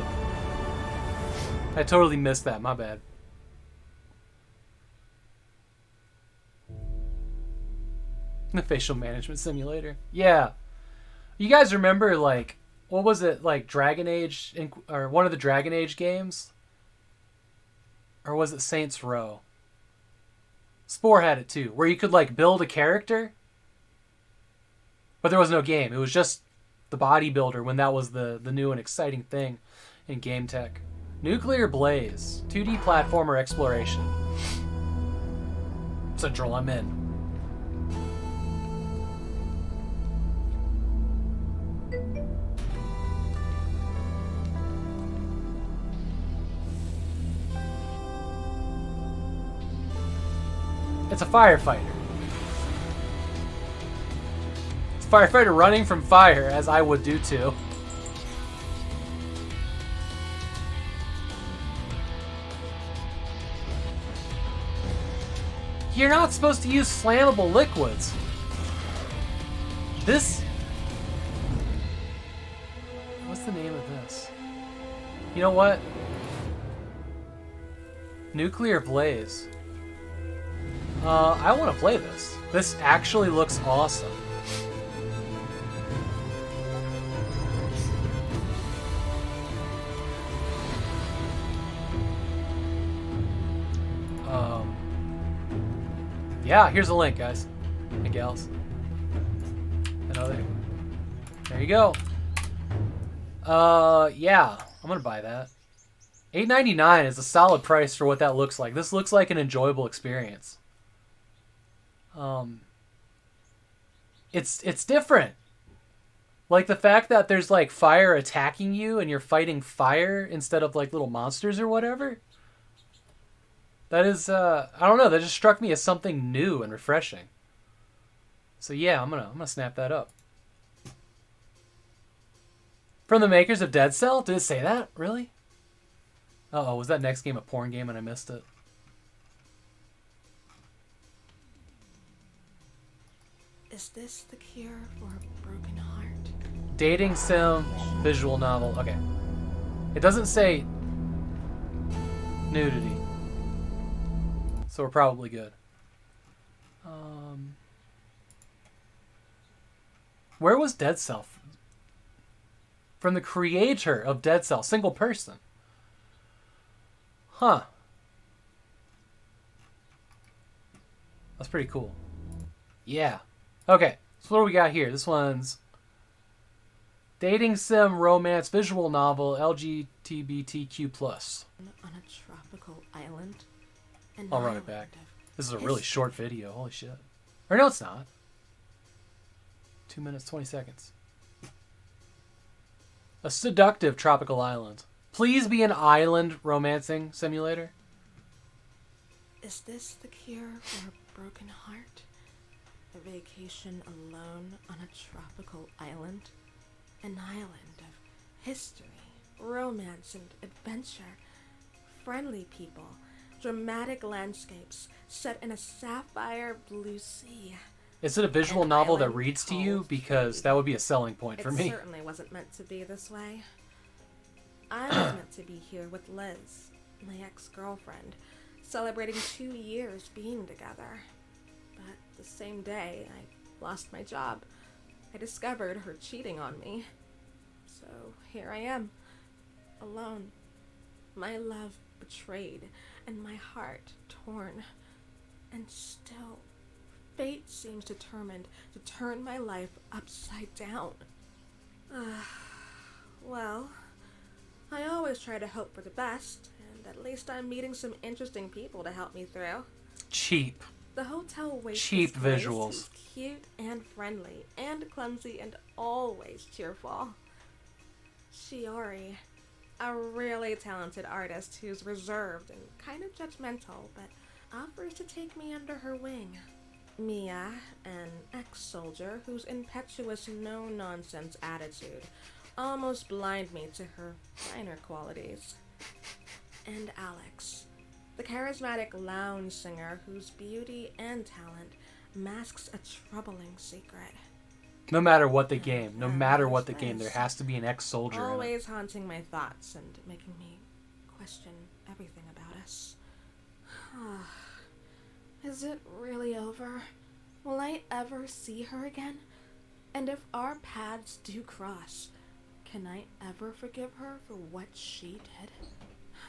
I totally missed that. My bad. The facial management simulator. Yeah. You guys remember, like, what was it, like Dragon Age, or one of the Dragon Age games? Or was it Saints Row? Spore had it too, where you could, like, build a character, but there was no game. It was just the bodybuilder when that was the new and exciting thing in game tech. Nuclear Blaze, 2D platformer exploration. Central, I'm in. It's a firefighter. It's a firefighter running from fire, as I would do too. You're not supposed to use flammable liquids. This... What's the name of this? You know what? Nuclear Blaze. I want to play this. This actually looks awesome. Yeah, here's a link, guys and gals. Another. There you go. Yeah, I'm gonna buy that. $8.99 is a solid price for what that looks like. This looks like an enjoyable experience. It's different. Like the fact that there's like fire attacking you and you're fighting fire instead of like little monsters or whatever. That is, I don't know, that just struck me as something new and refreshing. So yeah, I'm gonna snap that up. From the makers of Dead Cell? Did it say that? Really? Uh-oh, was that next game a porn game and I missed it? Is this the cure for a broken heart? Dating sim, visual novel. Okay. It doesn't say nudity. So we're probably good. Where was Dead Cell? From the creator of Dead Cell, single person. Huh. That's pretty cool. Yeah. Okay, so what do we got here? This one's dating sim, romance, visual novel, LGBTQ+. On a tropical island. I'll run it back. This is a really short video. Holy shit. Or no, it's not. 2 minutes, 20 seconds. A seductive tropical island. Please be an island romancing simulator. Is this the cure for a broken heart? A vacation alone on a tropical island? An island of history, romance, and adventure. Friendly people. Dramatic landscapes set in a sapphire blue sea. Is it a visual An novel that island reads to you? called Because that would be a selling point for It me. certainly wasn't meant to be this way. I was meant to be here with Liz, my ex-girlfriend, celebrating 2 years being together. But the same day, I lost my job. I discovered her cheating on me. So here I am, alone. My love betrayed, and my heart torn. And still, fate seems determined to turn my life upside down. Well, I always try to hope for the best, and at least I'm meeting some interesting people to help me through. Cheap. The hotel waitress Cheap Grace visuals. is cute and friendly and clumsy and always cheerful. Shiori, a really talented artist who's reserved and kind of judgmental, but offers to take me under her wing. Mia, an ex-soldier whose impetuous no-nonsense attitude almost blind me to her finer qualities. And Alex, the charismatic lounge singer whose beauty and talent masks a troubling secret. No matter what the game, there has to be an ex-soldier in it. Always haunting my thoughts and making me question everything about us. Is it really over? Will I ever see her again? And if our paths do cross, can I ever forgive her for what she did?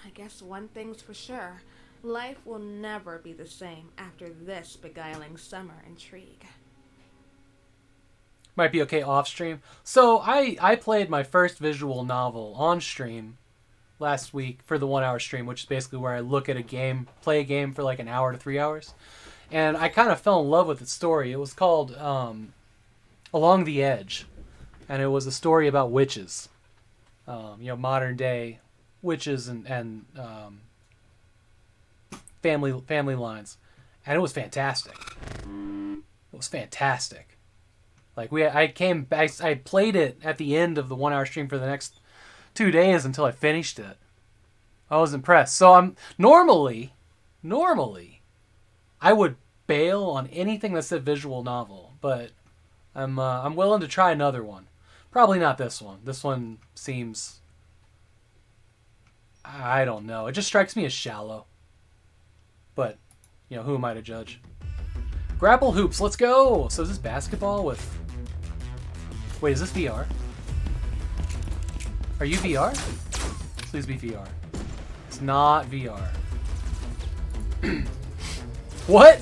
I guess one thing's for sure. Life will never be the same after this beguiling summer intrigue. Might be okay off stream. So I played my first visual novel on stream last week for the 1 hour stream, which is basically where I look at a game, play a game for like an hour to 3 hours. And I kind of fell in love with its story. It was called Along the Edge. And it was a story about witches. Modern day witches and family lines. And it was fantastic. It was fantastic. Like I played it at the end of the 1 hour stream for the next 2 days until I finished it. I was impressed. So I'm normally I would bail on anything that said visual novel, but I'm willing to try another one. Probably not this one. This one seems, I don't know. It just strikes me as shallow. But, who am I to judge? Grapple hoops, let's go! So is this basketball with... Wait, is this VR? Are you VR? Please be VR. It's not VR. What?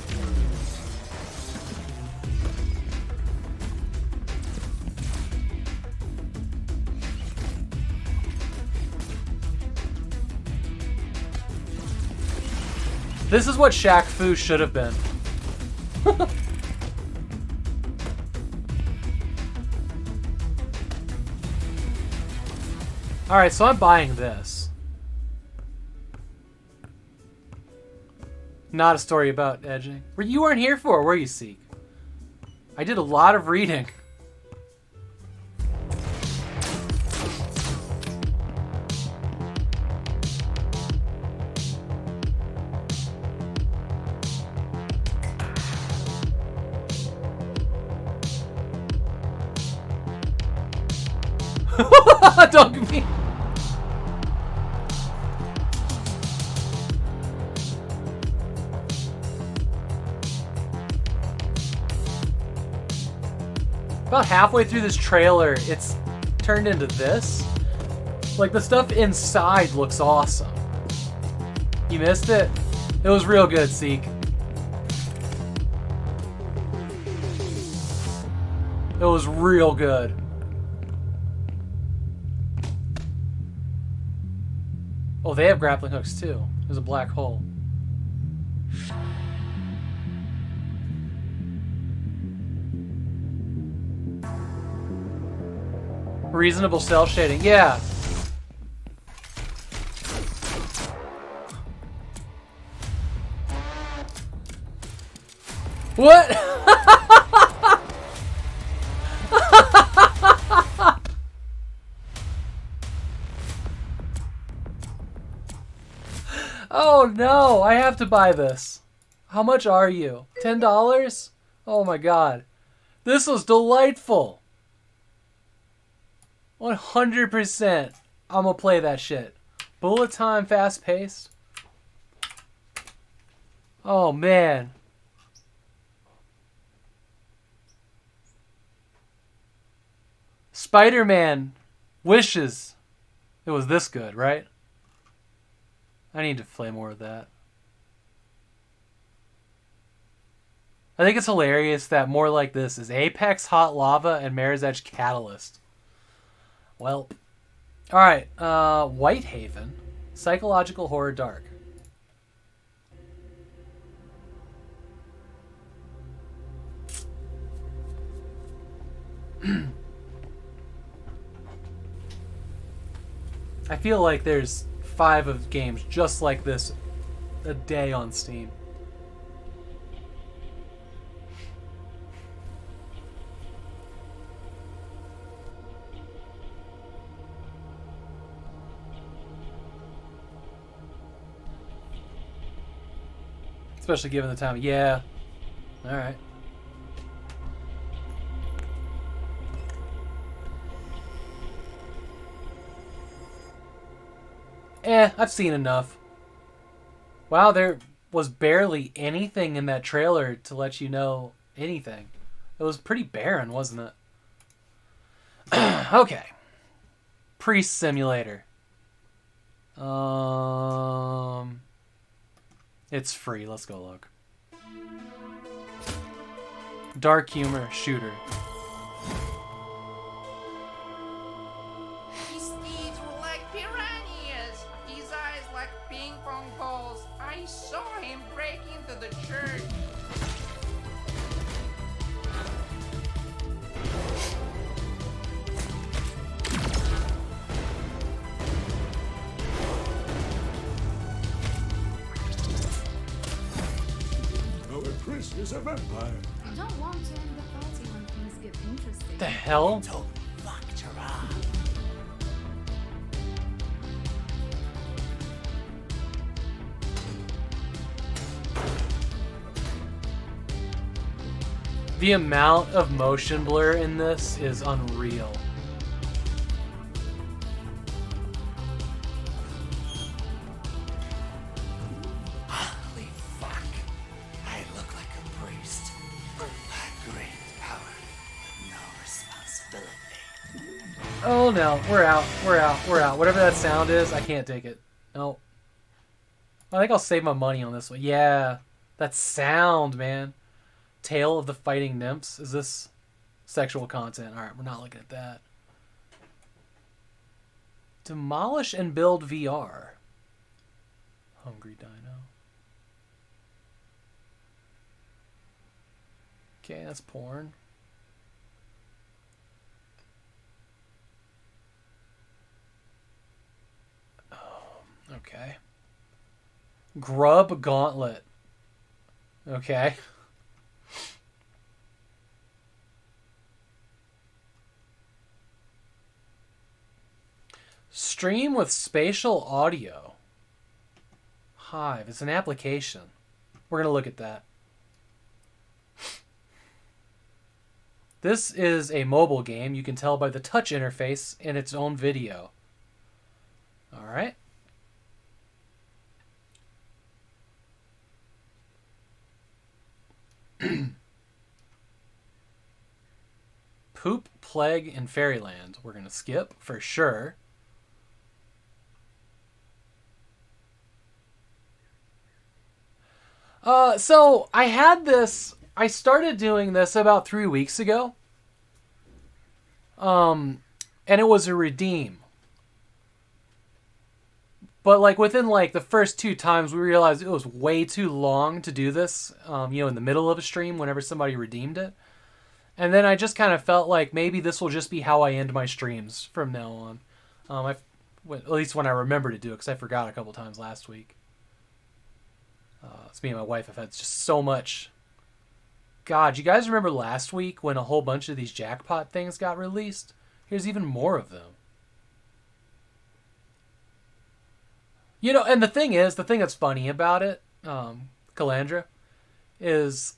This is what Shaq Fu should have been. Alright, so I'm buying this. Not a story about edging. You weren't here for, were you, Seek? I did a lot of reading. Dog me. About halfway through this trailer, it's turned into this. Like, the stuff inside looks awesome. You missed it? It was real good, Seek. It was real good. Oh, they have grappling hooks too. There's a black hole. Reasonable cell shading, yeah. What? Oh no, I have to buy this. How much are you? $10? Oh my god. This was delightful. 100%. I'm gonna play that shit. Bullet time, fast paced. Oh man. Spider-Man wishes it was this good, right? I need to play more of that. I think it's hilarious that more like this is Apex, Hot Lava, and Mirror's Edge Catalyst. Well, alright. Whitehaven. Psychological Horror Dark. I feel like there's 5 of games just like this a day on Steam. Especially given the time. Yeah. Alright. I've seen enough. Wow, there was barely anything in that trailer to let you know anything. It was pretty barren, wasn't it? Okay. Priest Simulator. It's free. Let's go look. Dark humor shooter. His teeth were like piranhas. His eyes like ping pong balls. I saw him break into the church. Our priest is a vampire. I don't want to end the party when things get interesting. The hell? The amount of motion blur in this is unreal. Holy fuck. I look like a priest. Great power, but no responsibility. Oh no, we're out, we're out, we're out. Whatever that sound is, I can't take it. No. I think I'll save my money on this one. Yeah, that sound, man. Tale of the Fighting Nymphs. Is this sexual content? Alright, we're not looking at that. Demolish and Build VR. Hungry Dino. Okay, that's porn. Okay. Grub Gauntlet. Okay. Stream with spatial audio. Hive. It's an application. We're going to look at that. This is a mobile game. You can tell by the touch interface in its own video. All right. Poop, Plague, and Fairyland. We're going to skip for sure. So I had this, I started doing this about 3 weeks ago. And it was a redeem. But like within like the first 2 times we realized it was way too long to do this, in the middle of a stream whenever somebody redeemed it. And then I just kind of felt like maybe this will just be how I end my streams from now on. At least when I remember to do it, because I forgot a couple times last week. It's me and my wife have had just so much. God, you guys remember last week when a whole bunch of these jackpot things got released? Here's even more of them. And the thing that's funny about it, Calandra, is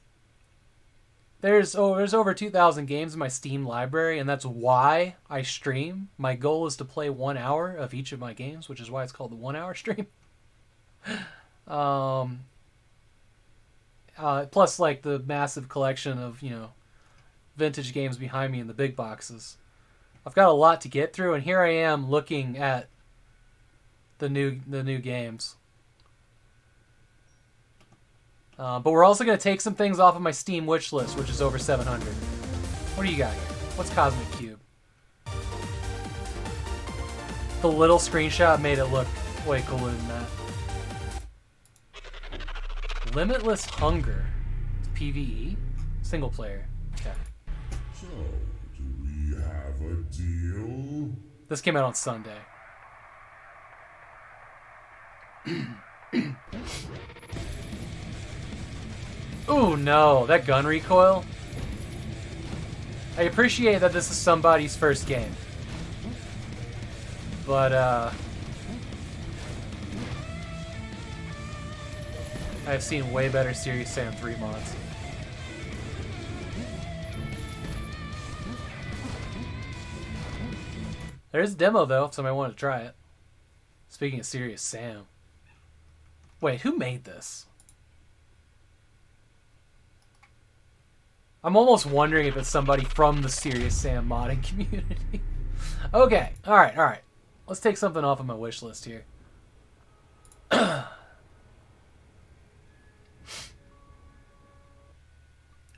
there's over 2,000 games in my Steam library, and that's why I stream. My goal is to play 1 hour of each of my games, which is why it's called the 1 hour stream. Plus, like, the massive collection of, you know, vintage games behind me in the big boxes. I've got a lot to get through, and here I am looking at the new games. But we're also going to take some things off of my Steam wish list, which is over 700. What do you got here? What's Cosmic Cube? The little screenshot made it look way cooler than that. Limitless Hunger. It's PvE? Single player. Okay. So, do we have a deal? This came out on Sunday. Oh no, that gun recoil. I appreciate that this is somebody's first game. But, I've seen way better Serious Sam 3 mods. There's a demo, though, if somebody wanted to try it. Speaking of Serious Sam. Wait, who made this? I'm almost wondering if it's somebody from the Serious Sam modding community. Okay, alright. Let's take something off of my wish list here.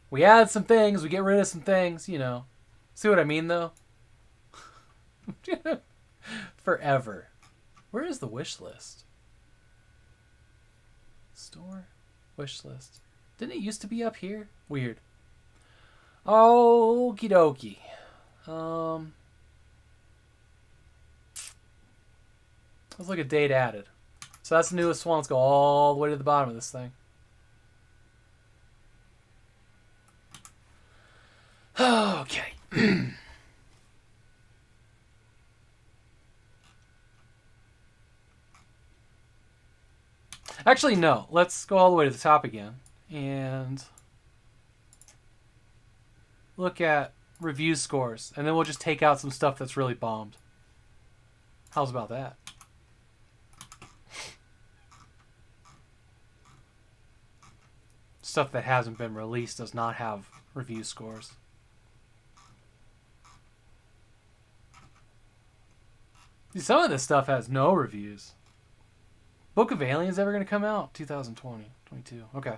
We add some things, we get rid of some things, you know. See what I mean, though? Forever. Where is the wish list? Store? Wish list. Didn't it used to be up here? Weird. Okie dokie. Let's look at date added. So that's the newest one. Let's go all the way to the bottom of this thing. Okay. Actually, no. Let's go all the way to the top again and look at review scores, and then we'll just take out some stuff that's really bombed. How's about that? Stuff that hasn't been released does not have review scores. See, some of this stuff has no reviews. Book of Aliens ever going to come out? 2020, 22. Okay.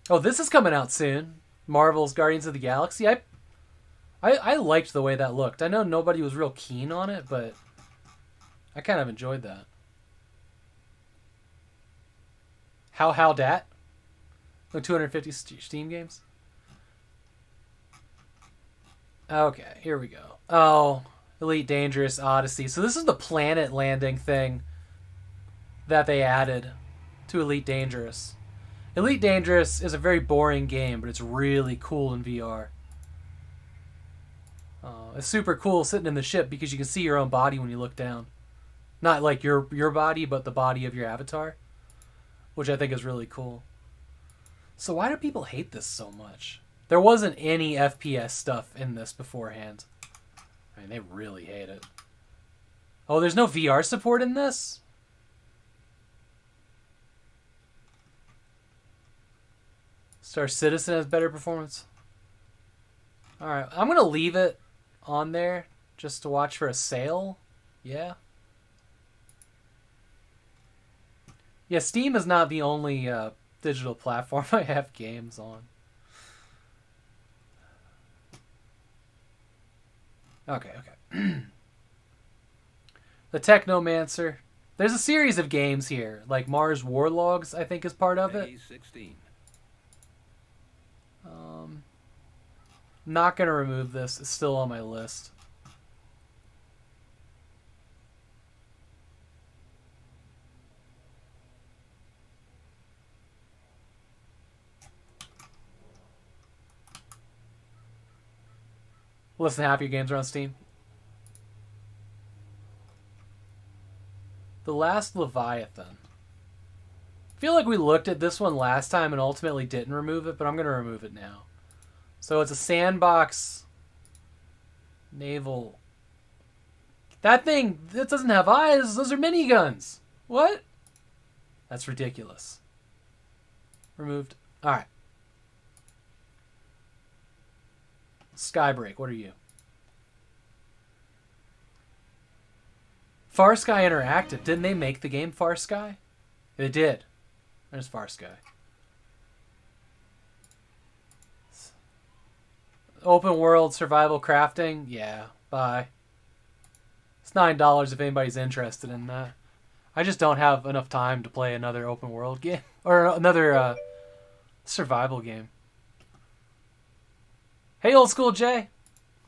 Oh, this is coming out soon. Marvel's Guardians of the Galaxy. I liked the way that looked. I know nobody was real keen on it, but I kind of enjoyed that. How dat? Like 250 Steam games? Okay, here we go. Oh, Elite Dangerous Odyssey. So this is the planet landing thing that they added to Elite Dangerous. Elite Dangerous is a very boring game, but it's really cool in VR. It's super cool sitting in the ship because you can see your own body when you look down. Not like your body, but the body of your avatar, which I think is really cool. So why do people hate this so much? There wasn't any FPS stuff in this beforehand. I mean, they really hate it. Oh, there's no VR support in this? Star Citizen has better performance. Alright, I'm going to leave it on there just to watch for a sale. Yeah. Yeah, Steam is not the only digital platform I have games on. Okay. The Technomancer. There's a series of games here, like Mars Warlogs, I think is part of it. A16. Not going to remove this. It's still on my list. Less than half your games are on Steam. last Leviathan. I feel like we looked at this one last time and ultimately didn't remove it, but I'm going to remove it now. So it's a sandbox naval. That thing, that doesn't have eyes. Those are miniguns. What? That's ridiculous. Removed. All right. Skybreak, what are you? Far Sky Interactive. Didn't they make the game Far Sky? They did. There's Far Sky. Open world survival crafting. Yeah, bye. It's $9 if anybody's interested in that. I just don't have enough time to play another open world game. Or another survival game. Hey, Old School Jay.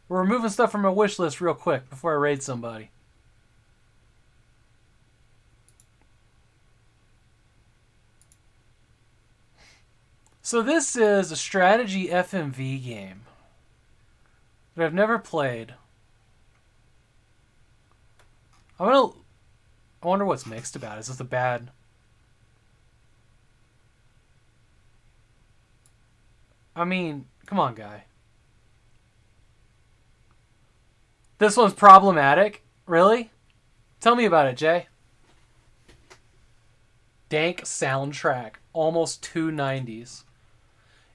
We're removing stuff from my wish list real quick before I raid somebody. So this is a strategy FMV game that I've never played. I wonder what's mixed about it. Is this a bad... I mean, come on, guy. This one's problematic? Really? Tell me about it, Jay. Dank soundtrack. Almost 290s.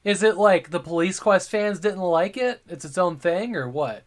Is it like the Police Quest fans didn't like it? It's its own thing, or what?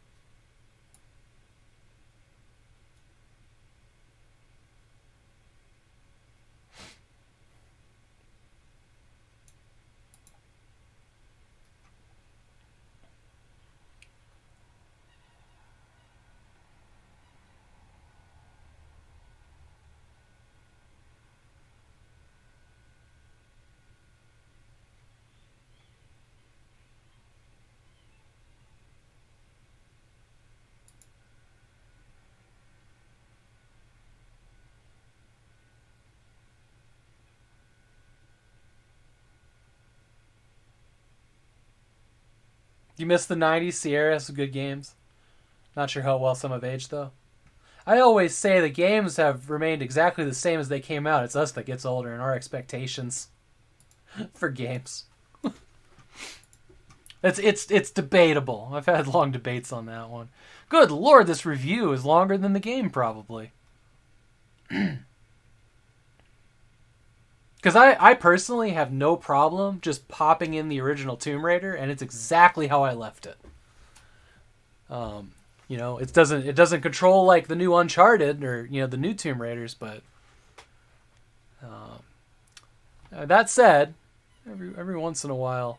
You missed the 90s. Sierra has some good games. Not sure how well some have aged, though. I always say the games have remained exactly the same as they came out. It's us that gets older and our expectations for games. It's debatable. I've had long debates on that one. Good lord, this review is longer than the game, probably. Because I personally have no problem just popping in the original Tomb Raider, and it's exactly how I left it. You know, it doesn't control like the new Uncharted or, you know, the new Tomb Raiders, but that said, every once in a while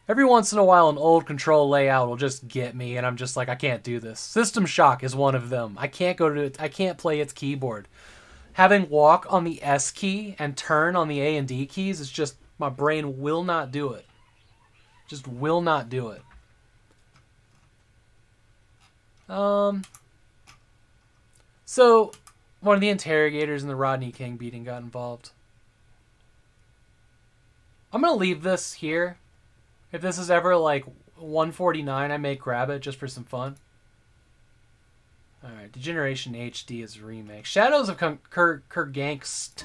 an old control layout will just get me, and I'm just like, I can't do this. System Shock is one of them. I can't play its keyboard. Having walk on the S key and turn on the A and D keys is just, my brain will not do it. Just will not do it. So, one of the interrogators in the Rodney King beating got involved. I'm going to leave this here. If this is ever like 149, I may grab it just for some fun. Alright, Degeneration HD is a remake. Shadows of Kurgansk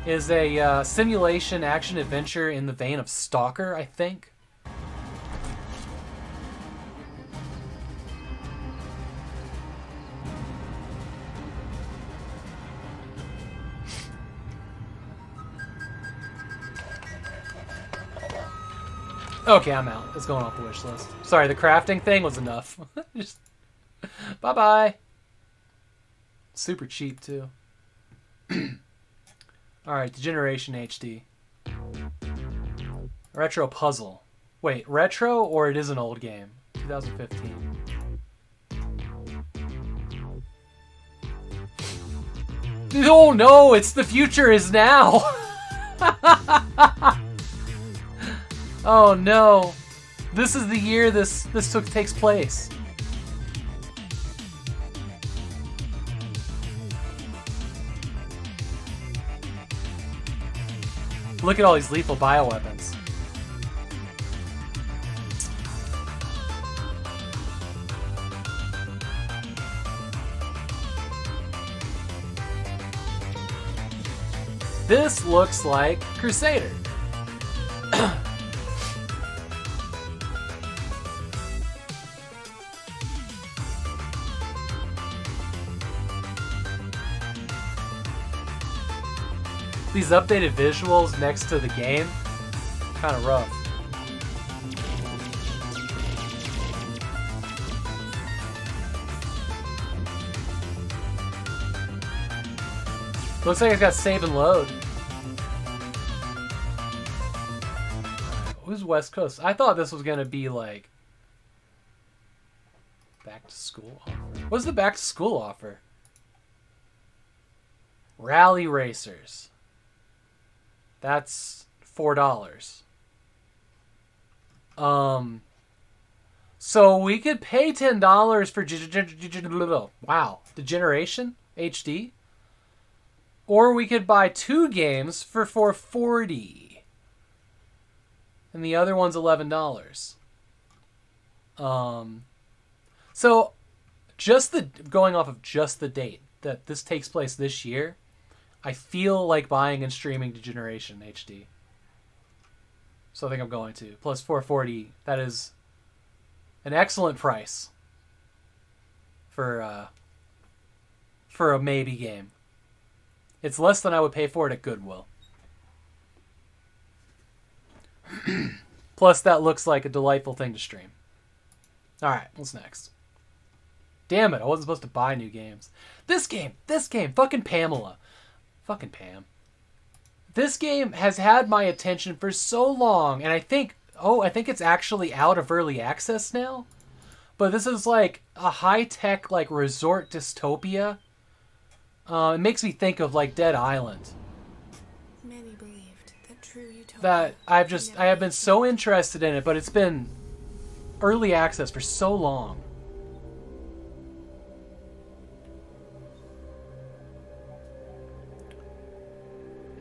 is a simulation action-adventure in the vein of Stalker, I think. Okay, I'm out. It's going off the wish list. Sorry, the crafting thing was enough. Just... Bye-bye. Super cheap, too. Alright, Degeneration HD. Retro Puzzle. Wait, retro or it is an old game? 2015. Oh no, it's the future is now! Oh no. This is the year this takes place. Look at all these lethal bioweapons. This looks like Crusader. These updated visuals next to the game, kind of rough. Looks like it's got save and load. Who's West Coast? I thought this was gonna be like back to school offer. What's the back to school offer? Rally Racers. That's $4. So we could pay $10 for wow, Degeneration HD. Or we could buy 2 games for $4.40. And the other one's $11. So just going off of just the date that this takes place this year, I feel like buying and streaming Degeneration HD. So I think I'm going to. Plus $4.40. That is an excellent price for a maybe game. It's less than I would pay for it at Goodwill. Plus, that looks like a delightful thing to stream. Alright, what's next? Damn it, I wasn't supposed to buy new games. This game, fucking Pamela. Fucking Pam. This game has had my attention for so long, and I think it's actually out of early access now. But this is like a high-tech, like, resort dystopia. It makes me think of like Dead Island. Many believed that true utopia. That I have been so interested in it, but it's been early access for so long.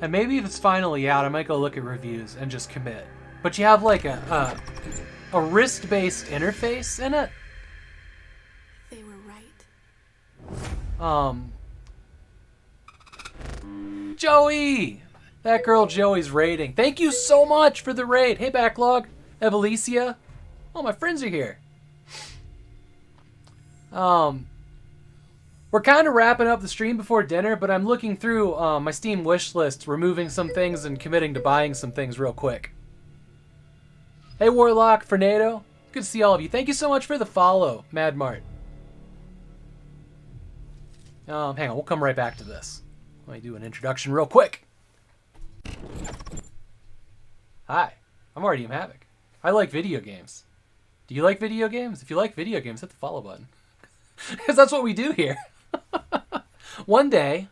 And maybe if it's finally out, I might go look at reviews and just commit. But you have like a wrist-based interface in it. They were right. Joey! That girl Joey's raiding. Thank you so much for the raid. Hey, Backlog. Evelicia. Oh, my friends are here. We're kind of wrapping up the stream before dinner, but I'm looking through my Steam wish list, removing some things and committing to buying some things real quick. Hey, Warlock, Fernando. Good to see all of you. Thank you so much for the follow, Mad Mart. Hang on, we'll come right back to this. Let me do an introduction real quick. Hi, I'm Artyom Havok. I like video games. Do you like video games? If you like video games, hit the follow button. Because that's what we do here. One day,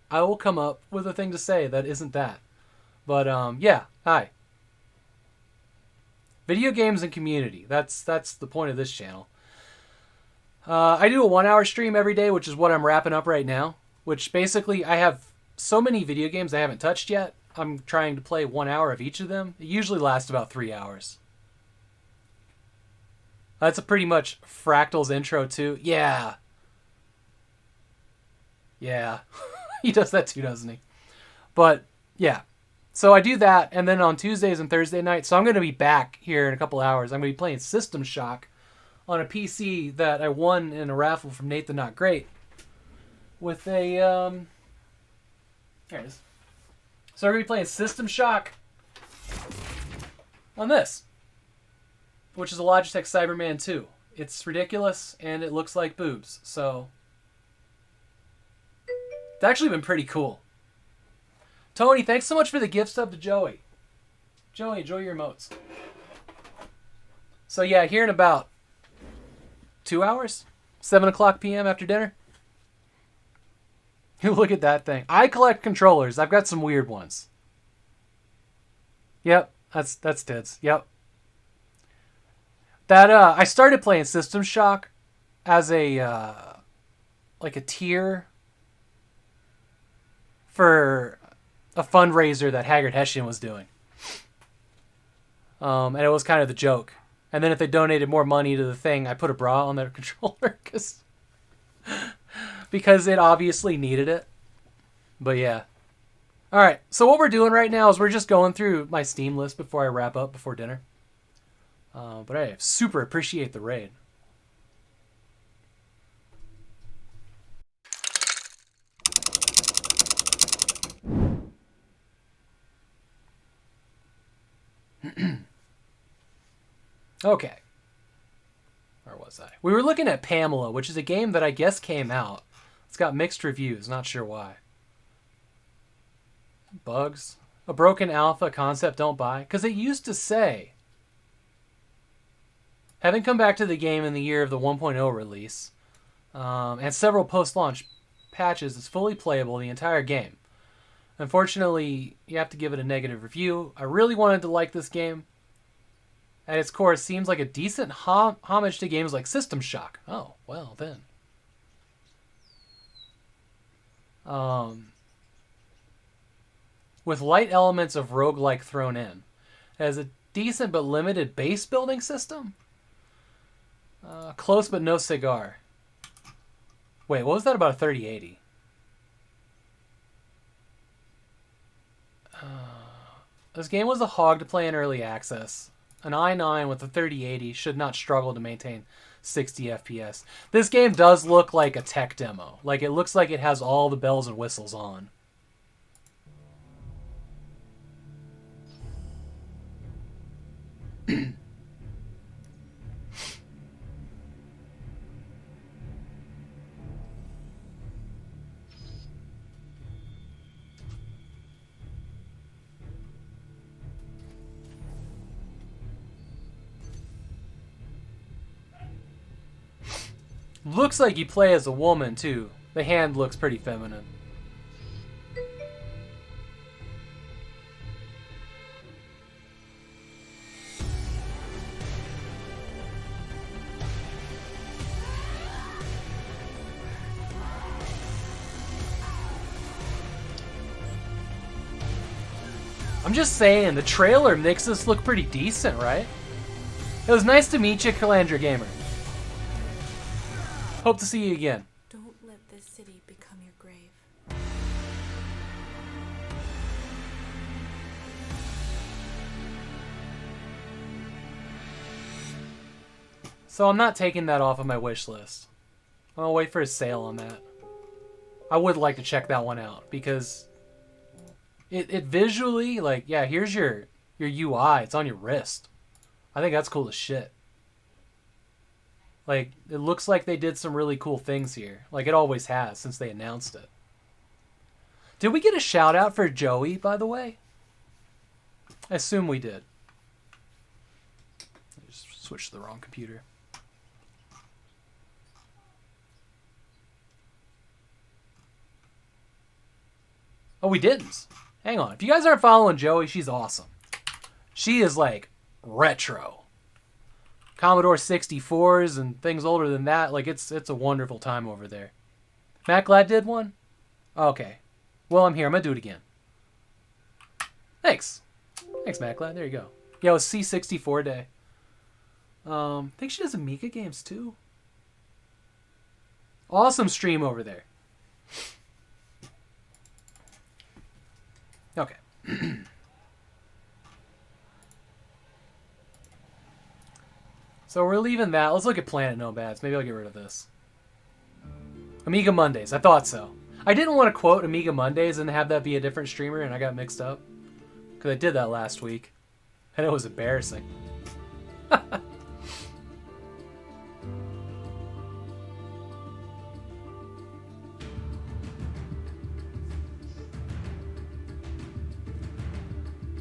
I will come up with a thing to say that isn't that. But, yeah, hi. Video games and community. That's the point of this channel. I do a 1-hour stream every day, which is what I'm wrapping up right now. Which basically, I have so many video games I haven't touched yet. I'm trying to play 1 hour of each of them. It usually lasts about 3 hours. That's a pretty much Fractal's intro too. Yeah. Yeah. He does that too, doesn't he? But, yeah. So I do that, and then on Tuesdays and Thursday nights, so I'm going to be back here in a couple hours. I'm going to be playing System Shock on a PC that I won in a raffle from Nate the Not Great. With a, there it is. So we're going to be playing System Shock on this, which is a Logitech Cyberman 2. It's ridiculous, and it looks like boobs, so it's actually been pretty cool. Tony, thanks so much for the gift sub to Joey. Joey, enjoy your emotes. So yeah, here in about 2 hours, 7 o'clock p.m. after dinner. Look at that thing. I collect controllers. I've got some weird ones. Yep, that's tits. Yep. That I started playing System Shock as a like a tier for a fundraiser that Haggard Hessian was doing. And it was kind of the joke. And then if they donated more money to the thing, I put a bra on their controller because it obviously needed it. But yeah. All right, so what we're doing right now is we're just going through my Steam list before I wrap up before dinner. But I super appreciate the raid. Okay. Where was I? We were looking at Pamela, which is a game that I guess came out. It's got mixed reviews, not sure why. Bugs. A broken alpha concept don't buy. Because it used to say, having come back to the game in the year of the 1.0 release, and several post-launch patches, it's fully playable the entire game. Unfortunately, you have to give it a negative review. I really wanted to like this game. At its core, it seems like a decent homage to games like System Shock. Oh, well then. With light elements of roguelike thrown in. It has a decent but limited base building system. Close but no cigar. Wait, what was that about a 3080? This game was a hog to play in early access. An i9 with a 3080 should not struggle to maintain 60 FPS. This game does look like a tech demo. Like, it looks like it has all the bells and whistles on. Looks like you play as a woman, too. The hand looks pretty feminine. I'm just saying, the trailer makes this look pretty decent, right? It was nice to meet you, Calandra Gamer. Hope to see you again. Don't let this city become your grave. So I'm not taking that off of my wish list. I'm gonna wait for a sale on that. I would like to check that one out because it visually, like, yeah, here's your UI. It's on your wrist. I think that's cool as shit. Like, it looks like they did some really cool things here. Like it always has since they announced it. Did we get a shout out for Joey, by the way? I assume we did. I just switched to the wrong computer. Oh, we didn't. Hang on. If you guys aren't following Joey, she's awesome. She is like retro. Commodore 64s and things older than that. Like, it's a wonderful time over there. Matt Glad did one? Okay. Well, I'm here. I'm going to do it again. Thanks. Thanks, Matt Glad. There you go. Yeah, it was C64 day. I think she does Amiga games, too. Awesome stream over there. Okay. So we're leaving that. Let's look at Planet Nomads. Maybe I'll get rid of this. Amiga Mondays. I thought so. I didn't want to quote Amiga Mondays and have that be a different streamer, and I got mixed up. Because I did that last week. And it was embarrassing.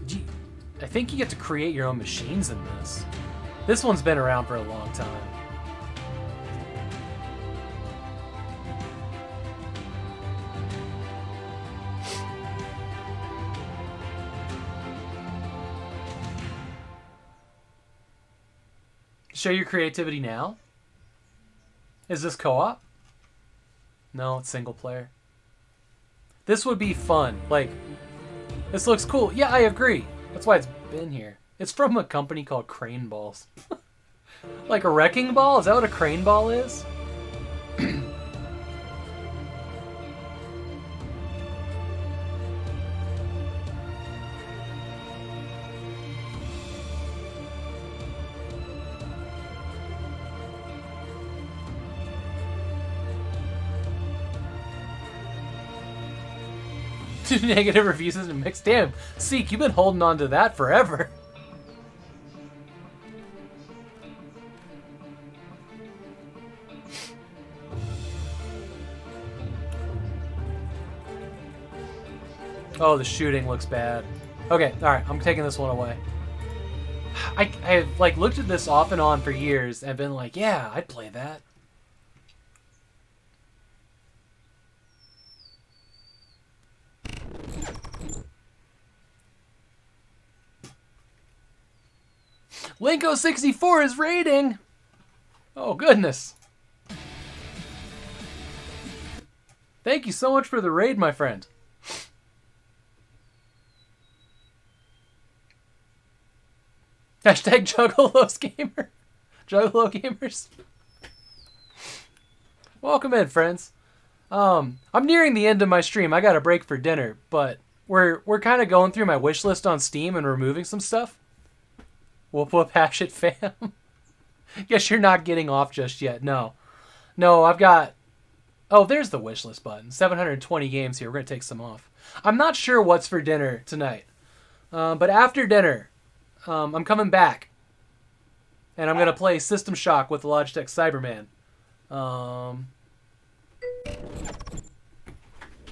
Gee, I think you get to create your own machines in this. This one's been around for a long time. Show your creativity now? Is this co-op? No, it's single player. This would be fun. Like, this looks cool. Yeah, I agree. That's why it's been here. It's from a company called Crane Balls. Like a wrecking ball? Is that what a crane ball is? Negative reviews and mixed. Damn, Seek, you've been holding on to that forever. Oh, the shooting looks bad. Okay, alright, I'm taking this one away. I've like looked at this off and on for years and been like, yeah, I'd play that. Linko64 is raiding! Oh, goodness. Thank you so much for the raid, my friend. Hashtag Juggalos Gamer. Juggalo Gamers. Welcome in, friends. I'm nearing the end of my stream. I got a break for dinner, but we're kind of going through my wish list on Steam and removing some stuff. Whoop whoop hash it, fam. Guess you're not getting off just yet. No, I've got... Oh, there's the wish list button. 720 games here. We're going to take some off. I'm not sure what's for dinner tonight. But after dinner, I'm coming back. And I'm going to play System Shock with the Logitech Cyberman.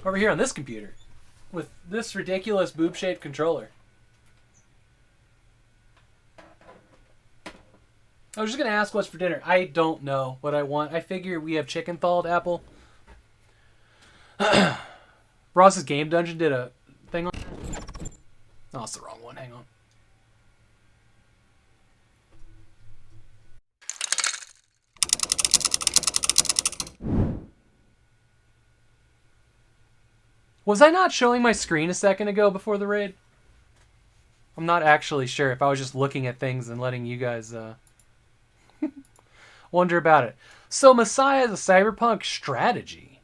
Over here on this computer. With this ridiculous boob-shaped controller. I was just going to ask what's for dinner. I don't know what I want. I figure we have chicken thawed apple. Ross's Game Dungeon did a thing on... Oh, it's the wrong one. Hang on. Was I not showing my screen a second ago before the raid? I'm not actually sure if I was just looking at things and letting you guys wonder about it. So Messiah is a cyberpunk strategy.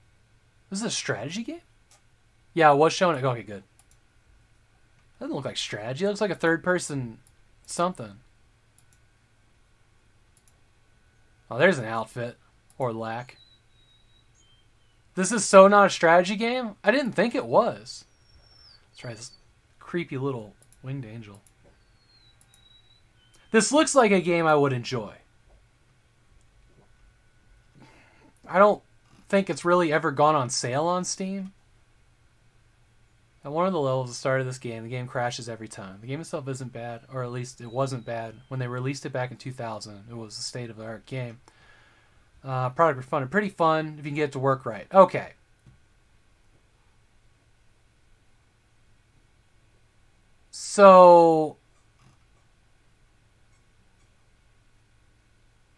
This is a strategy game? Yeah, I was showing it. Okay, good. Doesn't look like strategy. It looks like a third-person something. Oh, there's an outfit. Or lack. This is so not a strategy game? I didn't think it was. Let's try this creepy little winged angel. This looks like a game I would enjoy. I don't think it's really ever gone on sale on Steam. At one of the levels at the start of this game, the game crashes every time. The game itself isn't bad, or at least it wasn't bad. When they released it back in 2000, it was a state-of-the-art game. Product refunded. Pretty fun if you can get it to work right. Okay. So...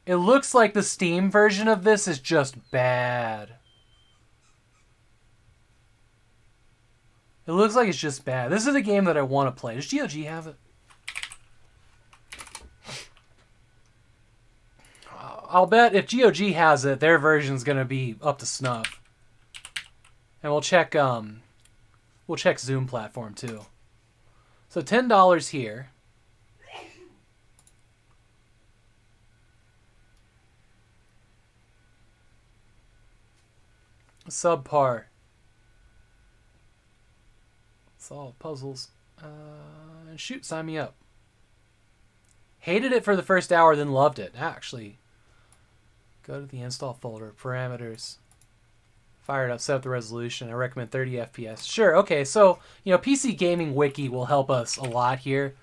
it looks like the Steam version of this is just bad. It looks like it's just bad. This is a game that I want to play. Does GOG have it? I'll bet if GOG has it, their version's going to be up to snuff. And we'll check Zoom platform too. So $10 here. Subpar. Solve puzzles. And shoot, sign me up. Hated it for the first hour, then loved it. Actually, go to the install folder, parameters. Fire it up, set up the resolution. I recommend 30 FPS. Sure, okay, so, you know, PC Gaming Wiki will help us a lot here.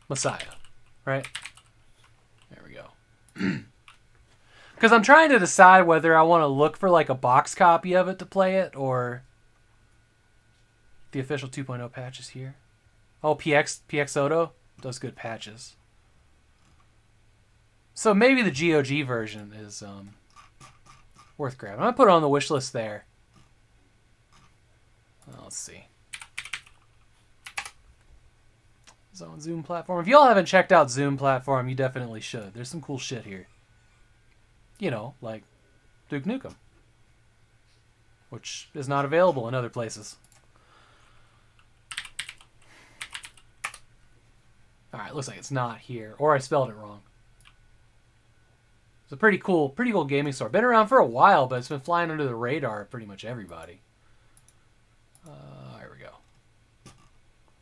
Messiah, right? There we go. Because I'm trying to decide whether I want to look for like a box copy of it to play it, or the official 2.0 patch is here. Oh, PX Odo does good patches. So maybe the GOG version is worth grabbing. I'm going to put it on the wish list there. Let's see. It's on Zoom platform. If y'all haven't checked out Zoom platform, you definitely should. There's some cool shit here. You know, like Duke Nukem, which is not available in other places. Alright, looks like it's not here. Or I spelled it wrong. It's a pretty cool gaming store. Been around for a while, but it's been flying under the radar of pretty much everybody. Here we go.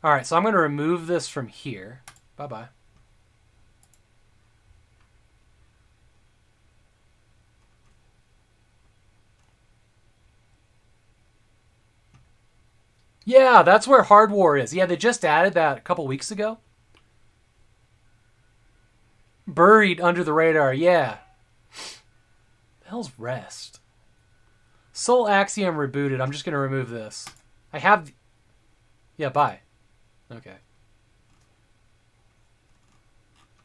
All right, so I'm going to remove this from here. Bye-bye. Yeah, that's where Hard War is. Yeah, they just added that a couple weeks ago. Buried under the radar, yeah. The hell's Rest? Soul Axiom rebooted. I'm just going to remove this. I have... Yeah, bye. Okay.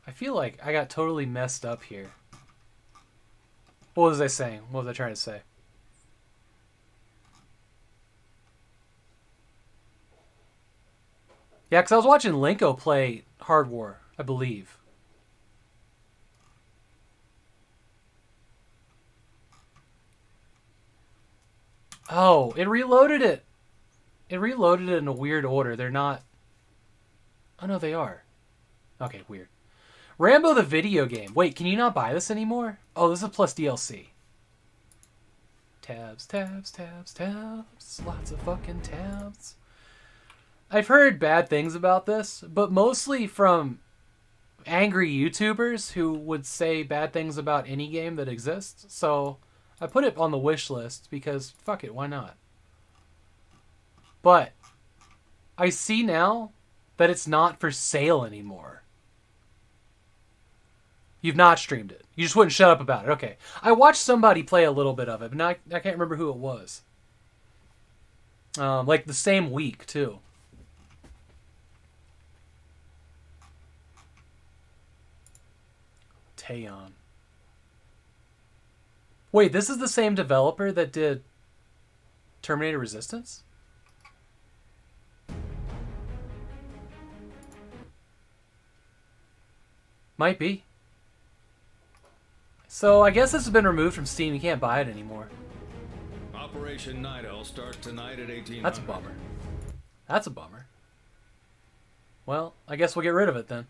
I feel like I got totally messed up here. What was I saying? What was I trying to say? Yeah, because I was watching Linko play Hard War, I believe. Oh, it reloaded it. It reloaded it in a weird order. They're not... Oh, no, they are. Okay, weird. Rambo the video game. Wait, can you not buy this anymore? Oh, this is plus DLC. Tabs, tabs, tabs, tabs. Lots of fucking tabs. I've heard bad things about this, but mostly from angry YouTubers who would say bad things about any game that exists. So I put it on the wish list because fuck it, why not? But I see now that it's not for sale anymore. You've not streamed it. You just wouldn't shut up about it. Okay. I watched somebody play a little bit of it, but I can't remember who it was. Like the same week, too. Taeyon. Wait, this is the same developer that did Terminator Resistance? Might be. So I guess this has been removed from Steam. You can't buy it anymore. Operation Night Owl starts tonight at 1800. That's a bummer. That's a bummer. Well, I guess we'll get rid of it then.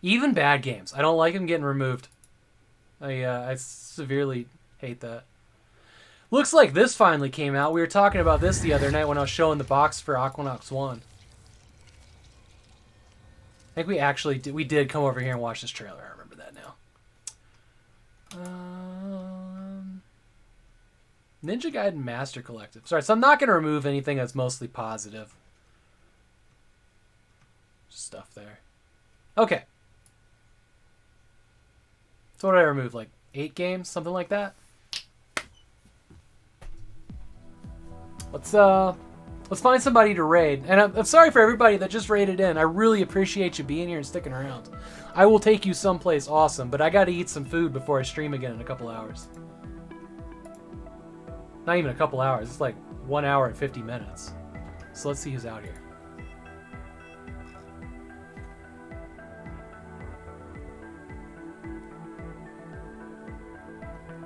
Even bad games. I don't like them getting removed. I severely hate that. Looks like this finally came out. We were talking about this the other night when I was showing the box for Aquanox 1. I think we actually did. We did come over here and watch this trailer. I remember that now. Ninja Gaiden Master Collective. Sorry, so I'm not going to remove anything that's mostly positive. Stuff there. Okay. So what did I remove? Like 8 games? Something like that? Let's find somebody to raid. And I'm sorry for everybody that just raided in. I really appreciate you being here and sticking around. I will take you someplace awesome, but I got to eat some food before I stream again in a couple hours. Not even a couple hours. It's like 1 hour and 50 minutes. So let's see who's out here.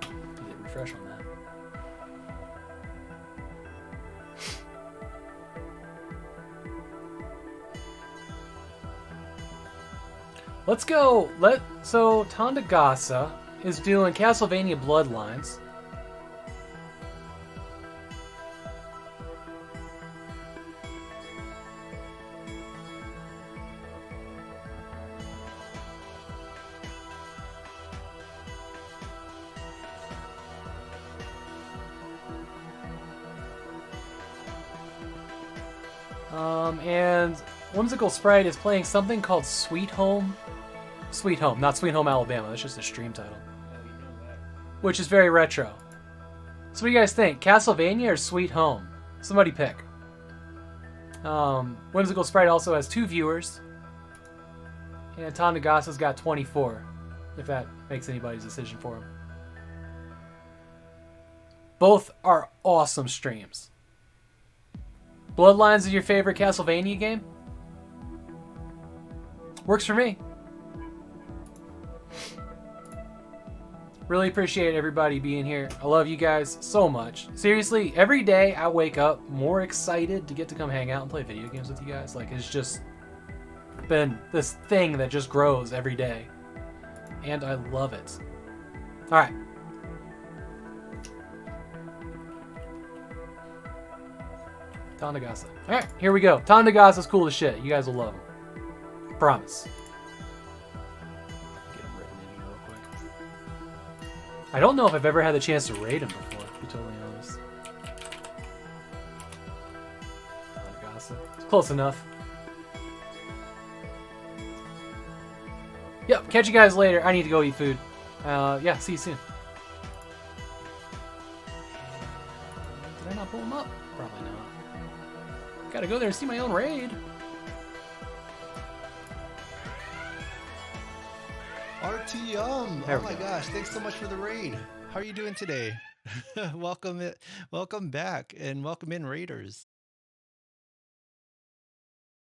Hit refresh on that. Let's go. So Tandagasa is doing Castlevania Bloodlines. And Whimsical Sprite is playing something called Sweet Home. Sweet Home, not Sweet Home Alabama. That's just a stream title. Which is very retro. So what do you guys think? Castlevania or Sweet Home? Somebody pick. Whimsical Sprite also has 2 viewers. And Tandagasa's got 24. If that makes anybody's decision for him. Both are awesome streams. Bloodlines is your favorite Castlevania game? Works for me. Really appreciate everybody being here. I love you guys so much. Seriously, every day I wake up more excited to get to come hang out and play video games with you guys. Like, it's just been this thing that just grows every day. and I love it. All right. Tandagasa. All right, here we go. Tandagasa's cool as shit. You guys will love him. Promise. Get him written in real quick. I don't know if I've ever had the chance to raid him before, to be totally honest. Tandagasa. It's close enough. Yep, catch you guys later. I need to go eat food. Yeah, see you soon. Did I not pull him up? Probably not. Gotta go there and see my own raid. Artyom! Oh my gosh, thanks so much for the raid. How are you doing today? welcome back, and welcome in, raiders.